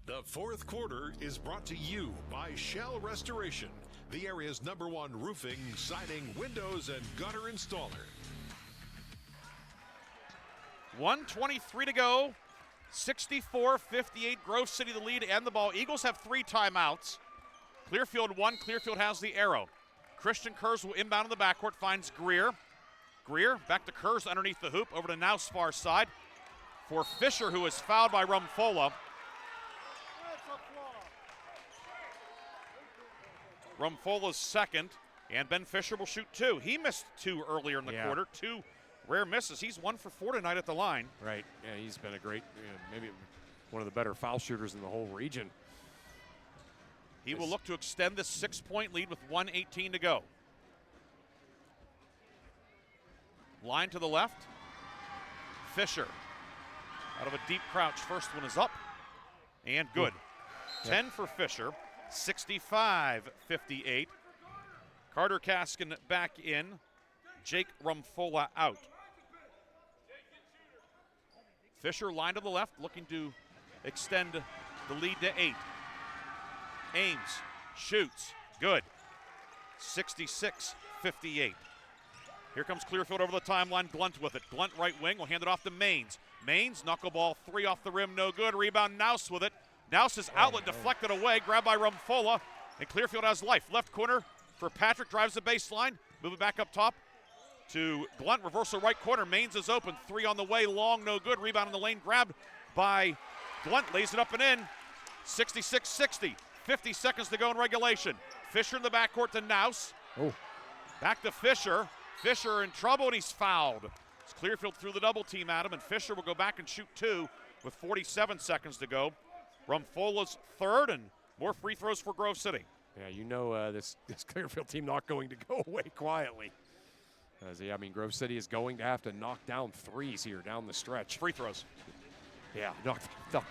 The fourth quarter is brought to you by Shell Restoration, the area's #1 roofing, siding, windows, and gutter installer. 1:23 to go. 64-58, Grove City the lead and the ball. Eagles have 3 timeouts. Clearfield 1, Clearfield has the arrow. Christian Kurz will inbound in the backcourt, finds Greer. Greer back to Kurz underneath the hoop, over to Naus far side for Fisher, who is fouled by Rumfola. Rumfola's second, and Ben Fisher will shoot 2. He missed 2 earlier in the quarter, 2 rare misses. He's 1 for 4 tonight at the line. Right, yeah, he's been a great, maybe one of the better foul shooters in the whole region. He will look to extend this 6-point lead with 1:18 to go. Line to the left. Fisher out of a deep crouch. First one is up and good. 10 for Fisher. 65-58. Carter Kaskin back in. Jake Rumfola out. Fisher line to the left, looking to extend the lead to 8. Ames shoots. Good. 66-58. Here comes Clearfield over the timeline. Glunt with it. Glunt right wing will hand it off to Maines. Maines, knuckleball 3 off the rim, no good. Rebound, Naus with it. Naus's outlet deflected away, grabbed by Rumfola, and Clearfield has life. Left corner for Patrick, drives the baseline, moving back up top to Glunt, reversal right corner. Maines is open, 3 on the way, long, no good. Rebound in the lane, grabbed by Glunt, lays it up and in. 66-60, 50 seconds to go in regulation. Fisher in the backcourt to Naus. Back to Fisher. Fisher in trouble, and he's fouled. It's Clearfield threw the double team at him, and Fisher will go back and shoot 2 with 47 seconds to go. Rumfola's third, and more free throws for Grove City. Yeah, you know this Clearfield team not going to go away quietly. I mean, Grove City is going to have to knock down threes here down the stretch. Free throws. Yeah, knock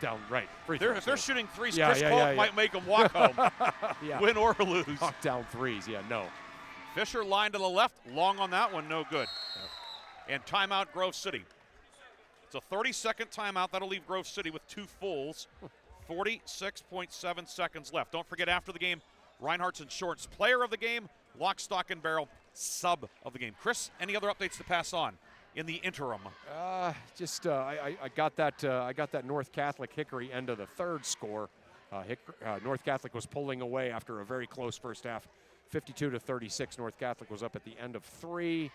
down, right. If they're shooting threes, Chris Polk might make them walk home, win or lose. Knock down threes, no. Fisher line to the left, long on that one, no good. And timeout Grove City. It's a 30-second timeout. That'll leave Grove City with 2 fulls. 46.7 seconds left. Don't forget, after the game, Reinhardt's Insurance Player of the Game, Lock, Stock, and Barrel Sub of the Game. Chris, any other updates to pass on in the interim? I got that North Catholic Hickory end of the third score. North Catholic was pulling away after a very close first half. 52-36, North Catholic was up at the end of 3.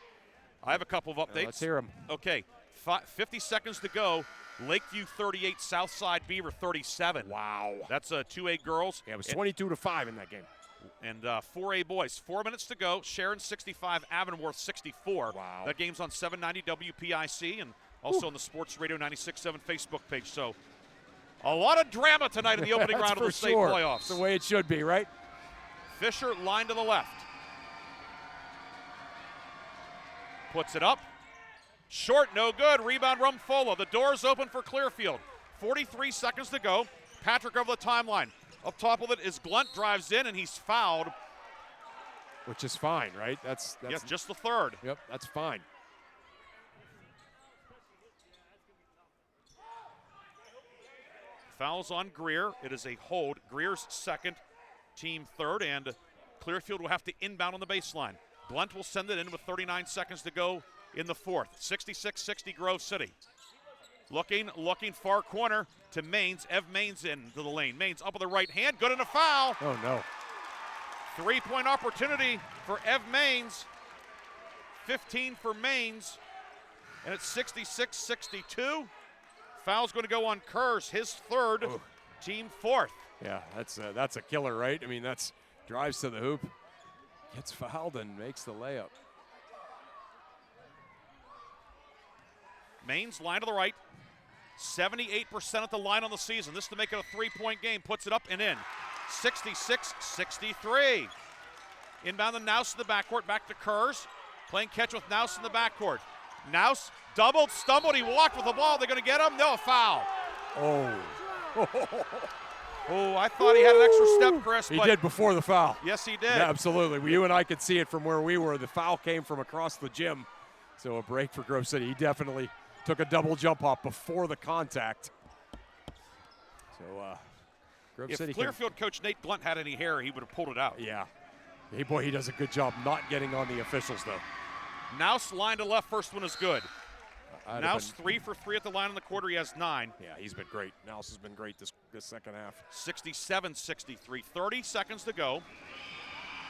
I have a couple of updates. Let's hear them. Okay, 50 seconds to go. Lakeview 38, Southside Beaver 37. Wow. That's 2A girls. Yeah, it was 22-5 in that game. And 4A boys. 4 minutes to go. Sharon 65, Avonworth 64. Wow. That game's on 790 WPIC and also on the Sports Radio 96.7 Facebook page. So a lot of drama tonight in the opening round of the state playoffs. That's the way it should be, right? Fisher line to the left. Puts it up. Short, no good. Rebound, Rumfola. The door's open for Clearfield. 43 seconds to go. Patrick over the timeline. Up top of it is Glunt, drives in, and he's fouled. Which is fine, right? That's yes, just the third. Yep, that's fine. Fouls on Greer. It is a hold. Greer's second, team third, and Clearfield will have to inbound on the baseline. Glunt will send it in with 39 seconds to go in the fourth. 66-60 Grove City. Looking far corner to Maines. Ev Maines into the lane. Maines up with the right hand. Good and a foul. Oh, no. 3-point opportunity for Ev Maines. 15 for Maines. And it's 66-62. Foul's going to go on Kurz, his third, team fourth. Yeah, that's a killer, right? I mean, that's drives to the hoop, gets fouled, and makes the layup. Maines line to the right. 78% at the line on the season. This to make it a 3-point game. Puts it up and in. 66-63. Inbound to Naus in the backcourt. Back to Kurz. Playing catch with Naus in the backcourt. Naus doubled, stumbled. He walked with the ball. They're going to get him. No, a foul. Oh. Oh, I thought he had an extra step, Chris. He did before the foul. Yes, he did. Yeah, absolutely. You and I could see it from where we were. The foul came from across the gym. So a break for Grove City. He definitely took a double jump off before the contact. So Grove City. If Clearfield coach Nate Blunt had any hair, he would have pulled it out. Yeah. Hey, boy, he does a good job not getting on the officials, though. Naus line to left. First one is good. Naus 3 for 3 at the line in the quarter. He has 9. Yeah, he's been great. Naus has been great this second half. 67-63. 30 seconds to go.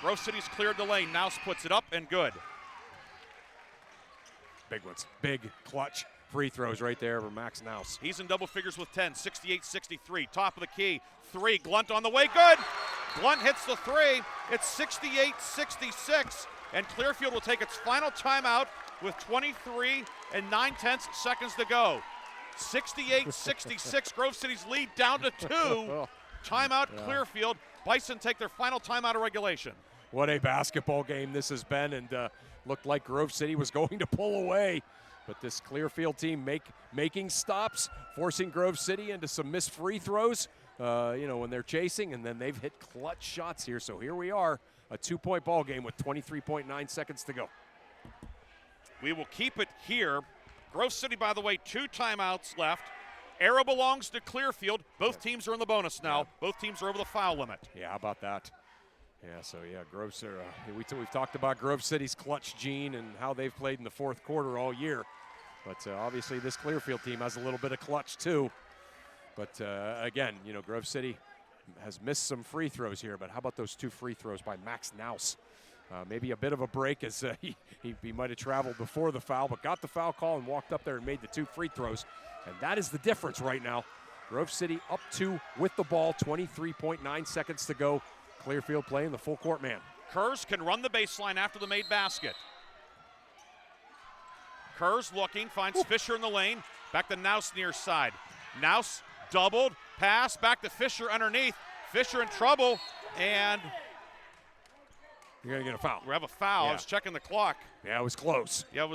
Grove City's cleared the lane. Naus puts it up and good. Big ones. Big, clutch free throws right there for Max Naus. He's in double figures with 10. 68-63. Top of the key. 3. Glunt on the way. Good. Glunt hits the 3. It's 68-66. And Clearfield will take its final timeout with 23 and 9/10 seconds to go. 68-66. Grove City's lead down to 2. Timeout, yeah. Clearfield. Bison take their final timeout of regulation. What a basketball game this has been, and looked like Grove City was going to pull away. But this Clearfield team making stops, forcing Grove City into some missed free throws, when they're chasing, and then they've hit clutch shots here. So here we are, a 2-point ball game with 23.9 seconds to go. We will keep it here. Grove City, by the way, 2 timeouts left. Arrow belongs to Clearfield. Both teams are in the bonus now. Yeah. Both teams are over the foul limit. Yeah, how about that? Yeah, so Grove City. We've talked about Grove City's clutch gene and how they've played in the fourth quarter all year. But obviously this Clearfield team has a little bit of clutch too. But again, Grove City has missed some free throws here. But how about those 2 free throws by Max Naus? Maybe a bit of a break as he might have traveled before the foul, but got the foul call and walked up there and made the 2 free throws. And that is the difference right now. Grove City up 2 with the ball, 23.9 seconds to go. Clearfield playing the full court man. Kurz can run the baseline after the made basket. Kurz looking, finds Fisher in the lane. Back to Naus near side. Naus doubled, pass, back to Fisher underneath. Fisher in trouble, and you're going to get a foul. We have a foul. Yeah. I was checking the clock. Yeah, it was close. Yeah,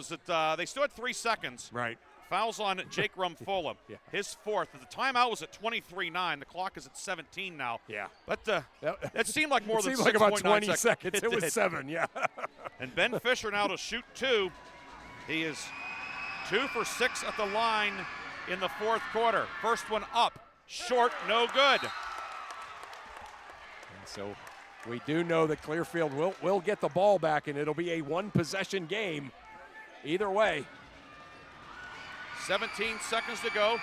they still had 3 seconds. Right. Fouls on Jake Rumfola. Yeah. His 4th. The timeout was at 23-9. The clock is at 17 now. Yeah. But it seemed like more than 6.9 seconds. It seemed like about 20 seconds. It was 7, yeah. And Ben Fisher now to shoot 2. He is 2 for 6 at the line in the fourth quarter. First one up. Short, no good. And so we do know that Clearfield will get the ball back, and it'll be a 1-possession game either way. 17 seconds to go.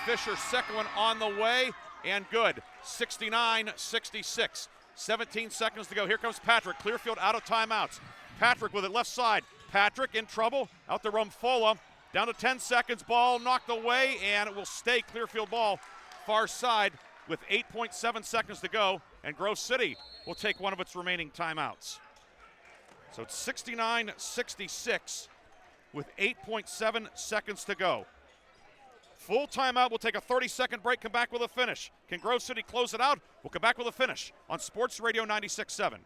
Fisher's second one on the way, and good. 69-66. 17 seconds to go. Here comes Patrick. Clearfield out of timeouts. Patrick with it left side. Patrick in trouble. Out to Rumfola. Down to 10 seconds. Ball knocked away, and it will stay Clearfield ball far side with 8.7 seconds to go. And Grove City will take one of its remaining timeouts. So it's 69-66 with 8.7 seconds to go. Full timeout. We'll take a 30-second break, come back with a finish. Can Grove City close it out? We'll come back with a finish on Sports Radio 96.7.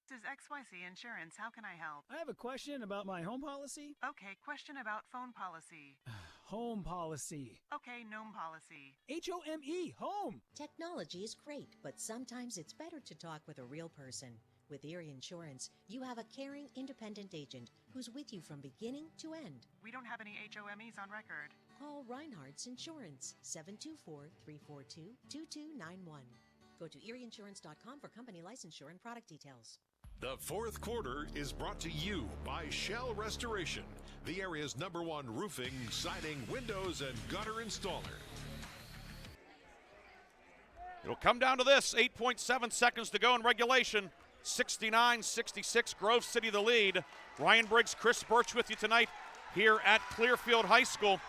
This is XYZ Insurance. How can I help? I have a question about my home policy. Okay, question about phone policy. Home policy. Okay, gnome policy. HOME, home. Technology is great, but sometimes it's better to talk with a real person. With Erie Insurance, you have a caring, independent agent who's with you from beginning to end. We don't have any HOMEs on record. Call Reinhardt's Insurance, 724-342-2291. Go to erieinsurance.com for company licensure and product details. The fourth quarter is brought to you by Shell Restoration, the area's #1 roofing, siding, windows, and gutter installer. It'll come down to this. 8.7 seconds to go in regulation. 69-66, Grove City the lead. Ryan Briggs, Chris Burtch with you tonight here at Clearfield High School.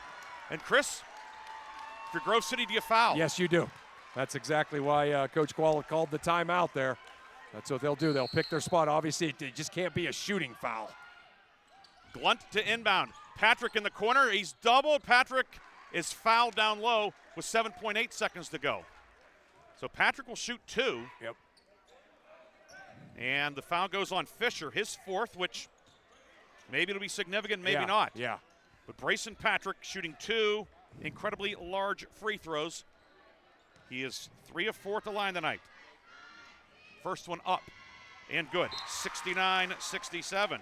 And Chris, if you're Grove City, do you foul? Yes, you do. That's exactly why Coach Qualla called the timeout there. That's what they'll do. They'll pick their spot. Obviously, it just can't be a shooting foul. Glunt to inbound. Patrick in the corner. He's doubled. Patrick is fouled down low with 7.8 seconds to go. So Patrick will shoot 2. Yep. And the foul goes on Fisher, his 4th, which maybe it'll be significant, maybe not. Yeah. But Brayson Patrick shooting 2 incredibly large free throws. He is 3 of 4 at the line tonight. First one up and good. 69-67.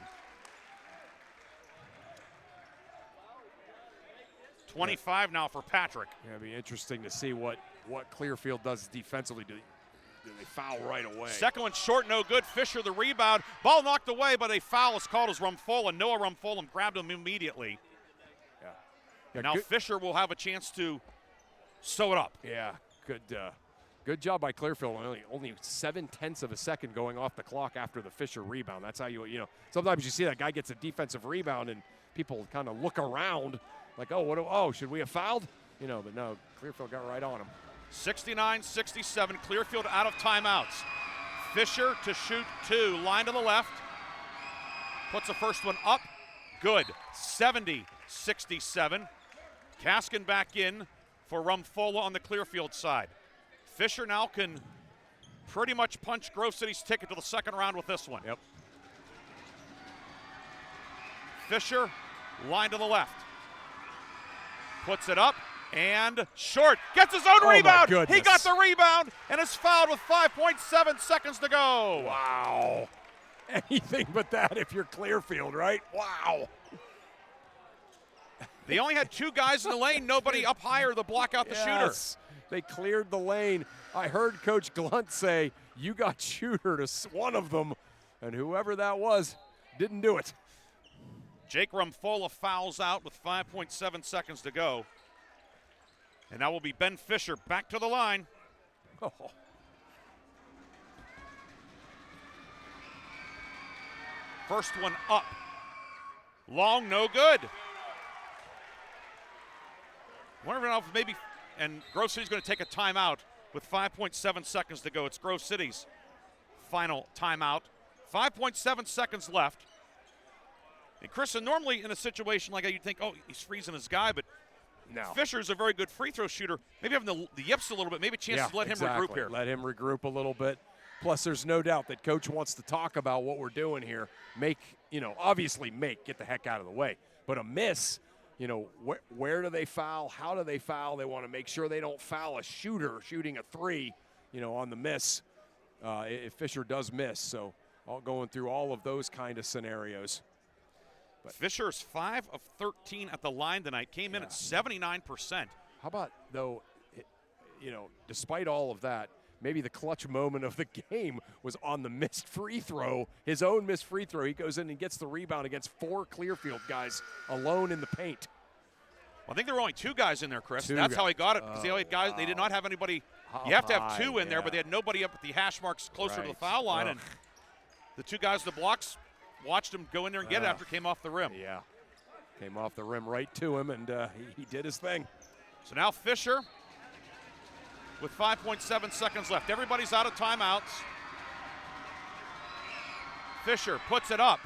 25 now for Patrick. Yeah, it'll be interesting to see what Clearfield does defensively. Do they foul right away? Second one short, no good. Fisher the rebound. Ball knocked away, but a foul is called as Rumfola. Noah Rumfola grabbed him immediately. Yeah, now Fisher will have a chance to sew it up. Yeah, good job by Clearfield. Only 0.7 of a second going off the clock after the Fisher rebound. That's how you sometimes you see that guy gets a defensive rebound and people kind of look around like, should we have fouled? But no, Clearfield got right on him. 69-67, Clearfield out of timeouts. Fisher to shoot 2, line to the left. Puts the first one up, good. 70-67. Kaskin back in for Rumfola on the Clearfield side. Fisher now can pretty much punch Grove City's ticket to the second round with this one. Yep. Fisher, line to the left. Puts it up and short. Gets his own rebound. He got the rebound and is fouled with 5.7 seconds to go. Wow. Anything but that if you're Clearfield, right? Wow. They only had 2 guys in the lane, nobody up higher to block out the shooter. They cleared the lane. I heard Coach Glunt say, you got shooter to one of them, and whoever that was didn't do it. Jake Rumfola fouls out with 5.7 seconds to go. And now will be Ben Fisher back to the line. Oh. First one up. Long, no good. Wonder if maybe, and Grove City's going to take a timeout with 5.7 seconds to go. It's Grove City's final timeout. 5.7 seconds left. And Chris, normally in a situation like that, you'd think, he's freezing his guy, but no. Fisher's a very good free throw shooter. Maybe having the yips a little bit, maybe a chance to let him regroup here. Let him regroup a little bit. Plus, there's no doubt that Coach wants to talk about what we're doing here. Get the heck out of the way. But a miss, where do they foul? How do they foul? They want to make sure they don't foul a shooter shooting a 3, on the miss if Fisher does miss. So all going through all of those kind of scenarios. But Fisher's 5 of 13 at the line tonight. Came in at 79%. How about, though, despite all of that, maybe the clutch moment of the game was on the missed free throw, his own missed free throw. He goes in and gets the rebound against 4 Clearfield guys alone in the paint. Well, I think there were only 2 guys in there, Chris. That's how he got it. Because they did not have anybody. You have to have 2 in there, but they had nobody up at the hash marks closer to the foul line. And the 2 guys at the blocks watched him go in there and get it after it came off the rim. Yeah. Came off the rim right to him, and he did his thing. So now Fisher with 5.7 seconds left. Everybody's out of timeouts. Fisher puts it up.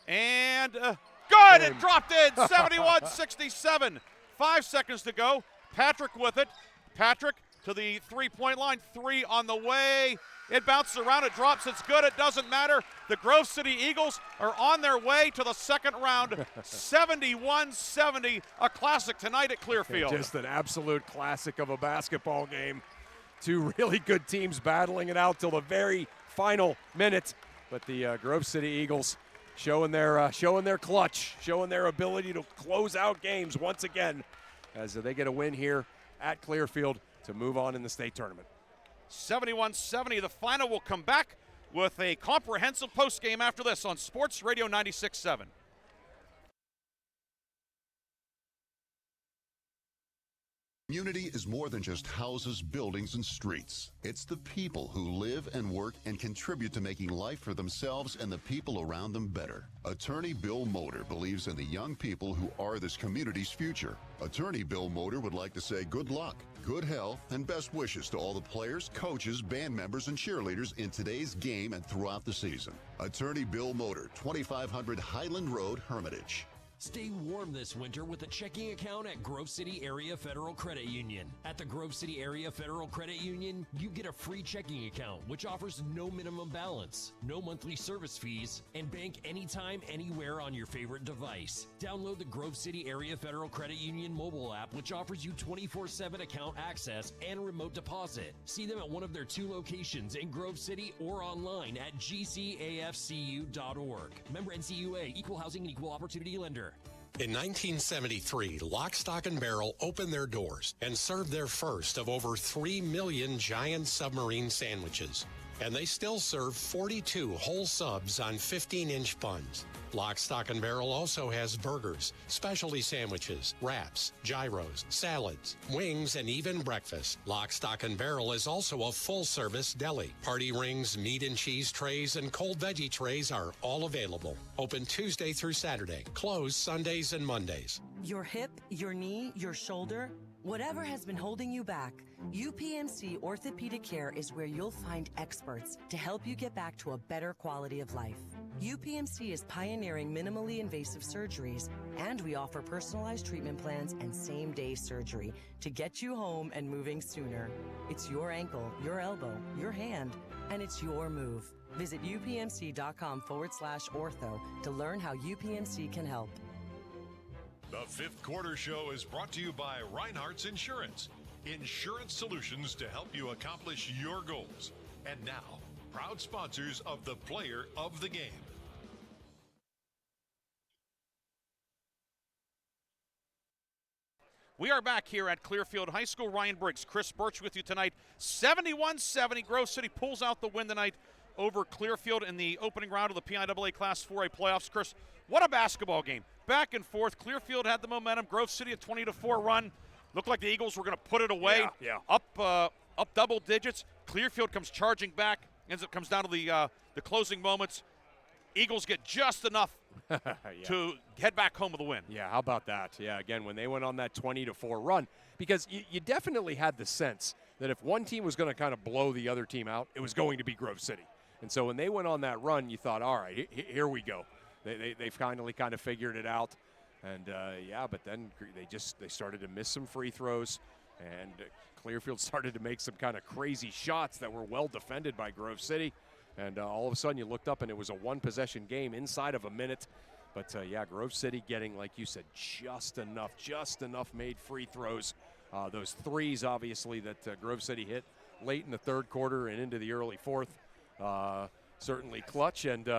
And good! It dropped in. 71-67. 5 seconds to go. Patrick with it. Patrick to the three-point line. 3 on the way. It bounces around. It drops. It's good. It doesn't matter. The Grove City Eagles are on their way to the second round. 71-70. A classic tonight at Clearfield. Just an absolute classic of a basketball game. 2 really good teams battling it out till the very final minute. But the Grove City Eagles showing their clutch, showing their ability to close out games once again as they get a win here at Clearfield to move on in the state tournament. 71-70. The final will come back with a comprehensive postgame after this on Sports Radio 96.7. Community is more than just houses, buildings, and streets. It's the people who live and work and contribute to making life for themselves and the people around them better. Attorney Bill Motor believes in the young people who are this community's future. Attorney Bill Motor would like to say good luck, good health, and best wishes to all the players, coaches, band members, and cheerleaders in today's game and throughout the season. Attorney Bill Motor, 2500 Highland Road, Hermitage. Stay warm this winter with a checking account at Grove City Area Federal Credit Union. At the Grove City Area Federal Credit Union, you get a free checking account, which offers no minimum balance, no monthly service fees, and bank anytime, anywhere on your favorite device. Download the Grove City Area Federal Credit Union mobile app, which offers you 24/7 account access and remote deposit. See them at one of their 2 locations in Grove City or online at gcafcu.org. Member NCUA, Equal Housing and Equal Opportunity Lender. In 1973, Lock, Stock, and Barrel opened their doors and served their first of over 3 million giant submarine sandwiches. And they still serve 42 whole subs on 15-inch buns. Lock, Stock, and Barrel also has burgers, specialty sandwiches, wraps, gyros, salads, wings, and even breakfast. Lock, Stock, and Barrel is also a full-service deli. Party rings, meat and cheese trays, and cold veggie trays are all available. Open Tuesday through Saturday. Closed Sundays and Mondays. Your hip, your knee, your shoulder, whatever has been holding you back, UPMC Orthopedic Care is where you'll find experts to help you get back to a better quality of life. UPMC is pioneering minimally invasive surgeries, and we offer personalized treatment plans and same-day surgery to get you home and moving sooner. It's your ankle, your elbow, your hand, and it's your move. Visit upmc.com/ortho to learn how UPMC can help. The Fifth Quarter Show is brought to you by Reinhardt's Insurance. Insurance solutions to help you accomplish your goals. And now, proud sponsors of the Player of the Game. We are back here at Clearfield High School. Ryan Briggs, Chris Burtch with you tonight. 71-70. Grove City pulls out the win tonight over Clearfield in the opening round of the PIAA Class 4A playoffs. Chris, what a basketball game. Back and forth. Clearfield had the momentum. Grove City a 20-4 run. Looked like the Eagles were going to put it away. Yeah. Up double digits. Clearfield comes charging back. Comes down to the closing moments. Eagles get just enough to head back home with a win. Yeah, how about that? Yeah, again, when they went on that 20-4 run, because you definitely had the sense that if one team was going to kind of blow the other team out, it was going to be Grove City. And so when they went on that run, you thought, all right, here we go. They finally kind of figured it out. And, but then they started to miss some free throws, and Clearfield started to make some kind of crazy shots that were well defended by Grove City. And all of a sudden you looked up and it was a one-possession game inside of a minute. But, Grove City getting, like you said, just enough made free throws. Those threes, obviously, that Grove City hit late in the third quarter and into the early fourth, certainly clutch. And,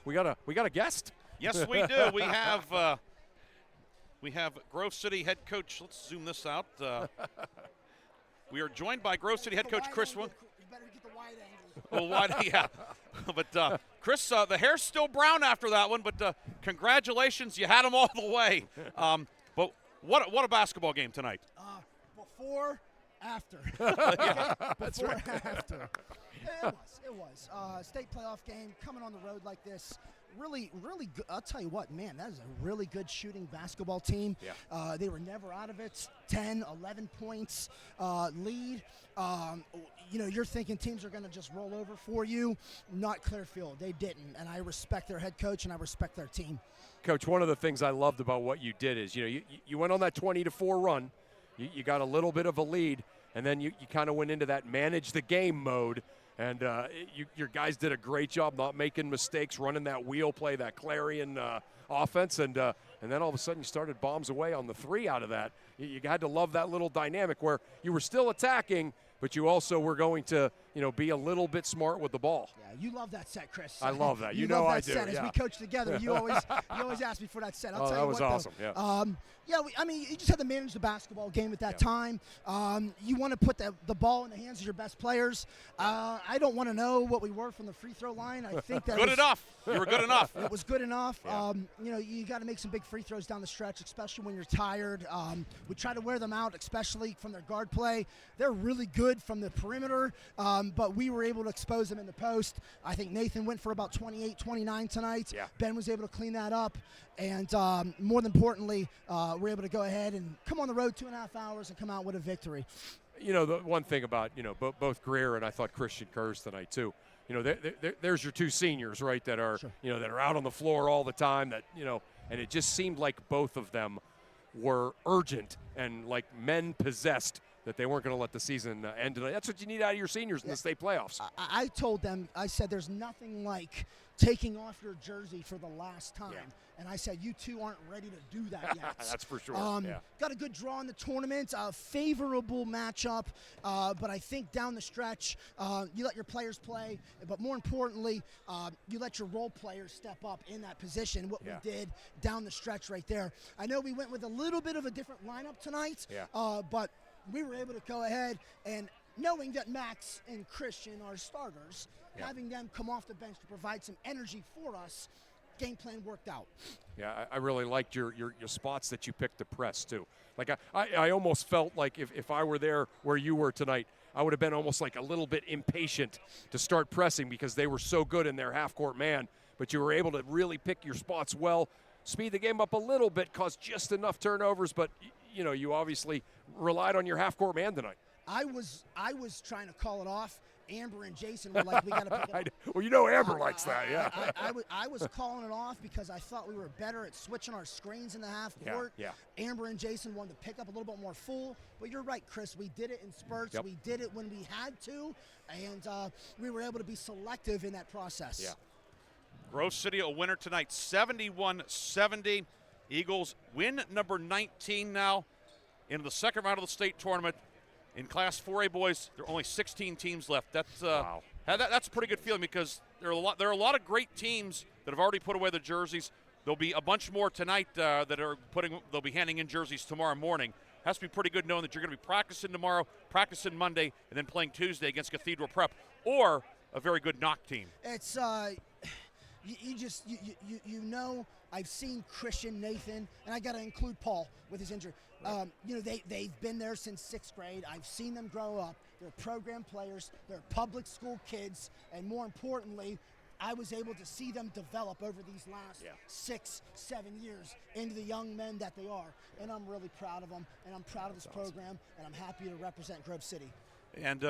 we got a guest. Yes, we do. We have Grove City head coach. Let's zoom this out. We are joined by Grove City head coach Chris. You better get the wide angle. Well, yeah. But, Chris, the hair's still brown after that one, but congratulations. You had them all the way. But what a basketball game tonight. Before, after. That's right. After. It was. State playoff game, coming on the road like this. Really, really good. I'll tell you what, man, that is a really good shooting basketball team. Yeah. They were never out of it. 10, 11 points lead. You're thinking teams are going to just roll over for you. Not Clearfield. They didn't. And I respect their head coach and I respect their team. Coach, one of the things I loved about what you did is, you went on that 20-4 run. You got a little bit of a lead, and then you kind of went into that manage the game mode. And your guys did a great job not making mistakes, running that wheel play, that Clarion offense. And then all of a sudden you started bombs away on the three out of that. You had to love that little dynamic where you were still attacking, but you also were going to, be a little bit smart with the ball. Yeah, you love that set, Chris. I love that. You know love I that do. set. As we coach together, you always ask me for that set. I'll tell you what, that was awesome. You just had to manage the basketball game at that time. You want to put the ball in the hands of your best players. I don't want to know what we were from the free throw line. I think that enough. You were good enough. It was good enough. Yeah. You got to make some big free throws down the stretch, especially when you're tired. We try to wear them out, especially from their guard play. They're really good from the perimeter. but we were able to expose them in the post. I think Nathan went for about 28, 29 tonight. Yeah. Ben was able to clean that up. And more than importantly, we're able to go ahead and come on the road 2.5 hours and come out with a victory. You know, the one thing about, both Greer and I thought Christian Kurz tonight too, there's your two seniors, right, that are, that are out on the floor all the time, that, and it just seemed like both of them were urgent and like men possessed that they weren't going to let the season end tonight. That's what you need out of your seniors in the state playoffs. I told them, I said, there's nothing like taking off your jersey for the last time. Yeah. And I said, you two aren't ready to do that yet. That's for sure. Got a good draw in the tournament, a favorable matchup, but I think down the stretch, you let your players play, but more importantly, you let your role players step up in that position, what we did down the stretch right there. I know we went with a little bit of a different lineup tonight, but we were able to go ahead and knowing that Max and Christian are starters, having them come off the bench to provide some energy for us, game plan worked out. Yeah, I really liked your spots that you picked to press, too. Like, I almost felt like if I were there where you were tonight, I would have been almost like a little bit impatient to start pressing because they were so good in their half-court man. But you were able to really pick your spots well, speed the game up a little bit, cause just enough turnovers, but, you obviously relied on your half-court man tonight. I was trying to call it off. Amber and Jason were like, we got to pick it up. Well, Amber likes that, yeah. I was calling it off because I thought we were better at switching our screens in the half court. Yeah. Amber and Jason wanted to pick up a little bit more full. But you're right, Chris. We did it in spurts. Yep. We did it when we had to. And we were able to be selective in that process. Yeah. Grove City a winner tonight, 71-70. Eagles win number 19 now into the second round of the state tournament. In Class 4A boys, there are only 16 teams left. That's wow. That's a pretty good feeling because there are a lot of great teams that have already put away the jerseys. There'll be a bunch more tonight they'll be handing in jerseys tomorrow morning. Has to be pretty good knowing that you're going to be practicing tomorrow, practicing Monday, and then playing Tuesday against Cathedral Prep or a very good knock team. It's you know, I've seen Christian, Nathan, and I got to include Paul with his injury. They've been there since 6th grade. I've seen them grow up. They're program players. They're public school kids. And more importantly, I was able to see them develop over these last 6-7 years into the young men that they are. And I'm really proud of them, and I'm proud of this program, and I'm happy to represent Grove City. And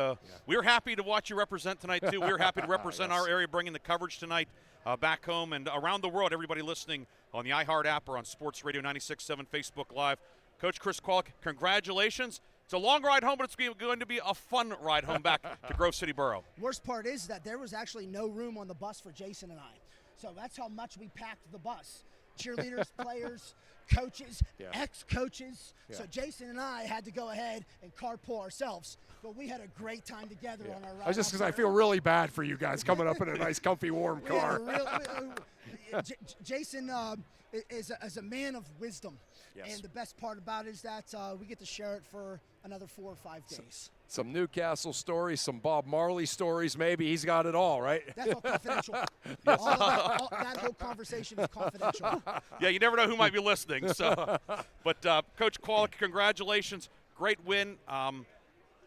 we're happy to watch you represent tonight, too. We're happy to represent our area, bringing the coverage tonight back home and around the world. Everybody listening on the iHeart app or on Sports Radio 96.7 Facebook Live. Coach Chris Kwolek, congratulations. It's a long ride home, but it's going to be a fun ride home back to Grove City Borough. Worst part is that there was actually no room on the bus for Jason and I. So that's how much we packed the bus. Cheerleaders, players, coaches, ex-coaches. Yeah. So Jason and I had to go ahead and carpool ourselves. But we had a great time together on our ride. Just because I feel really bad for you guys coming up in a nice, comfy, warm car. Jason is a man of wisdom. Yes. And the best part about it is that we get to share it for another 4 or 5 days. Some Newcastle stories, some Bob Marley stories, maybe. He's got it all, right? That's all confidential. That whole conversation is confidential. Yeah, you never know who might be listening. So, but Coach Kwolek, congratulations. Great win.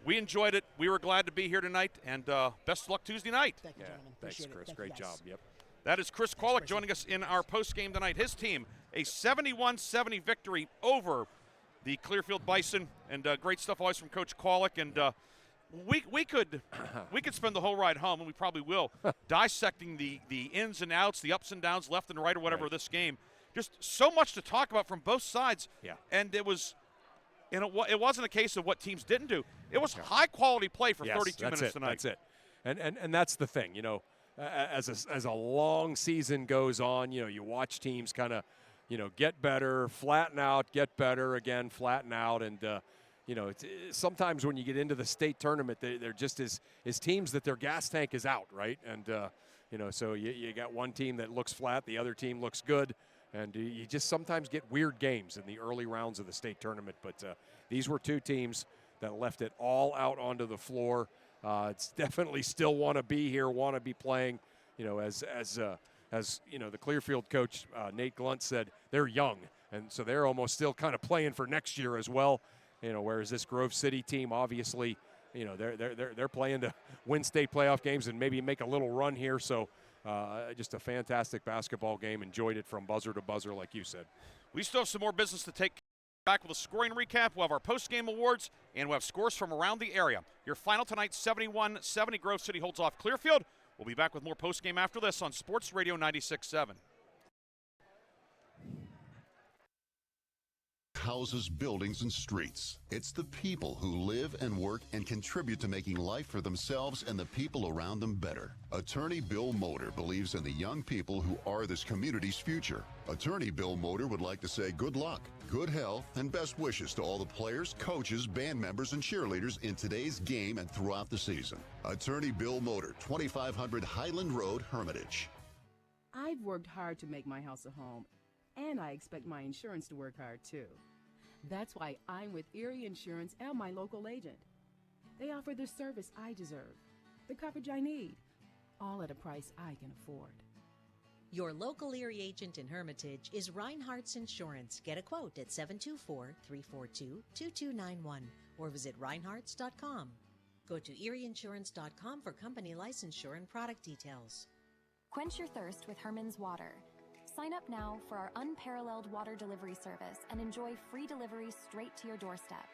We enjoyed it. We were glad to be here tonight, and best of luck Tuesday night. Thank you, gentlemen. Thanks, Chris. Great job. Yep. That is Chris Kwolek joining us in our postgame tonight. His team, a 71-70 victory over the Clearfield Bison, and great stuff always from Coach Kwolek. And we could spend the whole ride home, and we probably will, dissecting the ins and outs, the ups and downs, left and right, or whatever of this game. Just so much to talk about from both sides. Yeah. And it wasn't a case of what teams didn't do. It was high quality play for 32 minutes tonight. That's it. And that's the thing, as a long season goes on, you watch teams kind of, get better, flatten out, get better again, flatten out, and sometimes when you get into the state tournament, they're just as teams that their gas tank is out, right? And so you got one team that looks flat, the other team looks good, and you just sometimes get weird games in the early rounds of the state tournament. But these were two teams that left it all out onto the floor. It's definitely still want to be here, want to be playing. As the Clearfield coach Nate Glunt said, they're young, and so they're almost still kind of playing for next year as well. Whereas this Grove City team, obviously, they're playing to win state playoff games and maybe make a little run here. So just a fantastic basketball game. Enjoyed it from buzzer to buzzer, like you said. We still have some more business to take. Back with a scoring recap. We'll have our post-game awards, and we'll have scores from around the area. Your final tonight, 71-70. Grove City holds off Clearfield. We'll be back with more post-game after this on Sports Radio 96.7. Houses, buildings, and streets. It's the people who live and work and contribute to making life for themselves and the people around them better. Attorney Bill Motor believes in the young people who are this community's future. Attorney Bill Motor would like to say good luck, good health, and best wishes to all the players, coaches, band members, and cheerleaders in today's game and throughout the season. Attorney Bill Motor, 2500 Highland Road, Hermitage. I've worked hard to make my house a home, and I expect my insurance to work hard too. That's why I'm with Erie Insurance and my local agent. They offer the service I deserve, the coverage I need, all at a price I can afford. Your local Erie agent in Hermitage is Reinhardt's Insurance. Get a quote at 724-342-2291 or visit reinhardts.com. Go to erieinsurance.com for company licensure and product details. Quench your thirst with Herman's Water. Sign up now for our unparalleled water delivery service and enjoy free delivery straight to your doorstep.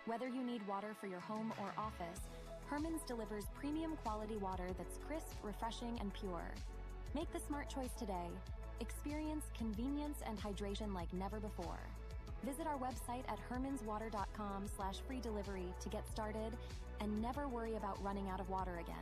Whether you need water for your home or office, Herman's delivers premium quality water that's crisp, refreshing, and pure. Make the smart choice today. Experience convenience and hydration like never before. Visit our website at hermanswater.com/free delivery to get started and never worry about running out of water again.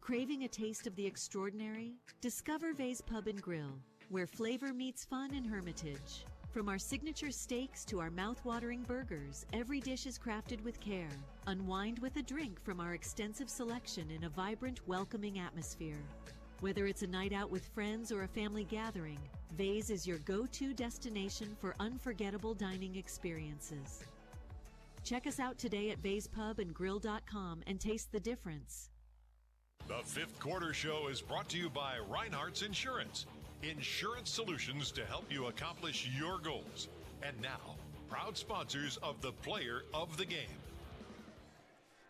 Craving a taste of the extraordinary? Discover Vay's Pub and Grill, where flavor meets fun in Hermitage. From our signature steaks to our mouth-watering burgers, every dish is crafted with care. Unwind with a drink from our extensive selection in a vibrant, welcoming atmosphere. Whether it's a night out with friends or a family gathering, Vay's is your go-to destination for unforgettable dining experiences. Check us out today at vayspubandgrill.com and taste the difference. The Fifth Quarter Show is brought to you by Reinhardt's Insurance. Insurance solutions to help you accomplish your goals. And now, proud sponsors of the Player of the Game.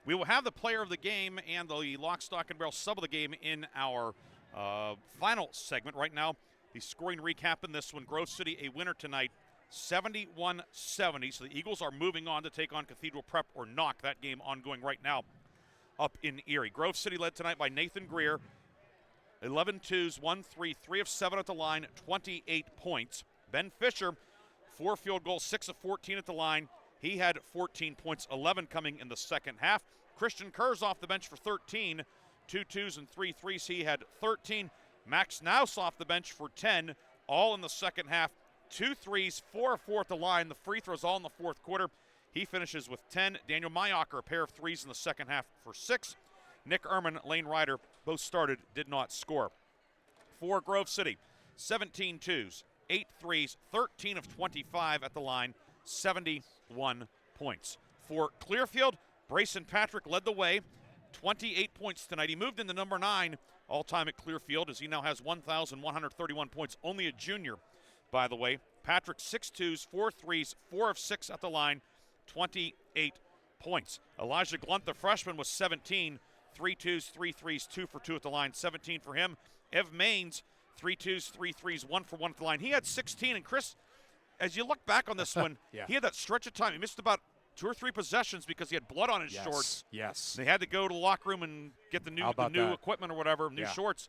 We will have the Player of the Game and the Lock, Stock, and Barrel sub of the game in our final segment. Right now, the scoring recap in this one. Grove City a winner tonight, 71-70. So the Eagles are moving on to take on Cathedral Prep or Knock. That game ongoing right now up in Erie. Grove City led tonight by Nathan Greer. 11 twos, 1 3, 3 of 7 at the line, 28 points. Ben Fisher, 4 field goals, 6 of 14 at the line. He had 14 points, 11 coming in the second half. Christian Kerr's off the bench for 13. 2 twos and 3 threes. He had 13. Max Naus off the bench for 10, all in the second half. 2 threes, 4 of 4 at the line. The free throws all in the fourth quarter. He finishes with 10. Daniel Mayocker, a pair of threes in the second half for 6. Nick Ehrman, Lane Ryder, both started, did not score. For Grove City, 17 twos, 8 threes, 13 of 25 at the line, 71 points. For Clearfield, Brayson Patrick led the way, 28 points tonight. He moved into number 9 all-time at Clearfield as he now has 1,131 points. Only a junior, by the way. Patrick, 6 twos, 4 threes, 4 of 6 at the line, 28 points. Elijah Glunt, the freshman, was 17, 3 twos, 3 threes, 2 for 2 at the line, 17 for him. Ev Maines, 3 twos, 3 threes, 1 for 1 at the line. He had 16, and Chris, as you look back on this one, yeah. He had that stretch of time. He missed about 2 or 3 possessions because he had blood on his shorts. Yes. They had to go to the locker room and get the new equipment or whatever, new shorts.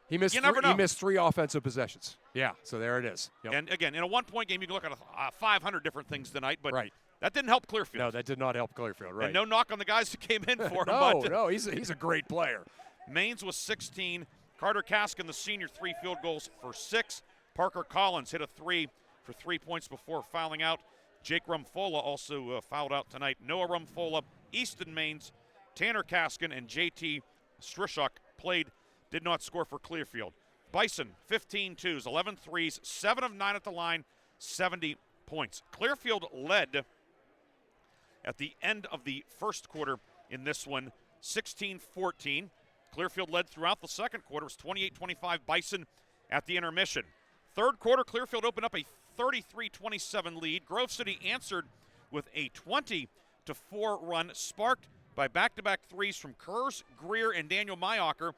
He missed, he missed 3 offensive possessions. Yeah, so there it is. Yep. And again, in a one-point game, you can look at 500 different things tonight, but that didn't help Clearfield. No, that did not help Clearfield, right. And no knock on the guys who came in for him. No, he's a great player. Maines was 16. Carter Kaskin, the senior, 3 field goals for 6. Parker Collins hit a 3 for 3 points before fouling out. Jake Rumfola also fouled out tonight. Noah Rumfola, Easton Maines, Tanner Kaskin, and JT Strishuk played, did not score for Clearfield. Bison, 15 twos, 11 threes, 7 of 9 at the line, 70 points. Clearfield led at the end of the first quarter in this one, 16-14. Clearfield led throughout the second quarter. It was 28-25 Bison at the intermission. Third quarter, Clearfield opened up a 33-27 lead. Grove City answered with a 20-4 run sparked by back-to-back threes from Kurz, Greer, and Daniel Mayocker.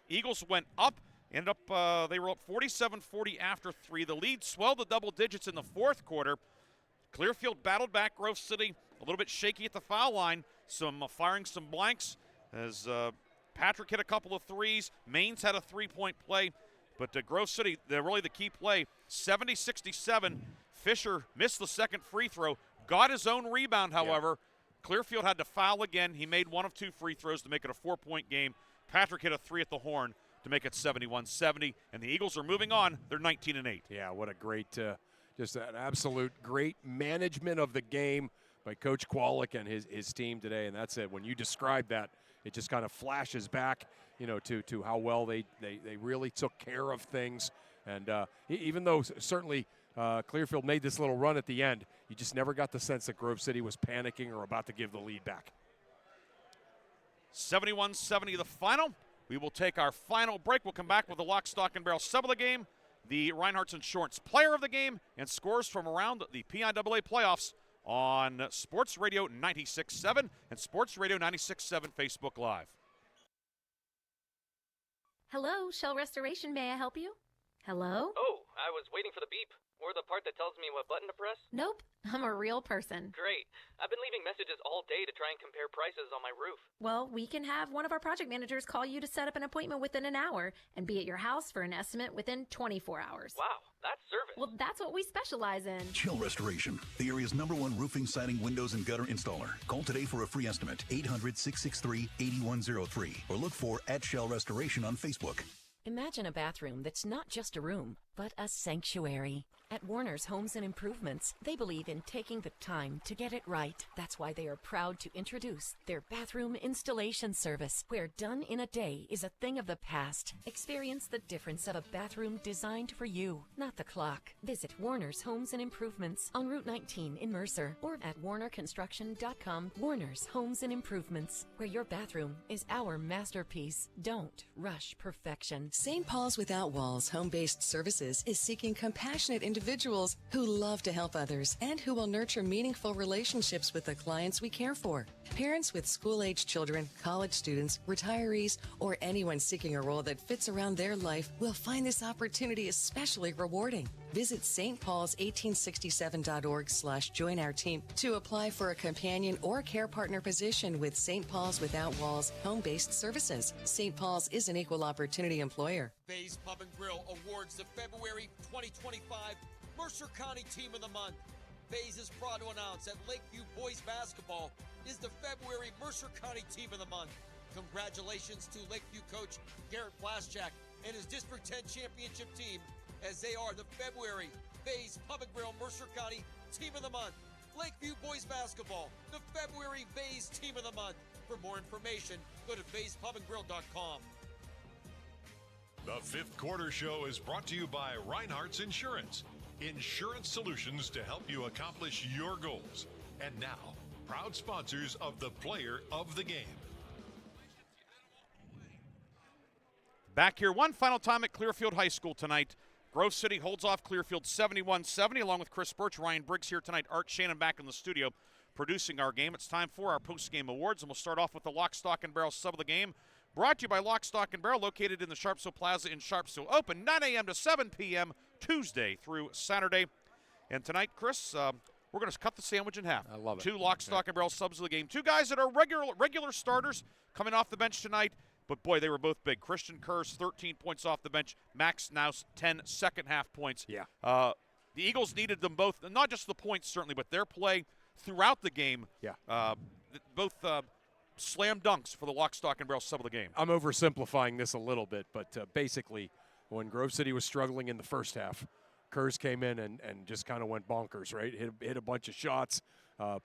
Eagles went up, they were up 47-40 after 3. The lead swelled to double digits in the fourth quarter. Clearfield battled back Grove City, a little bit shaky at the foul line, firing some blanks as Patrick hit a couple of threes. Maines had a three-point play, but Grove City, they're really the key play. 70-67, Fisher missed the second free throw, got his own rebound, however. Clearfield had to foul again. He made one of 2 free throws to make it a 4-point game. Patrick hit a 3 at the horn to make it 71-70, and the Eagles are moving on. They're 19-8. Yeah, what a great, just an absolute great management of the game by Coach Kwolek and his team today, and that's it. When you describe that, it just kind of flashes back, to how well they really took care of things. And even though certainly Clearfield made this little run at the end, you just never got the sense that Grove City was panicking or about to give the lead back. 71-70 the final. We will take our final break. We'll come back with the lock, stock, and barrel sub of the game, the Reinhardt's Insurance player of the game, and scores from around the PIAA playoffs on Sports Radio 96.7 and Sports Radio 96.7 Facebook Live. Hello, Shell Restoration. May I help you? Hello? Oh, I was waiting for the beep. Or the part that tells me what button to press? Nope, I'm a real person. Great. I've been leaving messages all day to try and compare prices on my roof. Well, we can have one of our project managers call you to set up an appointment within an hour and be at your house for an estimate within 24 hours. Wow, that's service. Well, that's what we specialize in. Shell Restoration, the area's #1 roofing, siding, windows, and gutter installer. Call today for a free estimate, 800-663-8103, or look for @Shell Restoration on Facebook. Imagine a bathroom that's not just a room, but a sanctuary. At Warner's Homes and Improvements, they believe in taking the time to get it right. That's why they are proud to introduce their bathroom installation service, where done in a day is a thing of the past. Experience the difference of a bathroom designed for you, not the clock. Visit Warner's Homes and Improvements on Route 19 in Mercer or at warnerconstruction.com. Warner's Homes and Improvements, where your bathroom is our masterpiece. Don't rush perfection. St. Paul's Without Walls Home-Based Services is seeking compassionate individuals who love to help others and who will nurture meaningful relationships with the clients we care for. Parents with school-age children, college students, retirees, or anyone seeking a role that fits around their life will find this opportunity especially rewarding. Visit stpaul's1867.org/join our team to apply for a companion or care partner position with St. Paul's Without Walls Home-Based Services. St. Paul's is an equal opportunity employer. Bay's Pub and Grill awards the February 2025 Mercer County Team of the Month. Bay's is proud to announce that Lakeview Boys Basketball is the February Mercer County Team of the Month. Congratulations to Lakeview coach Garrett Plaschak and his District 10 championship team, as they are the February Bay's Pub and Grill Mercer County Team of the Month. Lakeview Boys Basketball, the February Bay's Team of the Month. For more information, go to bayspubandgrill.com. The Fifth Quarter Show is brought to you by Reinhardt's Insurance. Insurance solutions to help you accomplish your goals. And now, proud sponsors of the Player of the Game. Back here one final time at Clearfield High School tonight. Grove City holds off Clearfield 71-70, along with Chris Burtch, Ryan Briggs here tonight. Art Shannon back in the studio producing our game. It's time for our post-game awards, and we'll start off with the Lock, Stock, and Barrel sub of the game. Brought to you by Lock, Stock, and Barrel, located in the Sharpsville Plaza in Sharpsville. Open 9 a.m. to 7 p.m. Tuesday through Saturday. And tonight, Chris, we're going to cut the sandwich in half. I love it. 2 Lock, Stock, and Barrel subs of the game. 2 guys that are regular starters coming off the bench tonight. But, boy, they were both big. Christian Kurz, 13 points off the bench. Max Naus, 10 second-half points. Yeah. The Eagles needed them both, not just the points, certainly, but their play throughout the game. Yeah. Both slam dunks for the Lock, Stock, and Barrel sub of the game. I'm oversimplifying this a little bit, but basically, when Grove City was struggling in the first half, Kurz came in and just kind of went bonkers, right? Hit a bunch of shots,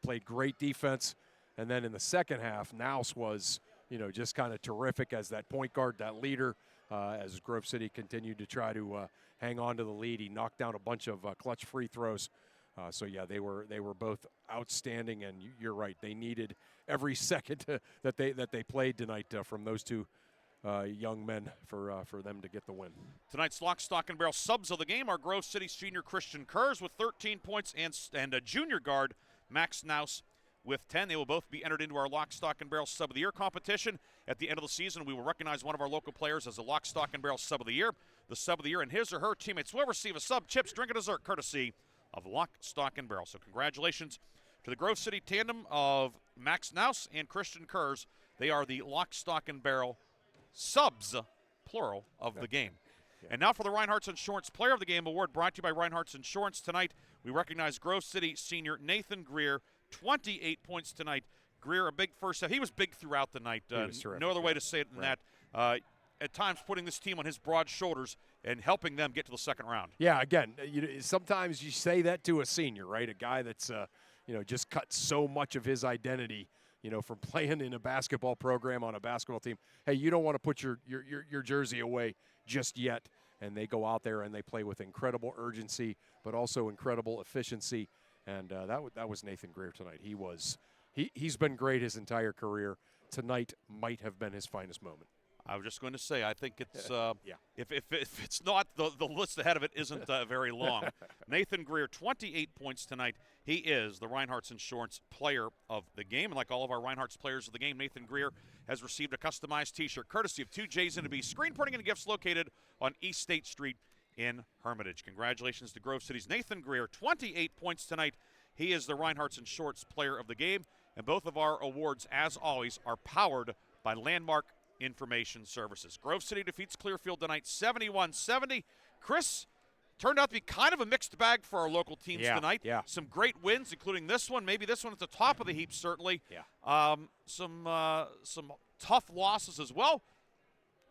played great defense, and then in the second half, Naus was – just kind of terrific as that point guard, that leader, as Grove City continued to try to hang on to the lead. He knocked down a bunch of clutch free throws. They were both outstanding, and you're right. They needed every second that they played tonight from those 2 young men for them to get the win. Tonight's Lock, Stock, and Barrel subs of the game are Grove City senior Christian Kurz with 13 points and a junior guard, Max Naus with 10. They will both be entered into our Lock, Stock, and Barrel Sub of the Year competition. At the end of the season, we will recognize one of our local players as a Lock, Stock, and Barrel Sub of the Year. The Sub of the Year and his or her teammates will receive a sub, chips, drink, and dessert courtesy of Lock, Stock, and Barrel. So congratulations to the Grove City tandem of Max Naus and Christian Kurz. They are the Lock, Stock, and Barrel subs, plural, of the game. And now for the Reinhardt's Insurance Player of the Game Award, brought to you by Reinhardt's Insurance. Tonight, we recognize Grove City senior Nathan Greer, 28 points tonight. Greer, a big first half. He was big throughout the night. He was terrific, no other way to say it than that. At times putting this team on his broad shoulders and helping them get to the second round. Yeah, again, sometimes you say that to a senior, right? A guy that's, just cut so much of his identity, from playing in a basketball program on a basketball team. Hey, you don't want to put your jersey away just yet. And they go out there and they play with incredible urgency, but also incredible efficiency. And that was Nathan Greer tonight. He's been great his entire career. Tonight might have been his finest moment. I was just going to say, I think it's if it's not, the list ahead of it isn't very long. Nathan Greer, 28 points tonight. He is the Reinhardt's Insurance Player of the Game. And like all of our Reinhardt's Players of the Game, Nathan Greer has received a customized T-shirt courtesy of 2J's and to be screen printing and gifts located on East State Street in Hermitage. Congratulations to Grove City's Nathan Greer, 28 points tonight. He is the Reinhardt's Insurance Player of the Game. And both of our awards, as always, are powered by Landmark Information Services. Grove City defeats Clearfield tonight 71-70. Chris, turned out to be kind of a mixed bag for our local teams tonight. Yeah. Some great wins, including this one. Maybe this one at the top of the heap, certainly. Yeah. Some tough losses as well.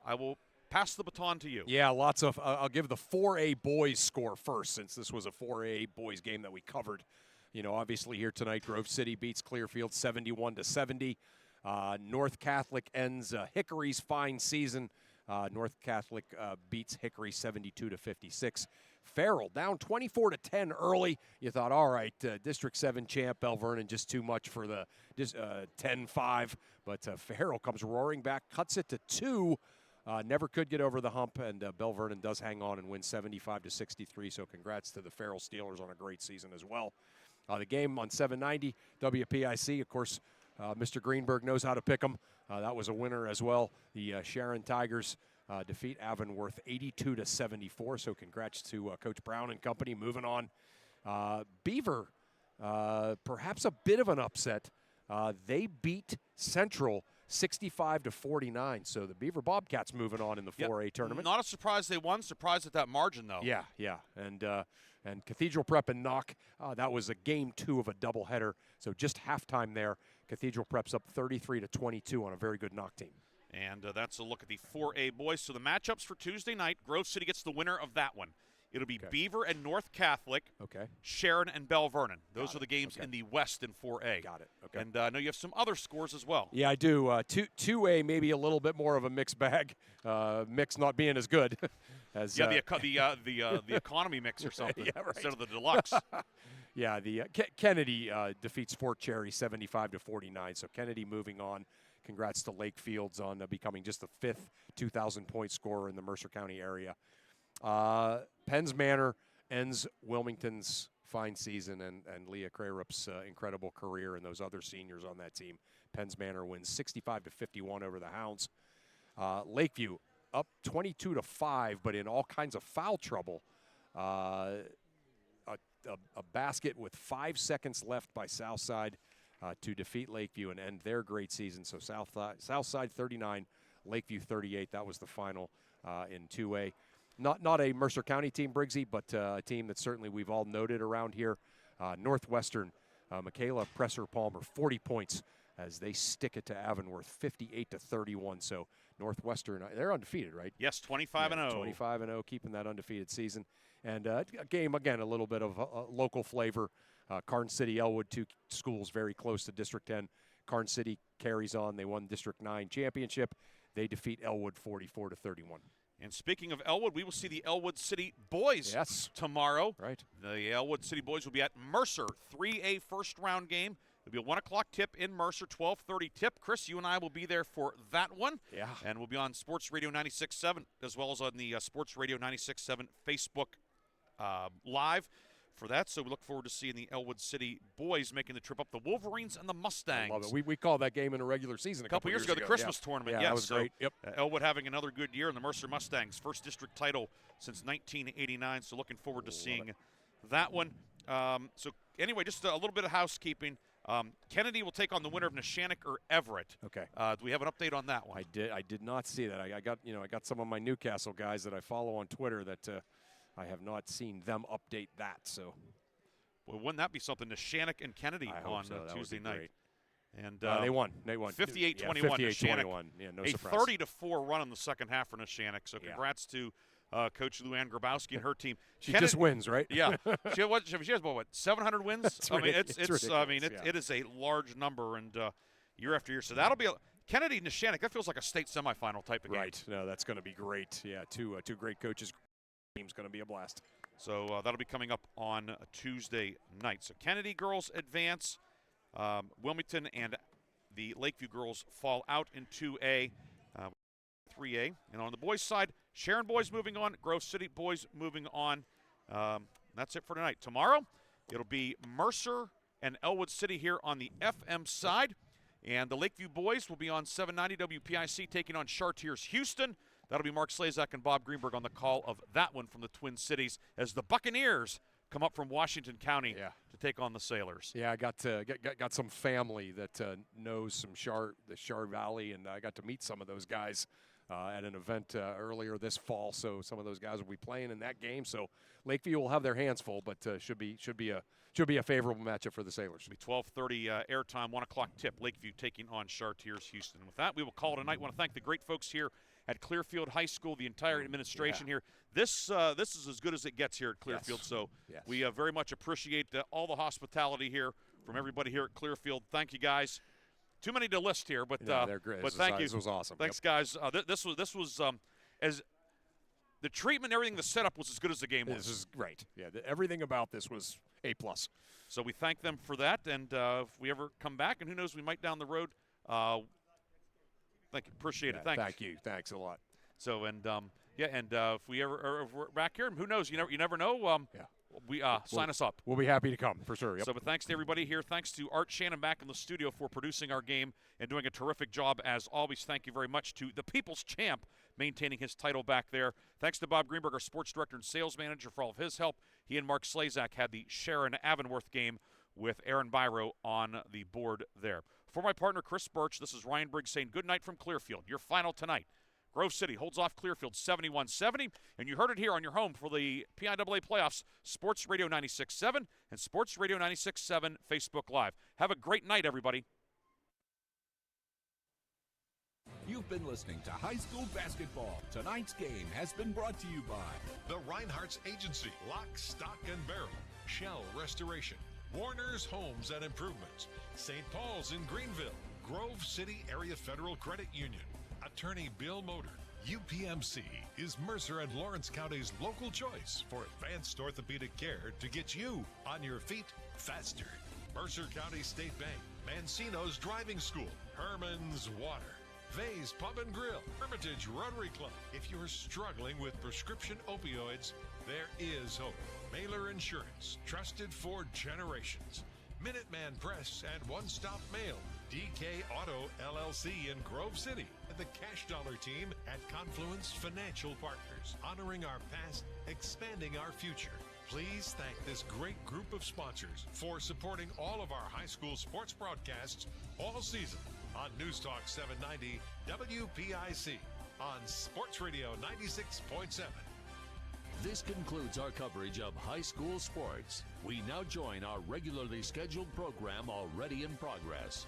I will pass the baton to you. Yeah, lots of I'll give the 4A boys score first, since this was a 4A boys game that we covered. Obviously here tonight, Grove City beats Clearfield 71-70. North Catholic ends Hickory's fine season. North Catholic beats Hickory 72-56. Farrell down 24-10 early. You thought, all right, District 7 champ Bell Vernon, just too much for the 10-5. But Farrell comes roaring back, cuts it to 2. Never could get over the hump, and Bell Vernon does hang on and win 75-63. So congrats to the Farrell Steelers on a great season as well. The game on 790 WPIC, of course. Mr. Greenberg knows how to pick them. That was a winner as well. The Sharon Tigers defeat Avonworth 82-74. So congrats to Coach Brown and company. Moving on. Beaver, perhaps a bit of an upset. They beat Central 65-49. So the Beaver Bobcats moving on in the 4A tournament. Not a surprise they won. Surprised at that margin, though. Yeah. And Cathedral Prep and Knock, that was a game 2 of a doubleheader. So just halftime there. Cathedral Prep's up 33-22 on a very good Knock team. And that's a look at the 4A boys. So the matchups for Tuesday night, Grove City gets the winner of that one. It'll be Beaver and North Catholic. Okay. Sharon and Bell Vernon. Those are the games in the West in 4A. Got it. Okay. And I know you have some other scores as well. Yeah, I do. 2A maybe a little bit more of a mixed bag. Mix not being as good as the economy mix or something instead of the deluxe. Yeah, the Kennedy defeats Fort Cherry 75-49. So Kennedy moving on. Congrats to Lake Fields on becoming just the 5th 2,000-point scorer in the Mercer County area. Penns Manor ends Wilmington's fine season and Leah Krarup's incredible career and those other seniors on that team. Penns Manor wins 65-51 over the Hounds. Lakeview up 22-5, but in all kinds of foul trouble. A basket with 5 seconds left by Southside to defeat Lakeview and end their great season. So Southside 39, Lakeview 38. That was the final in 2A. Not a Mercer County team, Briggsy, but a team that certainly we've all noted around here. Northwestern, Michaela Presser-Palmer, 40 points as they stick it to Avonworth, 58-31. So Northwestern, they're undefeated, right? Yes, 25-0. 25-0, keeping that undefeated season. And a game, again, a little bit of local flavor. Karn City, Elwood, 2 schools very close to District 10. Karn City carries on. They won District 9 championship. They defeat Elwood 44-31. And speaking of Elwood, we will see the Elwood City boys tomorrow. Right. The Elwood City boys will be at Mercer, 3A first-round game. It'll be a 1 o'clock tip in Mercer, 12:30 tip. Chris, you and I will be there for that one. Yeah. And we'll be on Sports Radio 96.7 as well as on the Sports Radio 96.7 Facebook Live. for that. So we look forward to seeing the Elwood City boys making the trip up. The Wolverines and the Mustangs. I love it. We called that game in a regular season a couple years ago. The Christmas tournament. Yeah, yes, that was great. Yep. Elwood having another good year, and the Mercer Mustangs, first district title since 1989. So looking forward to seeing that one. So anyway, just a little bit of housekeeping. Kennedy will take on the winner of Neshannock or Everett. Okay. Do we have an update on that one? I did not see that. I got some of my Newcastle guys that I follow on Twitter that I have not seen them update that. So, well, wouldn't that be something? Neshannock and Kennedy on Tuesday night. Great. And they won. 58-21. 58-21. Yeah, no surprise. A 30-4 run in the second half for Neshannock. So congrats to Coach Luann Grabowski and her team. She just wins, right? Yeah. She has what 700 wins? That's it is a large number, and year after year. So that'll be Kennedy Neshannock. That feels like a state semifinal type of game. Right. No, that's going to be great. Yeah, two great coaches. Team's going to be a blast. So that'll be coming up on Tuesday night. So Kennedy girls advance. Wilmington and the Lakeview girls fall out in 2A, 3A. And on the boys' side, Sharon boys moving on, Grove City boys moving on. That's it for tonight. Tomorrow, it'll be Mercer and Elwood City here on the FM side. And the Lakeview boys will be on 790 WPIC taking on Chartiers Houston. That'll be Mark Slazak and Bob Greenberg on the call of that one from the Twin Cities as the Buccaneers come up from Washington County to take on the Sailors. Yeah, I got some family that knows the Char Valley, and I got to meet some of those guys at an event earlier this fall. So some of those guys will be playing in that game. So Lakeview will have their hands full, but should be a favorable matchup for the Sailors. Should be 12:30 airtime, 1 o'clock tip. Lakeview taking on Chartiers Houston. With that, we will call it a night. I want to thank the great folks here at Clearfield High School, the entire administration here. This is as good as it gets here at Clearfield. Yes. So we very much appreciate all the hospitality here from everybody here at Clearfield. Thank you, guys. Too many to list here, but they're great. But thank you. This was awesome. Thanks, guys. This was as the treatment, everything, the setup was as good as the game was. This is great. Yeah, everything about this was A+. So we thank them for that, and if we ever come back, and who knows, we might down the road. Thank you. Appreciate it. Thank you. Thanks a lot. So if we ever if we're back here, who knows? You never know. Sign us up. We'll be happy to come for sure. Yep. So, but thanks to everybody here. Thanks to Art Shannon back in the studio for producing our game and doing a terrific job as always. Thank you very much to the People's Champ maintaining his title back there. Thanks to Bob Greenberg, our sports director and sales manager, for all of his help. He and Mark Slazak had the Sharon Avonworth game with Aaron Byro on the board there. For my partner, Chris Burtch, this is Ryan Briggs saying good night from Clearfield. Your final tonight. Grove City holds off Clearfield 71-70, and you heard it here on your home for the PIAA playoffs, Sports Radio 96.7 and Sports Radio 96.7 Facebook Live. Have a great night, everybody. You've been listening to High School Basketball. Tonight's game has been brought to you by the Reinhardt's Agency, Lock, Stock, and Barrel, Shell Restoration, Warner's Homes and Improvements, St. Paul's in Greenville, Grove City Area Federal Credit Union, Attorney Bill Motor. UPMC is Mercer and Lawrence County's local choice for advanced orthopedic care to get you on your feet faster. Mercer County State Bank, Mancino's Driving School, Herman's Water, Vay's Pub and Grill, Hermitage Rotary Club. If you're struggling with prescription opioids, there is hope. Mailer Insurance, trusted for generations. Minuteman Press and One Stop Mail. DK Auto LLC in Grove City. And the Cash Dollar team at Confluence Financial Partners. Honoring our past, expanding our future. Please thank this great group of sponsors for supporting all of our high school sports broadcasts all season on News Talk 790 WPIC on Sports Radio 96.7. This concludes our coverage of high school sports. We now join our regularly scheduled program already in progress.